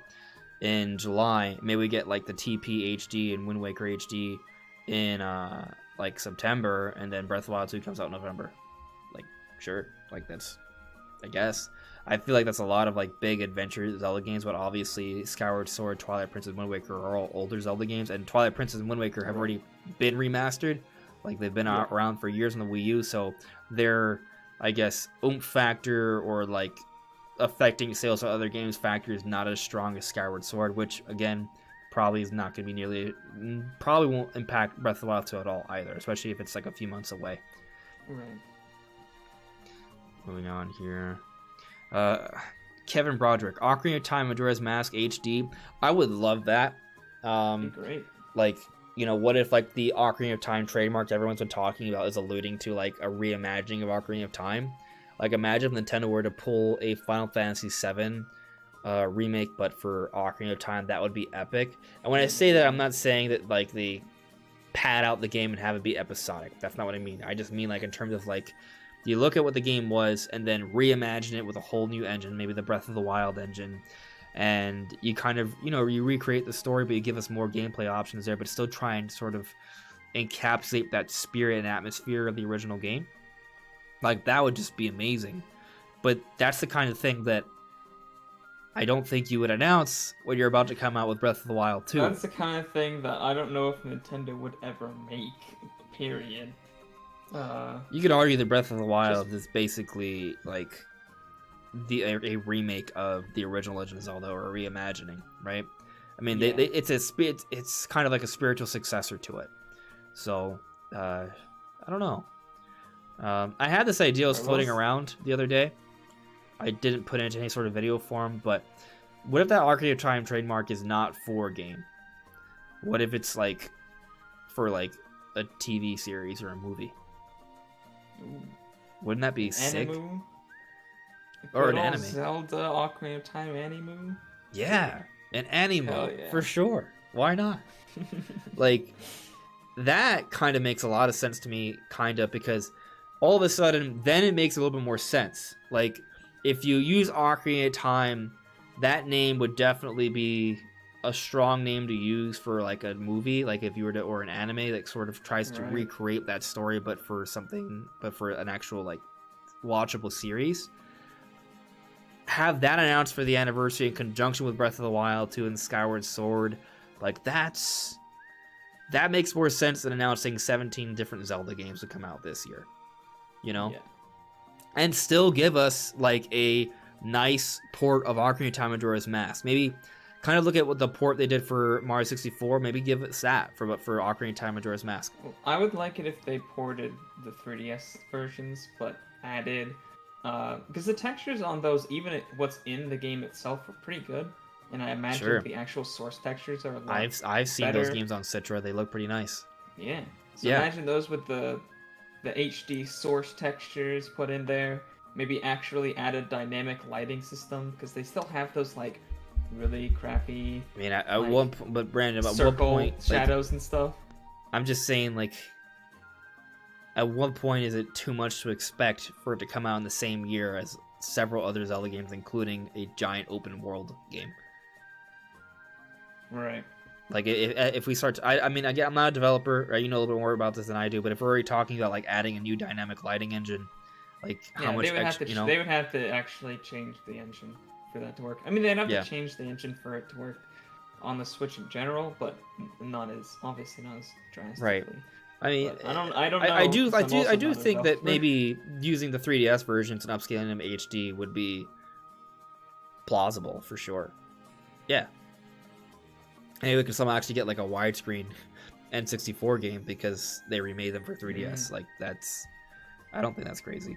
in July. Maybe we get like the TP HD and Wind Waker HD in like September, and then Breath of the Wild 2 comes out in November. Like, sure, like that's, I guess. I feel like that's a lot of like big adventure Zelda games, but obviously Skyward Sword, Twilight Princess, and Wind Waker are all older Zelda games, and Twilight Princess and Wind Waker have already been remastered. Like, they've been around for years on the Wii U, so their, I guess, oomph factor or like affecting sales of other games factor is not as strong as Skyward Sword, which again probably is not going to be probably won't impact Breath of the Wild 2 at all either, especially if it's like a few months away. Right. Moving on here. Kevin Broderick, Ocarina of Time Majora's Mask HD. I would love that. Great. Like, what if like the Ocarina of Time trademark everyone's been talking about is alluding to like a reimagining of Ocarina of Time? Like, imagine if Nintendo were to pull a Final Fantasy VII remake, but for Ocarina of Time. That would be epic. And when I say that, I'm not saying that like they pad out the game and have it be episodic. That's not what I mean. I just mean like in terms of like, you look at what the game was and then reimagine it with a whole new engine, maybe the Breath of the Wild engine, and you kind of, you recreate the story, but you give us more gameplay options there, but still try and sort of encapsulate that spirit and atmosphere of the original game. Like, that would just be amazing. But that's the kind of thing that I don't think you would announce when you're about to come out with Breath of the Wild 2. That's the kind of thing that I don't know if Nintendo would ever make, period. You could argue that Breath of the Wild is basically like a remake of the original Legend of Zelda, or a reimagining, right? I mean, it's kind of like a spiritual successor to it. So I don't know. I had this idea floating around the other day. I didn't put it into any sort of video form, but what if that Ocarina of Time trademark is not for a game? What if it's like for like a TV series or a movie? Wouldn't that be sick? Or an anime. Zelda Ocarina of Time anime? Yeah, an anime, yeah. For sure. Why not? Like, that kind of makes a lot of sense to me, kind of, because all of a sudden, then it makes a little bit more sense. Like, if you use Ocarina of Time, that name would definitely be a strong name to use for like a movie, like if you were to, or an anime that sort of tries to recreate that story, but for an actual like watchable series. Have that announced for the anniversary in conjunction with Breath of the Wild 2 and Skyward Sword. Like, that makes more sense than announcing 17 different Zelda games to come out this year. Yeah. And still give us like a nice port of Ocarina of Time Majora's Mask. Maybe kind of look at what the port they did for Mario 64. Maybe give it that for Ocarina of Time Majora's Mask. Well, I would like it if they ported the 3DS versions, but added, because the textures on those, even what's in the game itself, are pretty good. And I imagine the actual source textures are a lot I've seen better. Those games on Citra. They look pretty nice. Yeah. So imagine those with the HD source textures put in there, maybe actually add a dynamic lighting system, because they still have those like really crappy. I mean, at like, one but Brandon, at what circle point? shadows and stuff. I'm just saying, like, at what point is it too much to expect for it to come out in the same year as several other Zelda games, including a giant open world game? Right. Like, if we start to, I mean, again, I'm not a developer, right? You know a little bit more about this than I do, but if we're already talking about, like, adding a new dynamic lighting engine, like, how much extra, you know? They would have to actually change the engine for that to work. I mean, they'd have Yeah. to change the engine for it to work on the Switch in general, but obviously not as drastically. Right. I mean, but I don't know. I do 'cause I'm also I do not a think that developer. maybe using the 3DS versions and upscaling them HD would be plausible for sure. Yeah. Maybe we can somehow actually get like a widescreen N64 game because they remade them for 3DS. Like, that's, I don't think that's crazy.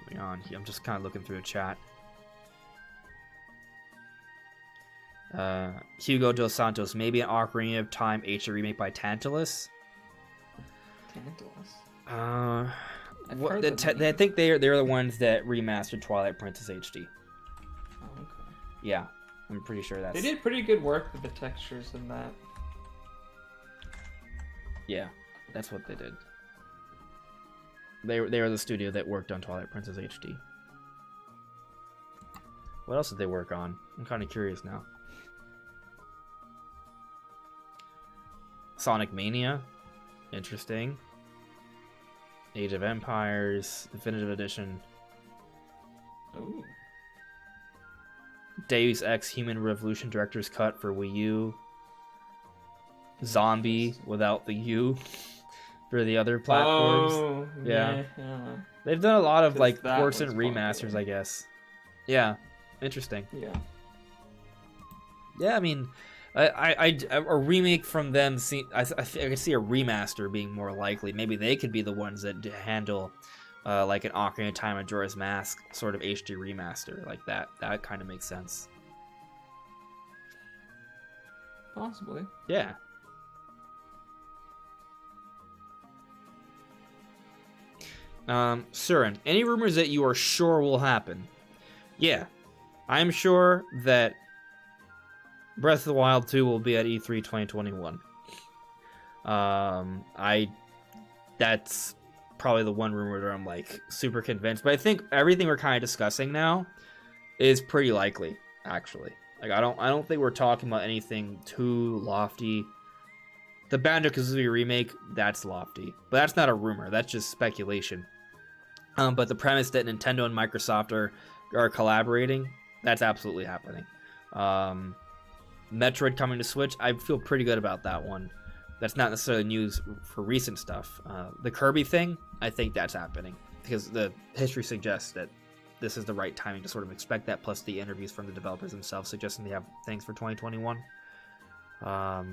Moving on, I'm just kind of looking through the chat. Hugo Dos Santos, maybe an Ocarina of Time HD remake by Tantalus. Tantalus. I think they're the ones that remastered Twilight Princess HD. Oh, okay. Yeah, I'm pretty sure that's. They did pretty good work with the textures in that. Yeah, that's what they did. They were the studio that worked on Twilight Princess HD. What else did they work on? I'm kind of curious now. Sonic Mania, interesting. Age of Empires, Definitive Edition. Ooh. Deus Ex Human Revolution Director's Cut for Wii U. Zombie without the U for the other platforms. Oh, Yeah. yeah. They've done a lot of 'Cause like that ports was and remasters, popular. I guess. Yeah, interesting. Yeah. Yeah, I mean, a remake from them. I could see a remaster being more likely. Maybe they could be the ones that handle like an Ocarina of Time, Majora's Mask sort of HD remaster like that. That kind of makes sense. Possibly. Yeah. Surin, any rumors that you are sure will happen? Yeah, I'm sure that Breath of the Wild 2 will be at E3 2021. That's probably the one rumor that I'm like super convinced. But I think everything we're kind of discussing now is pretty likely, actually. Like I don't think we're talking about anything too lofty. The Banjo-Kazooie remake, that's lofty, but that's not a rumor. That's just speculation. But the premise that Nintendo and Microsoft are collaborating, that's absolutely happening. Metroid coming to Switch, I feel pretty good about that one. That's not necessarily news for recent stuff. The Kirby thing, I think that's happening because the history suggests that this is the right timing to sort of expect that, plus the interviews from the developers themselves suggesting they have things for 2021. A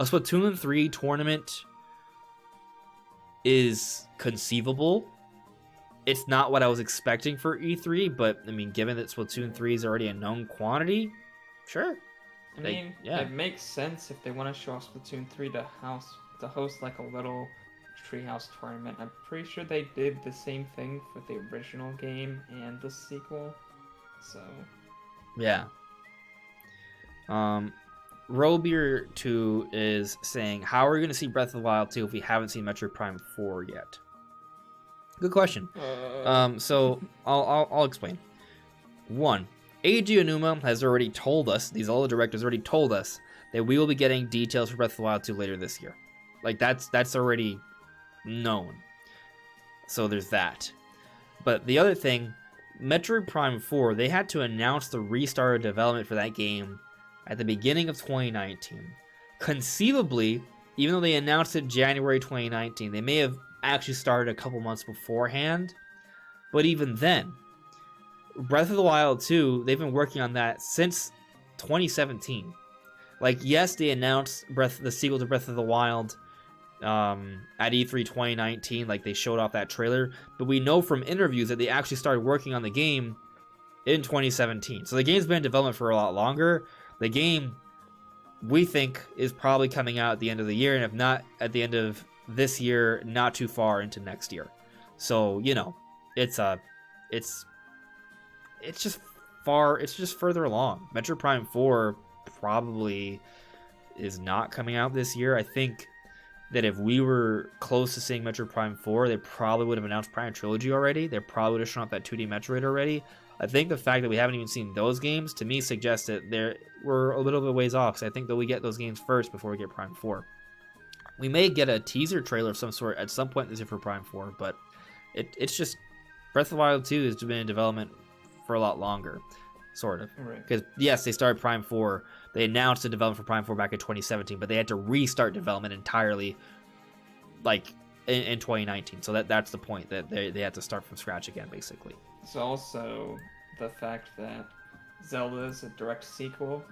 Splatoon 3 tournament is conceivable. It's not what I was expecting for E3, but I mean, given that Splatoon 3 is already a known quantity, sure. I mean, it makes sense if they want to show off Splatoon 3 to host like a little treehouse tournament. I'm pretty sure they did the same thing for the original game and the sequel. So yeah. Robeer 2 is saying, how are we going to see Breath of the Wild 2 if we haven't seen Metroid Prime 4 yet? Good question. So I'll explain. One, Eiji Onuma has already told us, the Zelda director has already told us, that we will be getting details for Breath of the Wild 2 later this year. Like, that's already known. So there's that. But the other thing, Metroid Prime 4, they had to announce the restart of development for that game at the beginning of 2019. Conceivably, even though they announced it January 2019, they may have actually started a couple months beforehand. But even then, Breath of the Wild 2, they've been working on that since 2017. Like, yes, they announced the sequel to Breath of the Wild at E3 2019, like they showed off that trailer, but we know from interviews that they actually started working on the game in 2017. So the game's been in development for a lot longer. The game, we think, is probably coming out at the end of the year, and if not at the end of this year, not too far into next year. So it's it's just further along. Metroid Prime 4 probably is not coming out this year. I think that if we were close to seeing Metroid Prime 4, they probably would have announced Prime Trilogy already. They probably would have shown off that 2D Metroid already. I think the fact that we haven't even seen those games, to me, suggests that we're a little bit ways off, because I think that we get those games first before we get Prime 4. We may get a teaser trailer of some sort at some point this year for Prime 4, but it's just... Breath of the Wild 2 has been in development for a lot longer, sort of. Because, yes, they started Prime 4. They announced the development for Prime 4 back in 2017, but they had to restart development entirely, like, in 2019. So that's the point, that they had to start from scratch again, basically. It's also the fact that Zelda is a direct sequel,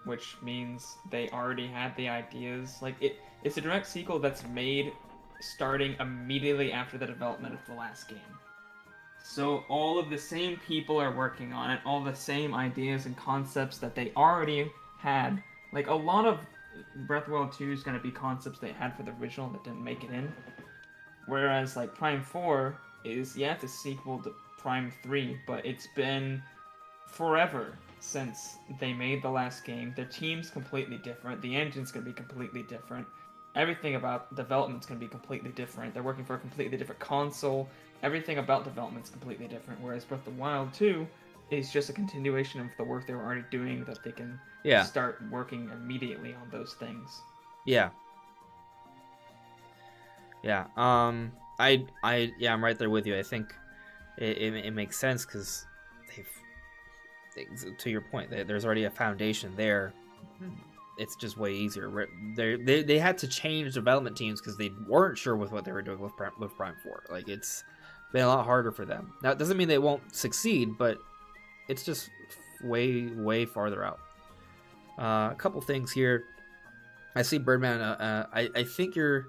which means they already had the ideas. Like, it's a direct sequel that's made starting immediately after the development of the last game. So all of the same people are working on it, all the same ideas and concepts that they already had. Like, a lot of Breath of the Wild 2 is going to be concepts they had for the original that didn't make it in. Whereas, like, Prime 4 is, yeah, it's a sequel to Prime 3, but it's been forever since they made the last game. Their team's completely different. The engine's going to be completely different. Everything about development's going to be completely different. They're working for a completely different console. Everything about development's completely different. Whereas Breath of the Wild 2 is just a continuation of the work they were already doing, that they can start working immediately on those things. Yeah. Yeah. I'm right there with you. I think it makes sense, because to your point, there's already a foundation there. It's just way easier. They had to change development teams because they weren't sure with what they were doing with Prime 4. Like, it's been a lot harder for them. Now, it doesn't mean they won't succeed, but it's just way farther out. A couple things here. I see Birdman. I think you're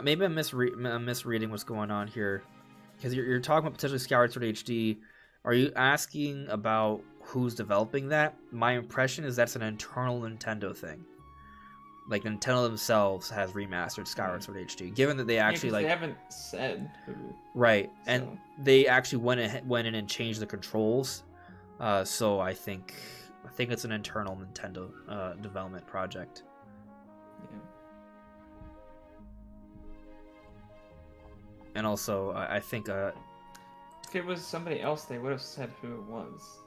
maybe I'm misreading what's going on here, because you're talking about potentially Skyward Sword HD. Are you asking about who's developing that? My impression is that's an internal Nintendo thing. Like, Nintendo themselves has remastered Skyward Sword HD, given that they actually they haven't said who. Right, so. And they actually went in and changed the controls. So I think it's an internal Nintendo development project. Yeah. And also, I think if it was somebody else, they would have said who it was.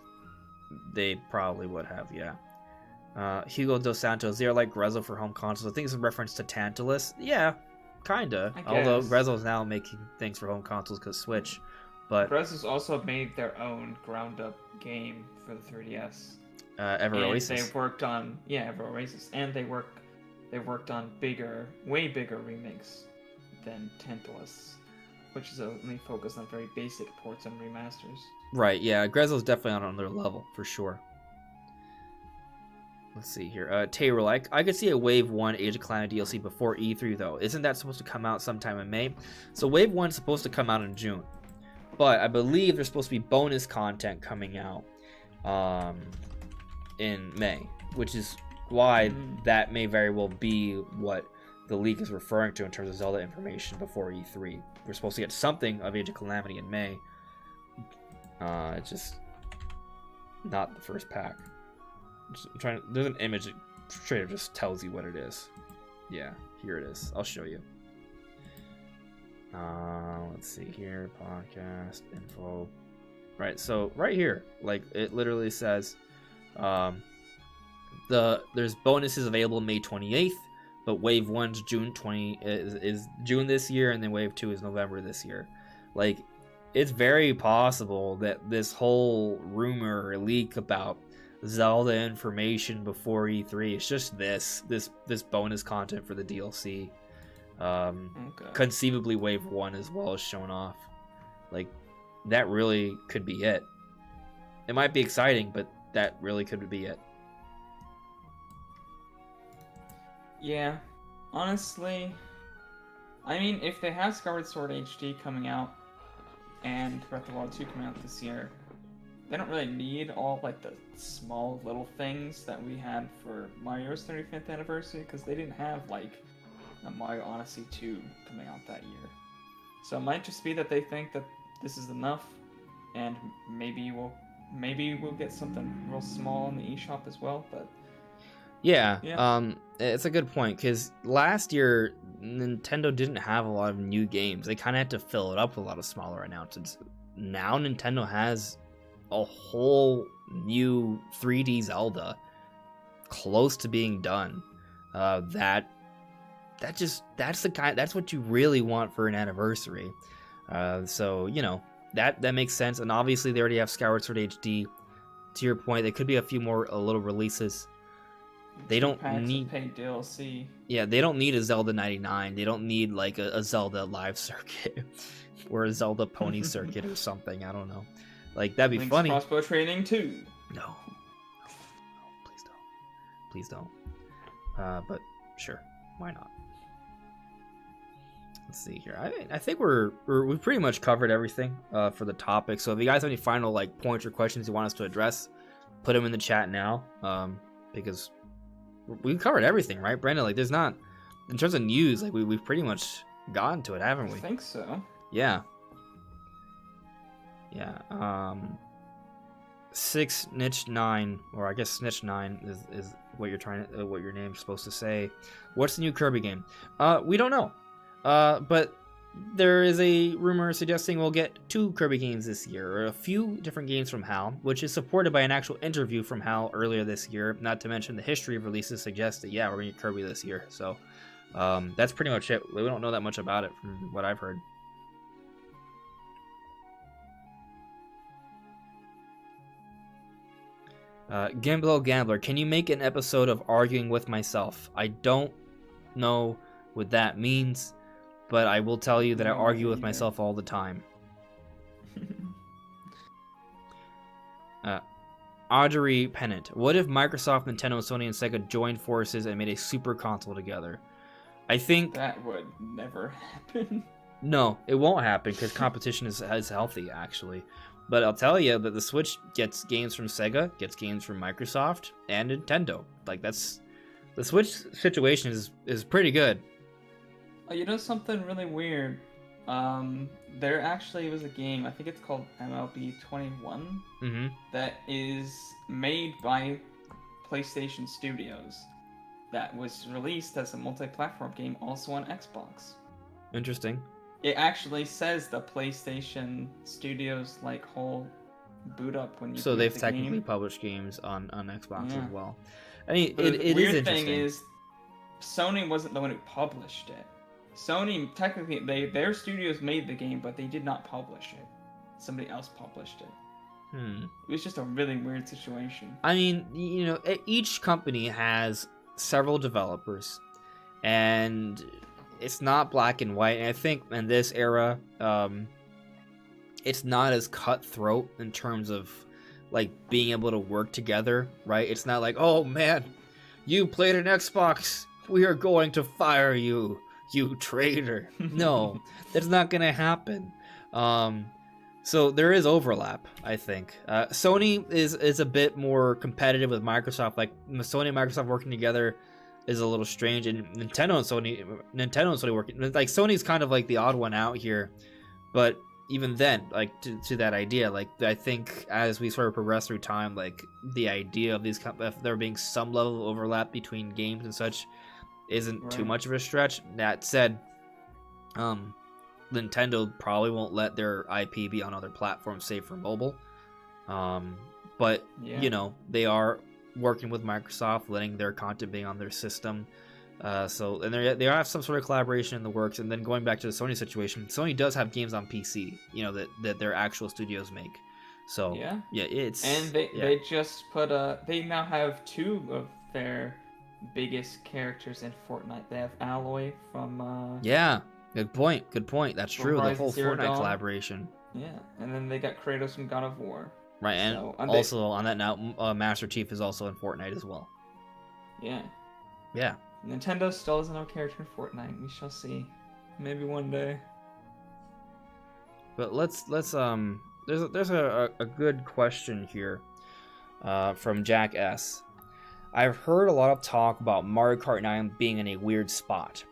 They probably would have, yeah. Hugo Dos Santos, they are like Grezzo for home consoles. I think it's a reference to Tantalus. Yeah, kinda. Although Grezzo's now making things for home consoles because Switch. But Grezzo's also made their own ground-up game for the 3DS. Ever Oasis. They've worked on Ever Oasis, and they worked on way bigger remakes than Tantalus, which is only focused on very basic ports and remasters. Right, yeah, Grezzo's definitely on another level, for sure. Let's see here. Tayrul, I could see a Wave 1 Age of Calamity DLC before E3, though. Isn't that supposed to come out sometime in May? So Wave 1 is supposed to come out in June. But I believe there's supposed to be bonus content coming out in May, which is why that may very well be what the leak is referring to in terms of Zelda information before E3. We're supposed to get something of Age of Calamity in May. It's just not the first pack. There's an image that straight up just tells you what it is. Yeah, here it is. I'll show you. Let's see here. Podcast info. Right, so right here, like, it literally says there's bonuses available May 28th, but Wave 1's June 20 is June this year, and then Wave 2 is November this year. Like, it's very possible that this whole rumor or leak about Zelda information before E3 is just this bonus content for the DLC. Conceivably Wave 1 as well as shown off. Like, that really could be it. It might be exciting, but that really could be it. Yeah, honestly, I mean, if they have Skyward Sword HD coming out and Breath of the Wild 2 coming out this year, they don't really need all, like, the small little things that we had for Mario's 35th anniversary, because they didn't have, like, a Mario Odyssey 2 coming out that year. So it might just be that they think that this is enough, and maybe we'll get something real small in the eShop as well. But yeah. Yeah. It's a good point, because last year Nintendo didn't have a lot of new games. They kind of had to fill it up with a lot of smaller announcements. Now Nintendo has a whole new 3D Zelda close to being done. That's what you really want for an anniversary. So that makes sense. And obviously they already have Skyward Sword HD. To your point, there could be a few more little releases. They don't need paid DLC. Yeah, they don't need a Zelda 99. They don't need like a Zelda live circuit or a Zelda pony circuit or something. I don't know. Like, that'd be Link's funny. Crossbow Training 2. No, please don't. But sure, why not? Let's see here. I think we've pretty much covered everything for the topic. So if you guys have any final like points or questions you want us to address, put them in the chat now. Because we've covered everything, right, Brandon? Like, there's not, in terms of news, like we've pretty much gotten to it, haven't we? I think so. Yeah. 6 Niche 9, or I guess Snitch 9 is what you're trying to, what your name's supposed to say. What's the new Kirby game? We don't know. But there is a rumor suggesting we'll get 2 Kirby games this year, or a few different games from HAL, which is supported by an actual interview from HAL earlier this year. Not to mention the history of releases suggests that, yeah, we're going to get Kirby this year. So that's pretty much it. We don't know that much about it from what I've heard. Gambler, can you make an episode of arguing with myself? I don't know what that means, but I will tell you that I argue with myself all the time. Audrey Pennant, what if Microsoft, Nintendo, Sony, and Sega joined forces and made a super console together? I think that would never happen. No, it won't happen because competition is healthy, actually. But I'll tell you that the Switch gets games from Sega, gets games from Microsoft, and Nintendo. Like, that's... The Switch situation is pretty good. You know something really weird? There actually was a game, I think it's called MLB 21, that is made by PlayStation Studios, that was released as a multi-platform game also on Xbox. Interesting. It actually says the PlayStation Studios whole boot up when you. So they've technically published games on Xbox as well. I mean, but it is interesting. The weird thing is, Sony wasn't the one who published it. Sony technically their studios made the game, but they did not publish it. Somebody else published it. It was just a really weird situation. I mean, each company has several developers, and it's not black and white. And I think in this era, it's not as cutthroat in terms of like being able to work together, right? It's not like, oh man, you played an Xbox, we are going to fire you, you traitor. No, that's not gonna happen. So there is overlap, I think. Sony is a bit more competitive with Microsoft. Like, Sony and Microsoft working together is a little strange, and Nintendo and Sony working, like, Sony's kind of like the odd one out here. But even then, like, to that idea, like, I think as we sort of progress through time, like, the idea of these of there being some level of overlap between games and such isn't too much of a stretch. That said, Nintendo probably won't let their IP be on other platforms save for mobile. But they are working with Microsoft, letting their content be on their system. So they have some sort of collaboration in the works. And then going back to the Sony situation, Sony does have games on PC, that their actual studios make. So it's they just put they now have 2 of their biggest characters in Fortnite. They have Aloy from Good point. That's true. The whole Zero Fortnite Dawn. Collaboration. Yeah, and then they got Kratos from God of War. Right, and also on that note, Master Chief is also in Fortnite as well. Yeah. Yeah. Nintendo still has no character in Fortnite. We shall see. Maybe one day. But let's there's a good question here from Jack S. I've heard a lot of talk about Mario Kart 9 being in a weird spot.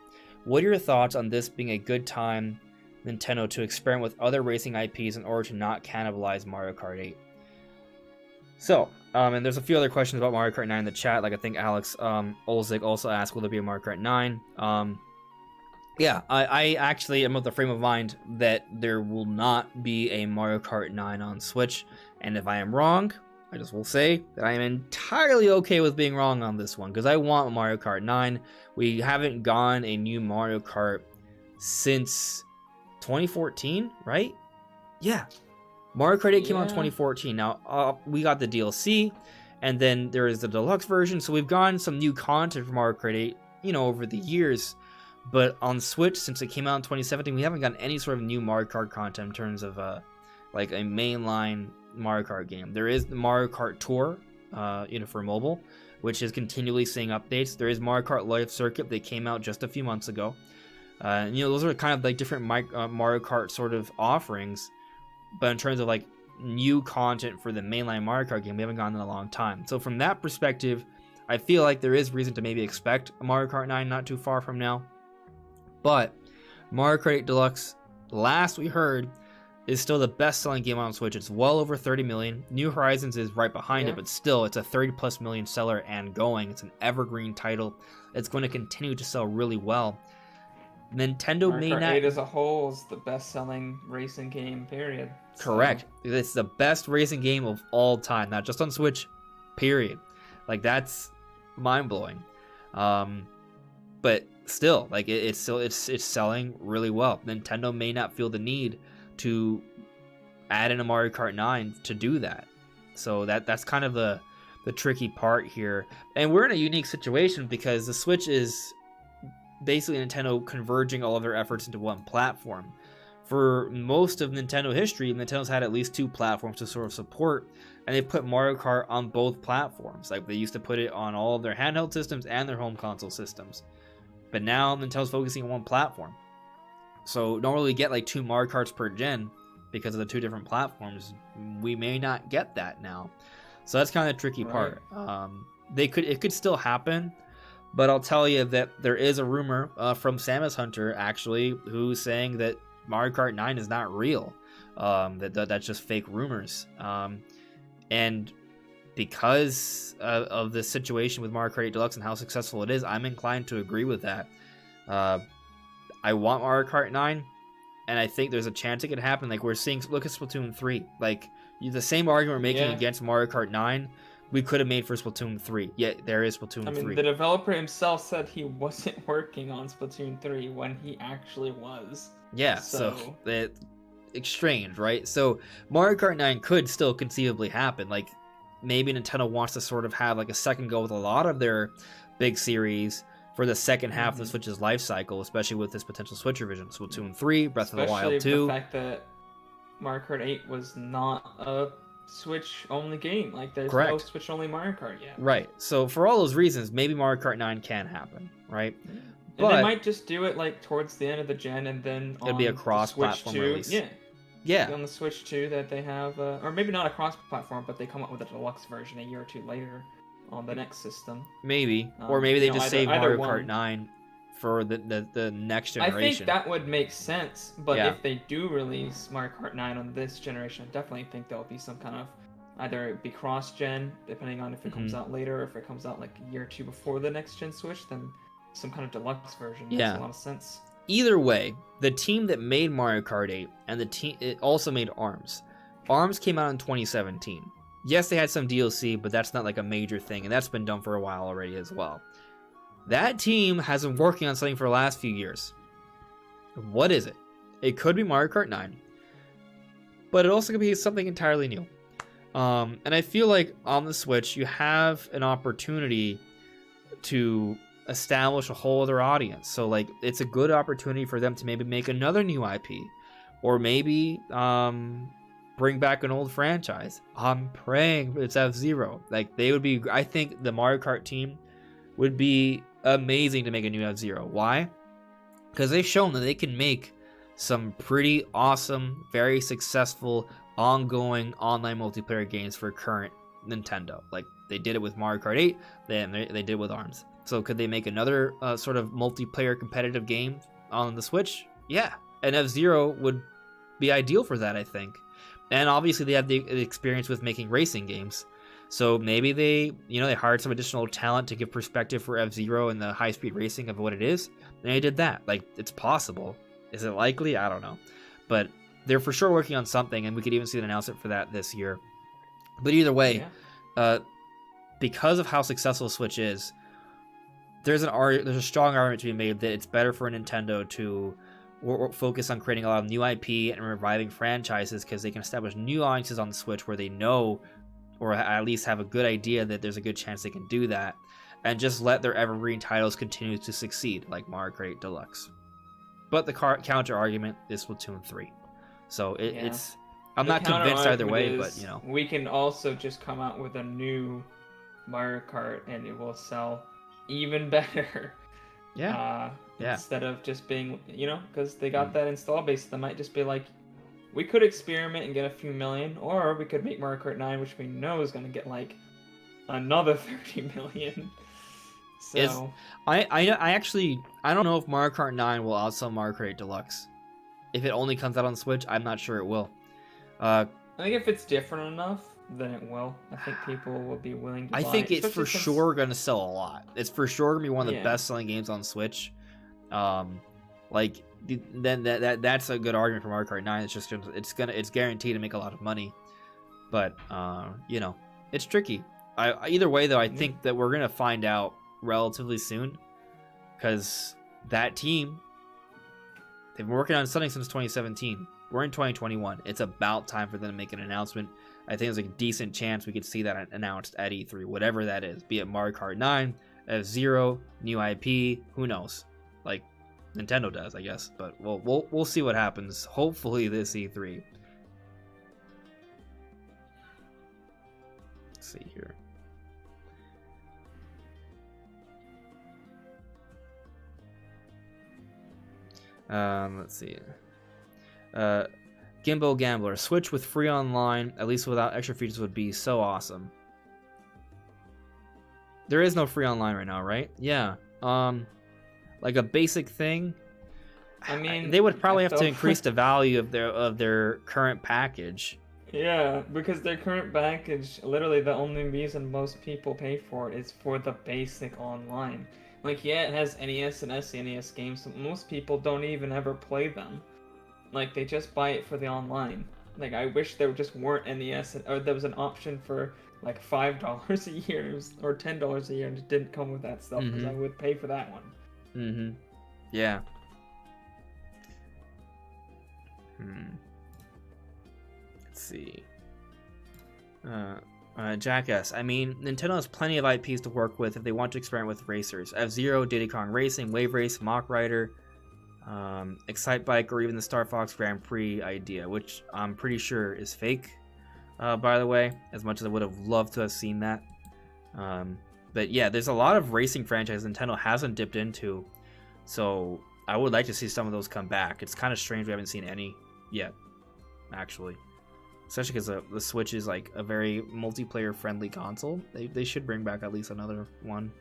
What are your thoughts on this being a good time Nintendo to experiment with other racing IPs in order to not cannibalize Mario Kart 8. So, and there's a few other questions about Mario Kart 9 in the chat. Like I think Alex Olzik also asked, will there be a Mario Kart 9? Yeah, I actually am of the frame of mind that there will not be a Mario Kart 9 on Switch. And if I am wrong, I just will say that I am entirely okay with being wrong on this one, because I want Mario Kart 9. We haven't gotten a new Mario Kart since 2014, right? Yeah. Mario Kart 8 came out in 2014. Now, we got the DLC, and then there is the deluxe version, so we've gotten some new content from Mario Kart 8, over the years. But on Switch, since it came out in 2017, we haven't gotten any sort of new Mario Kart content in terms of like a mainline Mario Kart game. There is the Mario Kart Tour, for mobile, which is continually seeing updates. There is Mario Kart Live Circuit that came out just a few months ago. Those are kind of like different Mario Kart sort of offerings. But in terms of like new content for the mainline Mario Kart game, we haven't gotten in a long time. So from that perspective, I feel like there is reason to maybe expect a Mario Kart 9 not too far from now. But Mario Kart 8 Deluxe, last we heard, is still the best-selling game on Switch. It's well over 30 million. New Horizons is right behind it, but still, it's a 30-plus million seller and going. It's an evergreen title. It's going to continue to sell really well. Nintendo may not... Mario Kart 8 as a whole is the best-selling racing game, period. Correct. So... It's the best racing game of all time, not just on Switch, period. Like, that's mind-blowing. But still, like, it's selling really well. Nintendo may not feel the need to add in a Mario Kart 9 to do that. So that's kind of the tricky part here. And we're in a unique situation because the Switch is basically Nintendo converging all of their efforts into one platform. For most of Nintendo history, Nintendo's had at least two platforms to sort of support, and they put Mario Kart on both platforms. Like, they used to put it on all of their handheld systems and their home console systems. But now Nintendo's focusing on one platform. So don't really get like two Mario Karts per gen because of the two different platforms. We may not get that now. So that's kind of the tricky part. It could still happen, but I'll tell you that there is a rumor from Samus Hunter, actually, who's saying that Mario Kart 9 is not real. That's just fake rumors. And because of the situation with Mario Kart 8 Deluxe and how successful it is, I'm inclined to agree with that. I want Mario Kart 9, and I think there's a chance it could happen. Like, we're seeing, look at Splatoon 3. Like, the same argument we're making against Mario Kart 9, we could have made for Splatoon 3. Yet there is Splatoon 3. I mean, the developer himself said he wasn't working on Splatoon 3 when he actually was. Yeah, so it's strange, right? So Mario Kart 9 could still conceivably happen. Like, maybe Nintendo wants to sort of have like a second go with a lot of their big series for the second half of the Switch's life cycle, especially with this potential Switch revision. Splatoon 3, Breath of the Wild 2. Especially the fact that Mario Kart 8 was not a Switch-only game. Like, there's no Switch-only Mario Kart yet. Right. So for all those reasons, maybe Mario Kart 9 can happen, right? Yeah. But and they might just do it like towards the end of the gen, and then it'd be a cross-platform release. Yeah. On the Switch 2 that they have, or maybe not a cross-platform, but they come up with a deluxe version a year or two later on the next system. Maybe. Or maybe they just save Mario Kart 9 for the next generation. I think that would make sense, but if they do release Mario Kart 9 on this generation, I definitely think there'll be some kind of, either it be cross-gen, depending on if it comes out later, or if it comes out like a year or two before the next-gen Switch, then some kind of deluxe version makes a lot of sense. Either way, the team that made Mario Kart 8 and it also made ARMS. ARMS came out in 2017. Yes, they had some DLC, but that's not like a major thing, and that's been done for a while already as well. That team has been working on something for the last few years. What is it? It could be Mario Kart 9, but it also could be something entirely new. And I feel like on the Switch, you have an opportunity to establish a whole other audience. So like, it's a good opportunity for them to maybe make another new IP, or maybe bring back an old franchise. I'm praying it's F-Zero. Like, they would be, I think the Mario Kart team would be amazing to make a new F-Zero. Why? Because they've shown that they can make some pretty awesome, very successful, ongoing online multiplayer games for current Nintendo. Like, they did it with Mario Kart 8, they did it with ARMS. So could they make another sort of multiplayer competitive game on the Switch? Yeah, and F-Zero would be ideal for that, I think. And obviously they have the experience with making racing games, so maybe they hired some additional talent to give perspective for F-Zero and the high-speed racing of what it is, and they did that. Like, it's possible. Is it likely? I don't know, but they're for sure working on something, and we could even see an announcement for that this year. But either way, because of how successful Switch is, there's a strong argument to be made that it's better for Nintendo to focus on creating a lot of new IP and reviving franchises, because they can establish new audiences on the Switch where they know, or at least have a good idea that there's a good chance they can do that, and just let their evergreen titles continue to succeed, like Mario Kart Deluxe. But the counter argument is Splatoon 3. So it's... I'm not convinced either way, but, We can also just come out with a new Mario Kart and it will sell even better. Yeah. Instead of just being, because they got that install base, they might just be like, we could experiment and get a few million, or we could make Mario Kart 9, which we know is going to get like another 30 million. So I don't know if Mario Kart 9 will outsell Mario Kart Deluxe. If it only comes out on Switch, I'm not sure it will. I think if it's different enough, then it will. I think people will be willing to buy it. I think it's for sure going to sell a lot. It's for sure going to be one of the best-selling games on Switch. Then that's a good argument for Mario Kart 9. It's guaranteed to make a lot of money. But it's tricky. Either way, though, I think that we're going to find out relatively soon, because that team, they've been working on something since 2017. We're in 2021. It's about time for them to make an announcement. I think there's a decent chance we could see that announced at E3, whatever that is, be it Mario Kart 9, F-Zero, new IP, who knows? Like Nintendo does, I guess. But we'll see what happens. Hopefully this E3. Let's see here. Let's see. Gimbo Gambler, Switch with free online, at least without extra features, would be so awesome. There is no free online right now, right? Yeah. Like a basic thing. I mean, they would probably have to increase the value of their current package. Yeah, because their current package, literally the only reason most people pay for it is for the basic online. Like, yeah, it has NES and SNES games, but most people don't even ever play them. Like, they just buy it for the online. Like, I wish there just weren't NES, or there was an option for, like, $5 a year, or $10 a year, and it didn't come with that stuff, because I would pay for that one. Mm-hmm. Yeah. Let's see. Jackass. I mean, Nintendo has plenty of IPs to work with if they want to experiment with racers. F-Zero, Diddy Kong Racing, Wave Race, Mach Rider, Excite Bike, or even the Star Fox Grand Prix idea, which I'm pretty sure is fake, by the way, as much as I would have loved to have seen that. But yeah, there's a lot of racing franchises Nintendo hasn't dipped into, so I would like to see some of those come back. It's kind of strange we haven't seen any yet, actually. Especially because the Switch is like a very multiplayer-friendly console. They should bring back at least another one.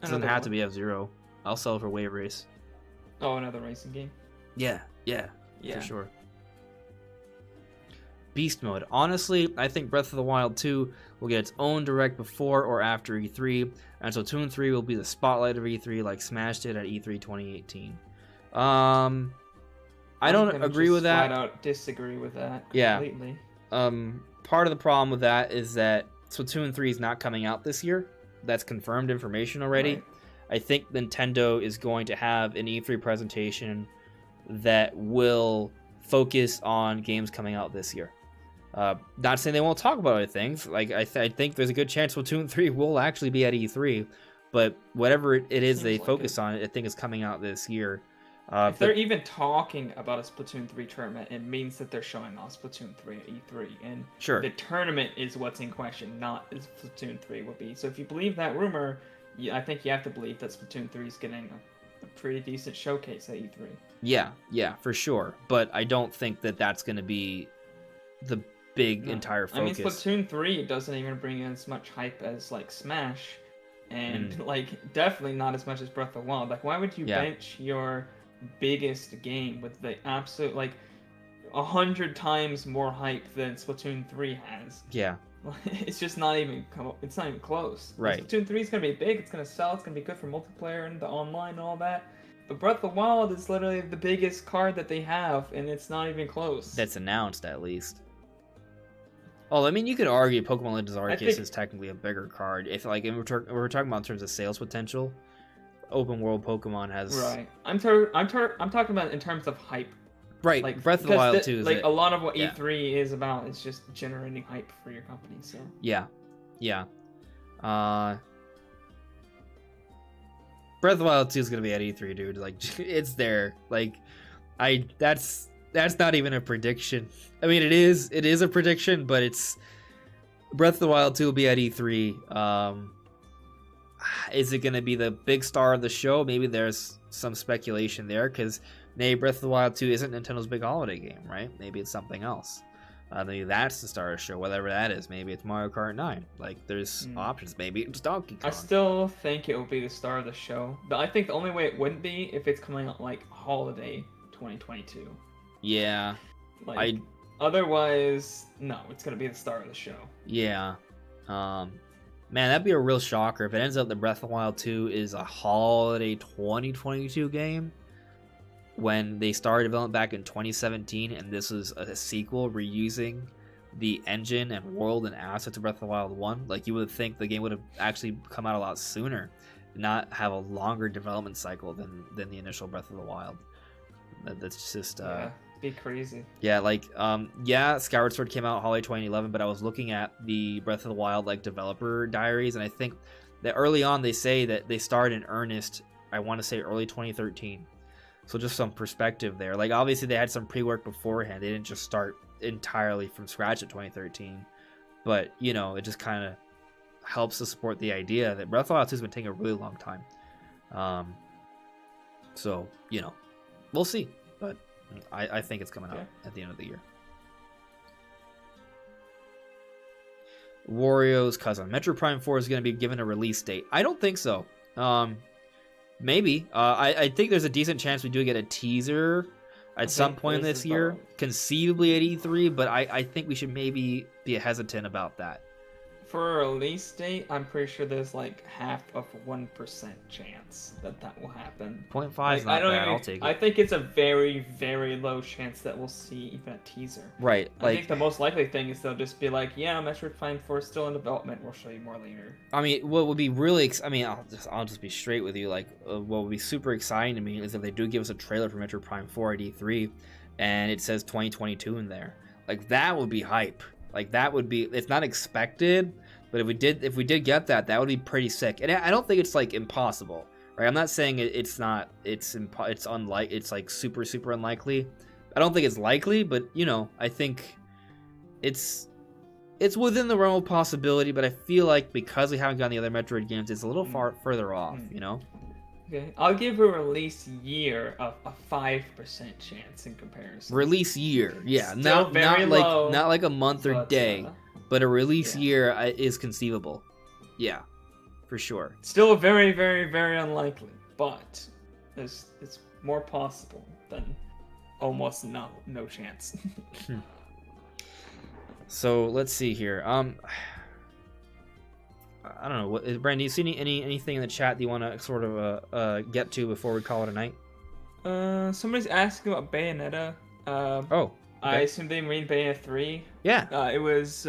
It doesn't have to be F-Zero. I'll sell it for Wave Race. Oh, another racing game? Yeah, for sure. Beast Mode. Honestly, I think Breath of the Wild 2 will get its own direct before or after E3, and so Splatoon 3 will be the spotlight of E3 like Smash did at E3 2018. I don't agree with that. I don't disagree with that completely. Part of the problem with that is that Splatoon 3 is not coming out this year. That's confirmed information already. Right. I think Nintendo is going to have an E3 presentation that will focus on games coming out this year. Not saying they won't talk about other things. Like I think there's a good chance Splatoon 3 will actually be at E3, but whatever it is they focus on, I think is coming out this year. If they're even talking about a Splatoon 3 tournament, it means that they're showing off Splatoon 3 at E3. And the tournament is what's in question, not as Splatoon 3 will be. So if you believe that rumor, I think you have to believe that Splatoon 3 is getting a pretty decent showcase at E3. Yeah, for sure. But I don't think that that's going to be the big entire focus. I mean, Splatoon 3 doesn't even bring in as much hype as, like, Smash. And, like, definitely not as much as Breath of the Wild. Like, why would you bench your biggest game with the absolute, like, 100 times more hype than Splatoon 3 has. Yeah. It's just not even it's not even close. Right. Splatoon 3 is gonna be big. It's gonna sell. It's gonna be good for multiplayer and the online and all that. But Breath of the Wild is literally the biggest card that they have, and it's not even close. That's announced, at least. Oh, I mean, you could argue Pokemon Legends Arceus is technically a bigger card. If, like, we're talking about in terms of sales potential, open world Pokemon has... Right. I'm talking about in terms of hype. Right, like, Breath of the Wild 2 is... Like, a lot of what E3 is about is just generating hype for your company, so... Yeah. Yeah. Breath of the Wild 2 is gonna be at E3, dude. Like, it's there. Like, that's not even a prediction. I mean, it is a prediction, but it's... Breath of the Wild 2 will be at E3. Is it gonna be the big star of the show? Maybe there's some speculation there, because... Maybe Breath of the Wild 2 isn't Nintendo's big holiday game, right? Maybe it's something else. Maybe that's the star of the show, whatever that is. Maybe it's Mario Kart 9. Like, there's options. Maybe it's Donkey Kong. I still think it will be the star of the show. But I think the only way it wouldn't be if it's coming out, like, holiday 2022. Yeah. Like, otherwise, no, it's going to be the star of the show. Yeah. Man, that'd be a real shocker if it ends up that Breath of the Wild 2 is a holiday 2022 game. When they started development back in 2017, and this is a sequel reusing the engine and world and assets of Breath of the Wild 1, like, you would think the game would have actually come out a lot sooner, not have a longer development cycle than the initial Breath of the Wild. That's just be crazy. Yeah, like Skyward Sword came out holiday 2011, but I was looking at the Breath of the Wild, like, developer diaries, and I think that early on they say that they started in earnest, I want to say early 2013. So just some perspective there. Like, obviously they had some pre-work beforehand. They didn't just start entirely from scratch at 2013. But, you know, it just kind of helps to support the idea that Breath of the Wild 2 has been taking a really long time. So, you know, we'll see. But I think it's coming out at the end of the year. Wario's cousin. Metroid Prime 4 is going to be given a release date. I don't think so. Maybe. I think there's a decent chance we do get a teaser at some point this year, conceivably at E3, but I think we should maybe be hesitant about that. For a release date, I'm pretty sure there's like half of 1% chance that will happen. 0.5 is not bad, I'll take it. I think it's a very, very low chance that we'll see even a teaser. Right. I think the most likely thing is they'll just be like, yeah, Metroid Prime 4 is still in development, we'll show you more later. I mean, what would be really... I'll just be straight with you. Like, what would be super exciting to me is if they do give us a trailer for Metroid Prime 4 at E3, and it says 2022 in there. Like, that would be hype. Like, that would be... It's not expected... But if we did get that, that would be pretty sick. And I don't think it's like impossible, right? I'm not saying it's not. It's like super unlikely. I don't think it's likely, but you know, I think it's within the realm of possibility. But I feel like because we haven't gotten the other Metroid games, it's a little further off. You know. Okay, I'll give a release year a 5% chance in comparison. Release year, yeah, Still not like a month or day. But a release year is conceivable. Yeah, for sure. Still very, very, very unlikely, but it's more possible than almost no chance. So let's see here. I don't know. Brandon, do you see anything in the chat that you want to sort of get to before we call it a night? Somebody's asking about Bayonetta. Okay. I assume they mean Bayonetta 3. Yeah. It was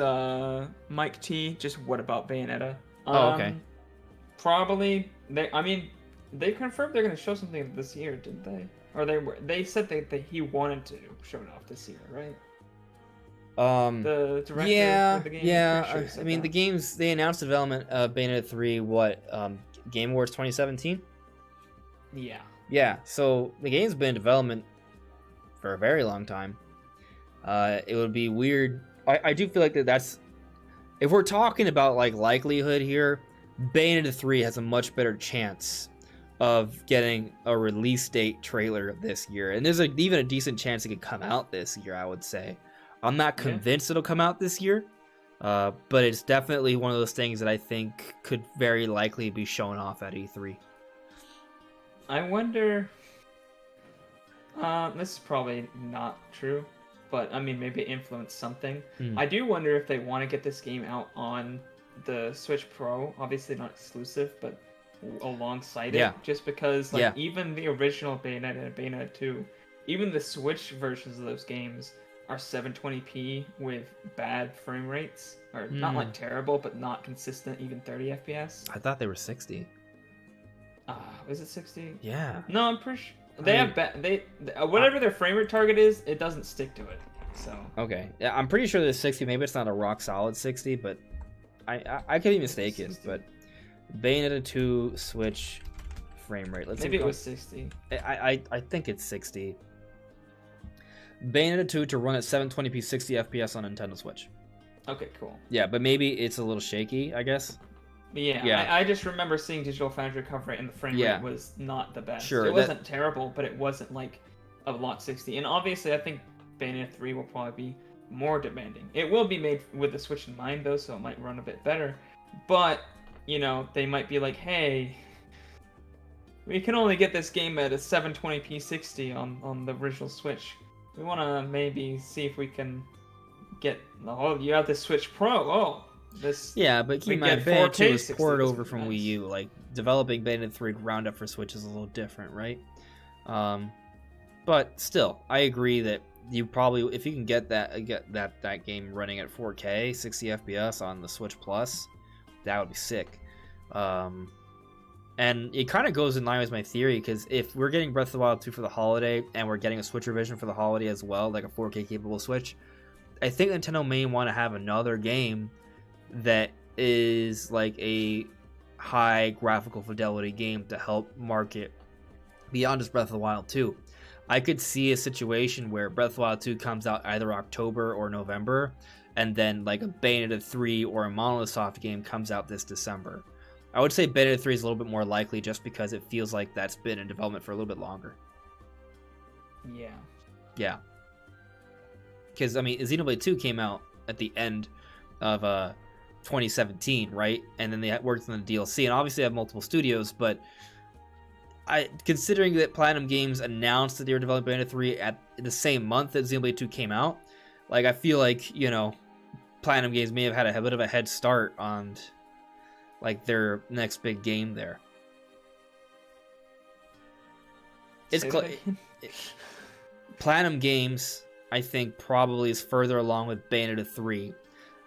Mike T. Just what about Bayonetta? Okay. Probably. They confirmed they're going to show something this year, didn't they? Or they said that he wanted to show it off this year, right? The director for the game. Yeah. I mean, the games, they announced the development of Bayonetta 3. Game Awards 2017. Yeah. Yeah. So the game's been in development for a very long time. It would be weird. I do feel like that's... If we're talking about, like, likelihood here, Bayonetta 3 has a much better chance of getting a release date trailer this year. And there's even a decent chance it could come out this year, I would say. I'm not convinced it'll come out this year, but it's definitely one of those things that I think could very likely be shown off at E3. I wonder... This is probably not true, but I mean, maybe it influenced something. Hmm. I do wonder if they want to get this game out on the Switch Pro. Obviously not exclusive, but alongside Yeah. it. Just because, like, Yeah. even the original Bayonetta and Bayonetta 2, even the Switch versions of those games are 720p with bad frame rates. Or not, like, terrible, but not consistent, even 30 FPS. I thought they were 60. Is it 60? Yeah. No, I'm pretty sure. Whatever their frame rate target is, it doesn't stick to it. So Okay. Yeah, I'm pretty sure there's 60. Maybe it's not a rock solid 60, but I could be mistaken. 60. But Bayonetta 2 Switch frame rate. Let's maybe see it was 60. I think it's 60. Bayonetta 2 to run at 720p 60 FPS on Nintendo Switch. Okay, cool. Yeah, but maybe it's a little shaky, I guess. But yeah. I just remember seeing Digital Foundry cover it, and the frame rate was not the best. Sure, it wasn't terrible, but it wasn't like a lot 60. And obviously, I think Bayonetta 3 will probably be more demanding. It will be made with the Switch in mind, though, so it might run a bit better. But, you know, they might be like, hey, we can only get this game at a 720p 60 on the original Switch. We want to maybe see if we can get... Oh, you have the Switch Pro. Oh, this... Yeah, but keep in we mind, get Bayonetta 2 4K was 60, ported this over would be from nice. Wii U. Like, developing Bayonetta 3 ground up for Switch is a little different, right? But still, I agree that you probably, if you can get that game running at 4K, 60 FPS on the Switch Plus, that would be sick. And it kind of goes in line with my theory, because if we're getting Breath of the Wild 2 for the holiday, and we're getting a Switch revision for the holiday as well, like a 4K capable Switch, I think Nintendo may want to have another game that is like a high graphical fidelity game to help market beyond just Breath of the Wild 2. I could see a situation where Breath of the Wild 2 comes out either October or November, and then like a Bayonetta 3 or a Monolith Soft game comes out this December. I would say Bayonetta 3 is a little bit more likely just because it feels like that's been in development for a little bit longer. Yeah. Yeah. Because, I mean, Xenoblade 2 came out at the end of 2017, right? And then they worked on the DLC, and obviously they have multiple studios, but considering that Platinum Games announced that they were developing Bayonetta 3 at the same month that Xenoblade 2 came out, like, I feel like, you know, Platinum Games may have had a bit of a head start on, like, their next big game there. It's Platinum Games, I think, probably is further along with Bayonetta 3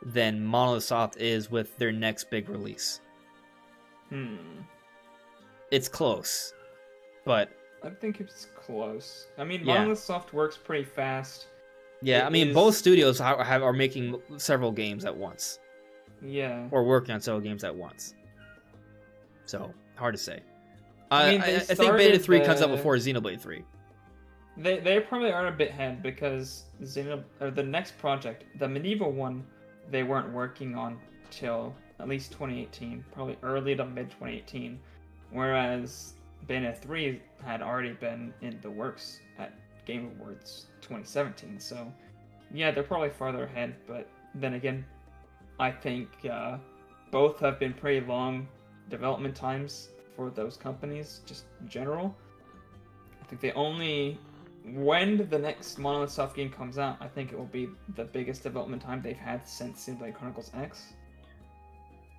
than Monolith Soft is with their next big release. It's close, but I think it's close. I mean, Yeah. Monolith Soft works pretty fast. yeah, It I mean, is- both studios are making several games at once, Yeah. or working on several games at once. So, hard to say. I mean, I they think Bayonetta 3 comes out started before Xenoblade 3. They probably are a bit ahead because the next project, the Medieval one, they weren't working on till at least 2018, probably early to mid 2018, whereas Bayonetta 3 had already been in the works at Game Awards 2017. So yeah, they're probably farther ahead, but then again, I think both have been pretty long development times for those companies, just in general. I think when the next Monolith Soft game comes out, I think it will be the biggest development time they've had since Xenoblade Chronicles X.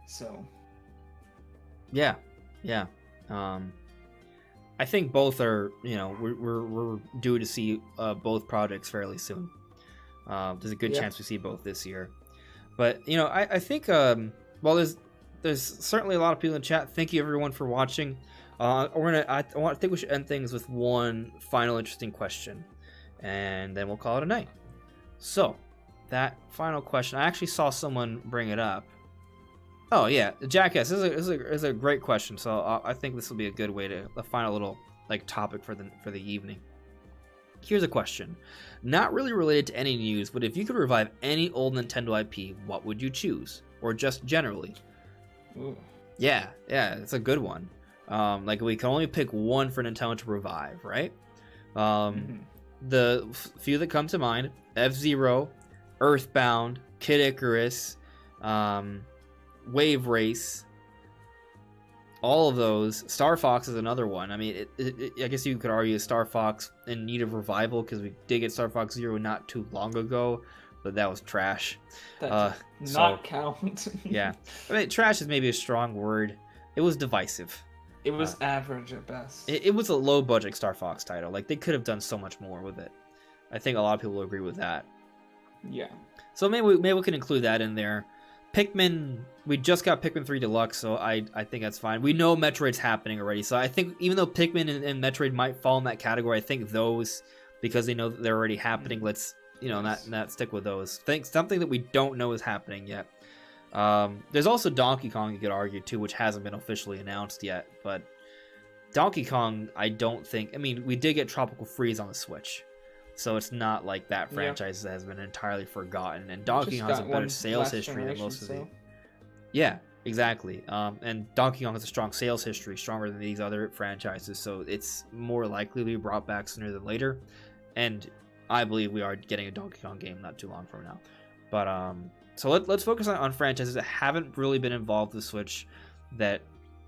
So, Yeah. I think both are, you know, we're due to see both projects fairly soon. There's a good chance we see both this year. But, you know, I think, well, there's certainly a lot of people in chat. Thank you, everyone, for watching. I think we should end things with one final interesting question, and then we'll call it a night. So, that final question, I actually saw someone bring it up. Oh yeah, Jackass, this is a great question. So I think this will be a good way to a final little like topic for the evening. Here's a question, not really related to any news, but if you could revive any old Nintendo IP, what would you choose, or just generally? ooh. Yeah, it's a good one. Like we can only pick one for Nintendo to revive, right? The few that come to mind: F-Zero, Earthbound, Kid Icarus, Wave Race, all of those. Star Fox is another one. I mean, I guess you could argue Star Fox in need of revival because we did get Star Fox Zero not too long ago, but that was trash. That does not count. Yeah, I mean, trash is maybe a strong word. It was divisive. It was average at best. It was a low budget Star Fox title. Like, they could have done so much more with it. I think a lot of people will agree with that. Yeah. So maybe we can include that in there. Pikmin, we just got Pikmin 3 Deluxe, so I think that's fine. We know Metroid's happening already, so I think even though Pikmin and Metroid might fall in that category, I think those, because they know that they're already happening, let's, not stick with those. Think something that we don't know is happening yet. There's also Donkey Kong, you could argue, too, which hasn't been officially announced yet, but Donkey Kong, I don't think... I mean, we did get Tropical Freeze on the Switch, so it's not like that franchise has been entirely forgotten, and Donkey Kong has a better sales history than most of the... Yeah, exactly. And Donkey Kong has a strong sales history, stronger than these other franchises, so it's more likely to be brought back sooner than later, and I believe we are getting a Donkey Kong game not too long from now. But, so let's focus on franchises that haven't really been involved with Switch, that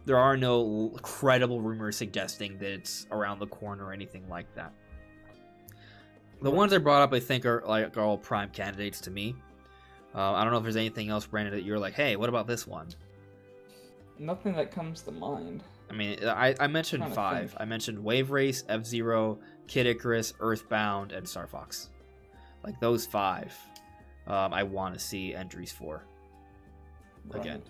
there are no credible rumors suggesting that it's around the corner or anything like that. The ones I brought up, I think, are all prime candidates to me. I don't know if there's anything else, Brandon, that you're like, hey, what about this one? Nothing that comes to mind. I mean, I mentioned 5. I mentioned Wave Race, F-Zero, Kid Icarus, Earthbound, and Star Fox. Like, those 5, I want to see entries for. Again.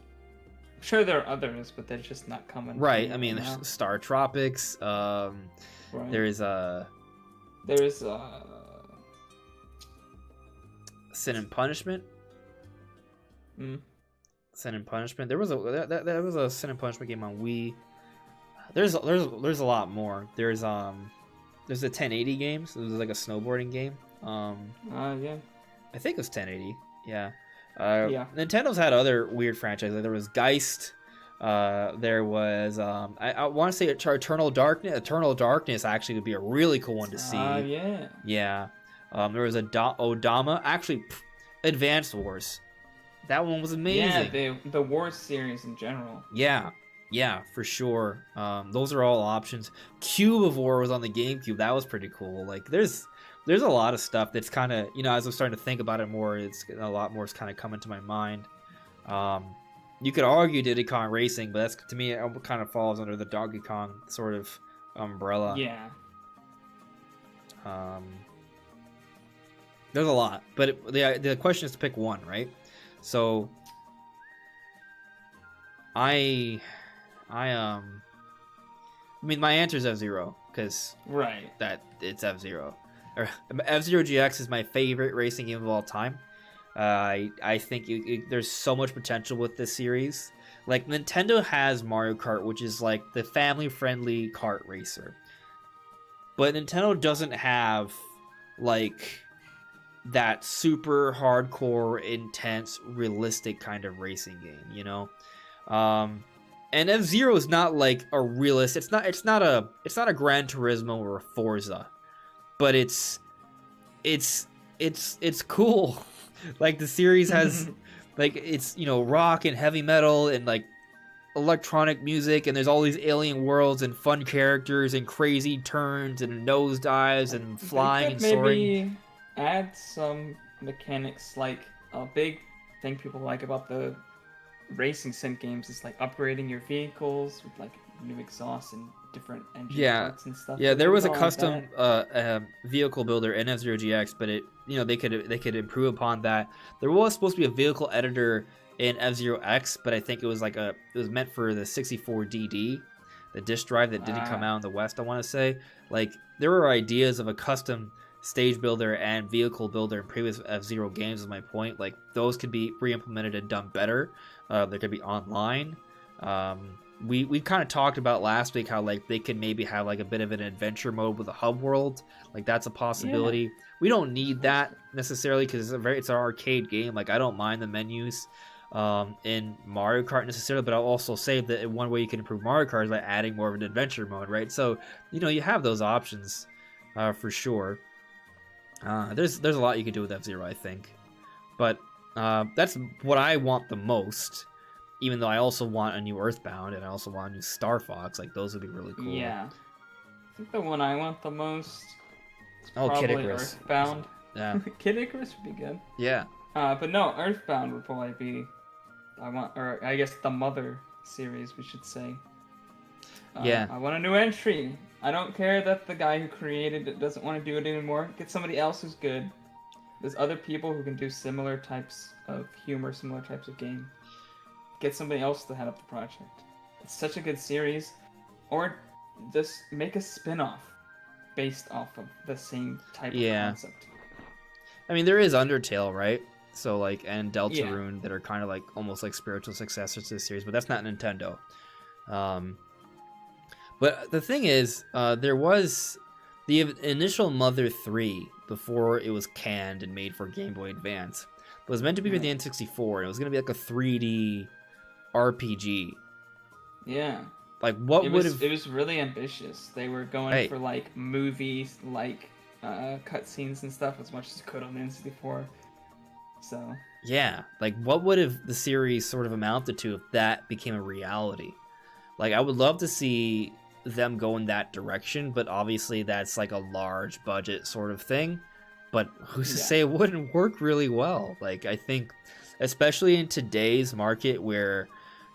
I'm sure there are others, but they're just not coming. Right. I mean, there's Star Tropics. Right. There's Sin and Punishment. Sin and Punishment. There was a Sin and Punishment game on Wii. There's a lot more. There's the 1080 games. It was like a snowboarding game. Yeah. I think it was 1080. Yeah. Yeah. Nintendo's had other weird franchises. There was Geist. There was I want to say Eternal Darkness. Eternal Darkness actually would be a really cool one to see. Yeah. Yeah. There was a Odama. Actually, Advanced Wars. That one was amazing. Yeah, the Wars series in general. Yeah, for sure. Those are all options. Cube of War was on the GameCube. That was pretty cool. Like, there's a lot of stuff that's kind of, as I'm starting to think about it more, it's a lot more is kind of coming to my mind. You could argue Diddy Kong Racing, but that's, to me, it kind of falls under the Donkey Kong sort of umbrella. Yeah. There's a lot, but the question is to pick one, right? So I mean, my answer is F-Zero, because that it's F-Zero. F-Zero GX is my favorite racing game of all time. I think there's so much potential with this series. Like, Nintendo has Mario Kart, which is like the family-friendly kart racer, but Nintendo doesn't have like that super hardcore, intense, realistic kind of racing game, And F-Zero is not like a realist. It's not a Gran Turismo or a Forza, but it's cool. Like, the series has like, it's rock and heavy metal and like electronic music, and there's all these alien worlds and fun characters and crazy turns and nosedives and flying and soaring. Maybe add some mechanics. Like, a big thing people like about the racing sim games is like upgrading your vehicles with like new exhaust and different engine parts and stuff. Yeah, there was a custom vehicle builder in F-Zero GX, but it they could improve upon that. There was supposed to be a vehicle editor in F-Zero X, but I think it was meant for the 64DD, the disk drive that didn't come out in the West, I want to say. Like, there were ideas of a custom stage builder and vehicle builder in previous F-Zero games, is my point. Like, those could be re-implemented and done better. They could be online. We kind of talked about last week how, like, they could maybe have like a bit of an adventure mode with a hub world. Like, that's a possibility. Yeah. We don't need that necessarily because it's an arcade game. Like, I don't mind the menus in Mario Kart necessarily, but I'll also say that one way you can improve Mario Kart is by adding more of an adventure mode, right? So, you have those options for sure. There's a lot you can do with F-Zero, I think, but that's what I want the most. even though I also want a new Earthbound and I also want a new Star Fox, like those would be really cool. Yeah. I think the one I want the most is Kid probably Icarus. Earthbound. Yeah. Kid Icarus would be good. Yeah. But no, Earthbound would probably be or I guess the Mother series, we should say. Yeah. I want a new entry. I don't care that the guy who created it doesn't want to do it anymore. Get somebody else who's good. There's other people who can do similar types of humor, similar types of game. Get somebody else to head up the project. It's such a good series. Or just make a spin-off based off of the same type of concept. I mean, there is Undertale, right? So, like, and Deltarune Yeah. that are kind of like almost like spiritual successors to the series, but that's not Nintendo. But the thing is, there was the initial Mother 3 before it was canned and made for Game Boy Advance. It was meant to be for the N64, and it was going to be like a 3D RPG. Yeah. Like, what would have... It was really ambitious. They were going for, like, movies, like, cutscenes and stuff as much as you could on the N64. So... Yeah, like, what would have the series sort of amounted to if that became a reality? Like, I would love to see them go in that direction, but obviously that's, like, a large budget sort of thing. But who's to say it wouldn't work really well? Like, I think, especially in today's market where...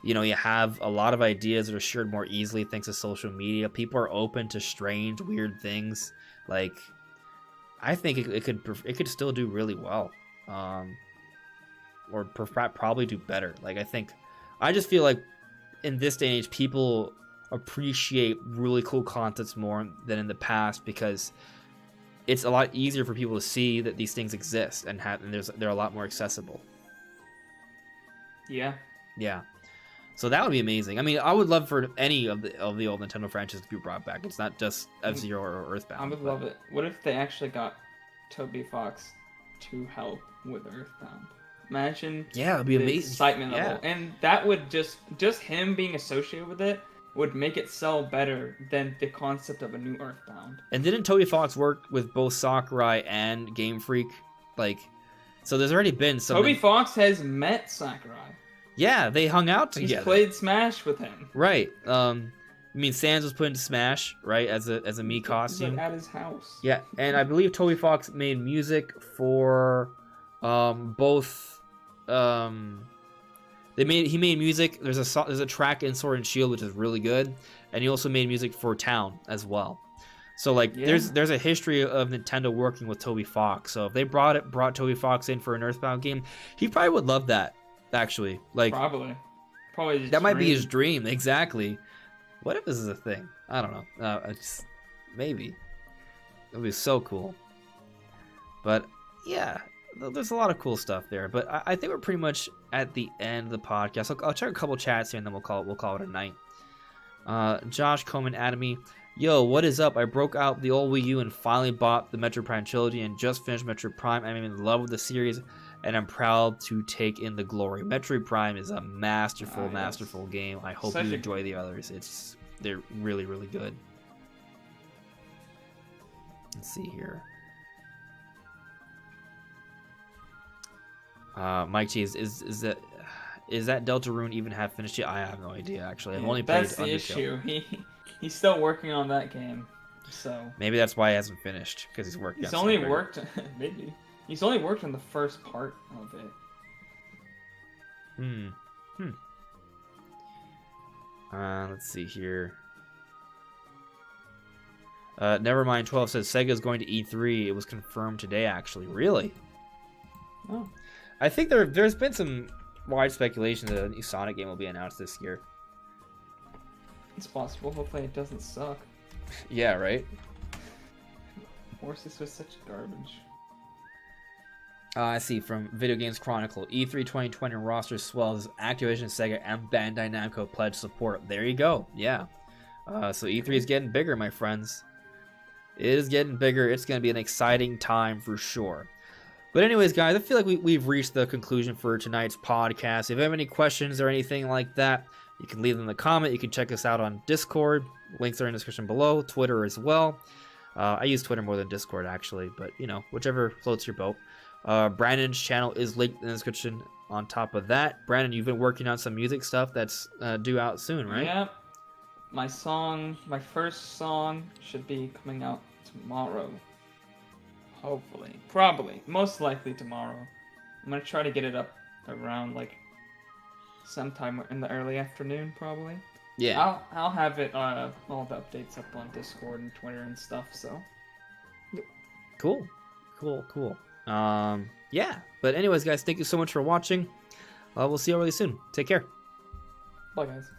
You know, you have a lot of ideas that are shared more easily thanks to social media. People are open to strange, weird things. Like, I think it could still do really well, or probably do better. Like, I just feel like in this day and age, people appreciate really cool concepts more than in the past because it's a lot easier for people to see that these things exist and they're a lot more accessible. Yeah. Yeah. So that would be amazing. I mean, I would love for any of the old Nintendo franchises to be brought back. It's not just F-Zero or Earthbound. I would love it. What if they actually got Toby Fox to help with Earthbound? Imagine it'd be amazing. Excitement level. And that would just him being associated with it would make it sell better than the concept of a new Earthbound. And didn't Toby Fox work with both Sakurai and Game Freak? Like, so there's already been some... Toby Fox has met Sakurai. Yeah, they hung out together. He's played Smash with him. Right. I mean, Sans was put into Smash, right, as a Mii costume. He's like at his house. Yeah, and I believe Toby Fox made music for both. He made music. There's a track in Sword and Shield which is really good, and he also made music for Town as well. So like, there's a history of Nintendo working with Toby Fox. So if they brought Toby Fox in for an Earthbound game, he probably would love that. Actually, like probably that might be his dream. Exactly. What if this is a thing? I don't know. Maybe it would be so cool. But yeah, there's a lot of cool stuff there. But I think we're pretty much at the end of the podcast. I'll check a couple chats here and then we'll call it a night. Josh Coleman added me. Yo, what is up? I broke out the old Wii U and finally bought the Metroid Prime trilogy and just finished Metroid Prime. I'm in love with the series and I'm proud to take in the glory. Metroid Prime is a masterful game. I hope you enjoy the others. They're really, really good. Let's see here. Mike T, is that Deltarune even have finished yet? I have no idea, actually. I've only played That's the Undertale. issue. He's still working on that game, so maybe that's why he hasn't finished, because he's working. He's only worked maybe. He's only worked on the first part of it. Let's see here. Nevermind 12 says Sega's going to E3. It was confirmed today, actually. Really? Oh. I think there's been some wide speculation that a new Sonic game will be announced this year. It's possible. Hopefully it doesn't suck. Yeah, right? Horses was such garbage. I see from Video Games Chronicle. E3 2020 roster swells. Activision, Sega, and Bandai Namco pledge support. There you go. Yeah. So E3 is getting bigger, my friends. It is getting bigger. It's going to be an exciting time for sure. But anyways, guys, I feel like we've reached the conclusion for tonight's podcast. If you have any questions or anything like that, you can leave them in the comment. You can check us out on Discord. Links are in the description below. Twitter as well. I use Twitter more than Discord, actually. But, whichever floats your boat. Brandon's channel is linked in the description. On top of that, Brandon, you've been working on some music stuff that's due out soon, right? Yep. My first song should be coming out tomorrow. Hopefully. Probably. Most likely tomorrow. I'm gonna try to get it up around like sometime in the early afternoon, probably. Yeah. I'll have it all the updates up on Discord and Twitter and stuff, so. Cool. Yeah. But anyways, guys, thank you so much for watching. We'll see you really soon. Take care. Bye, guys.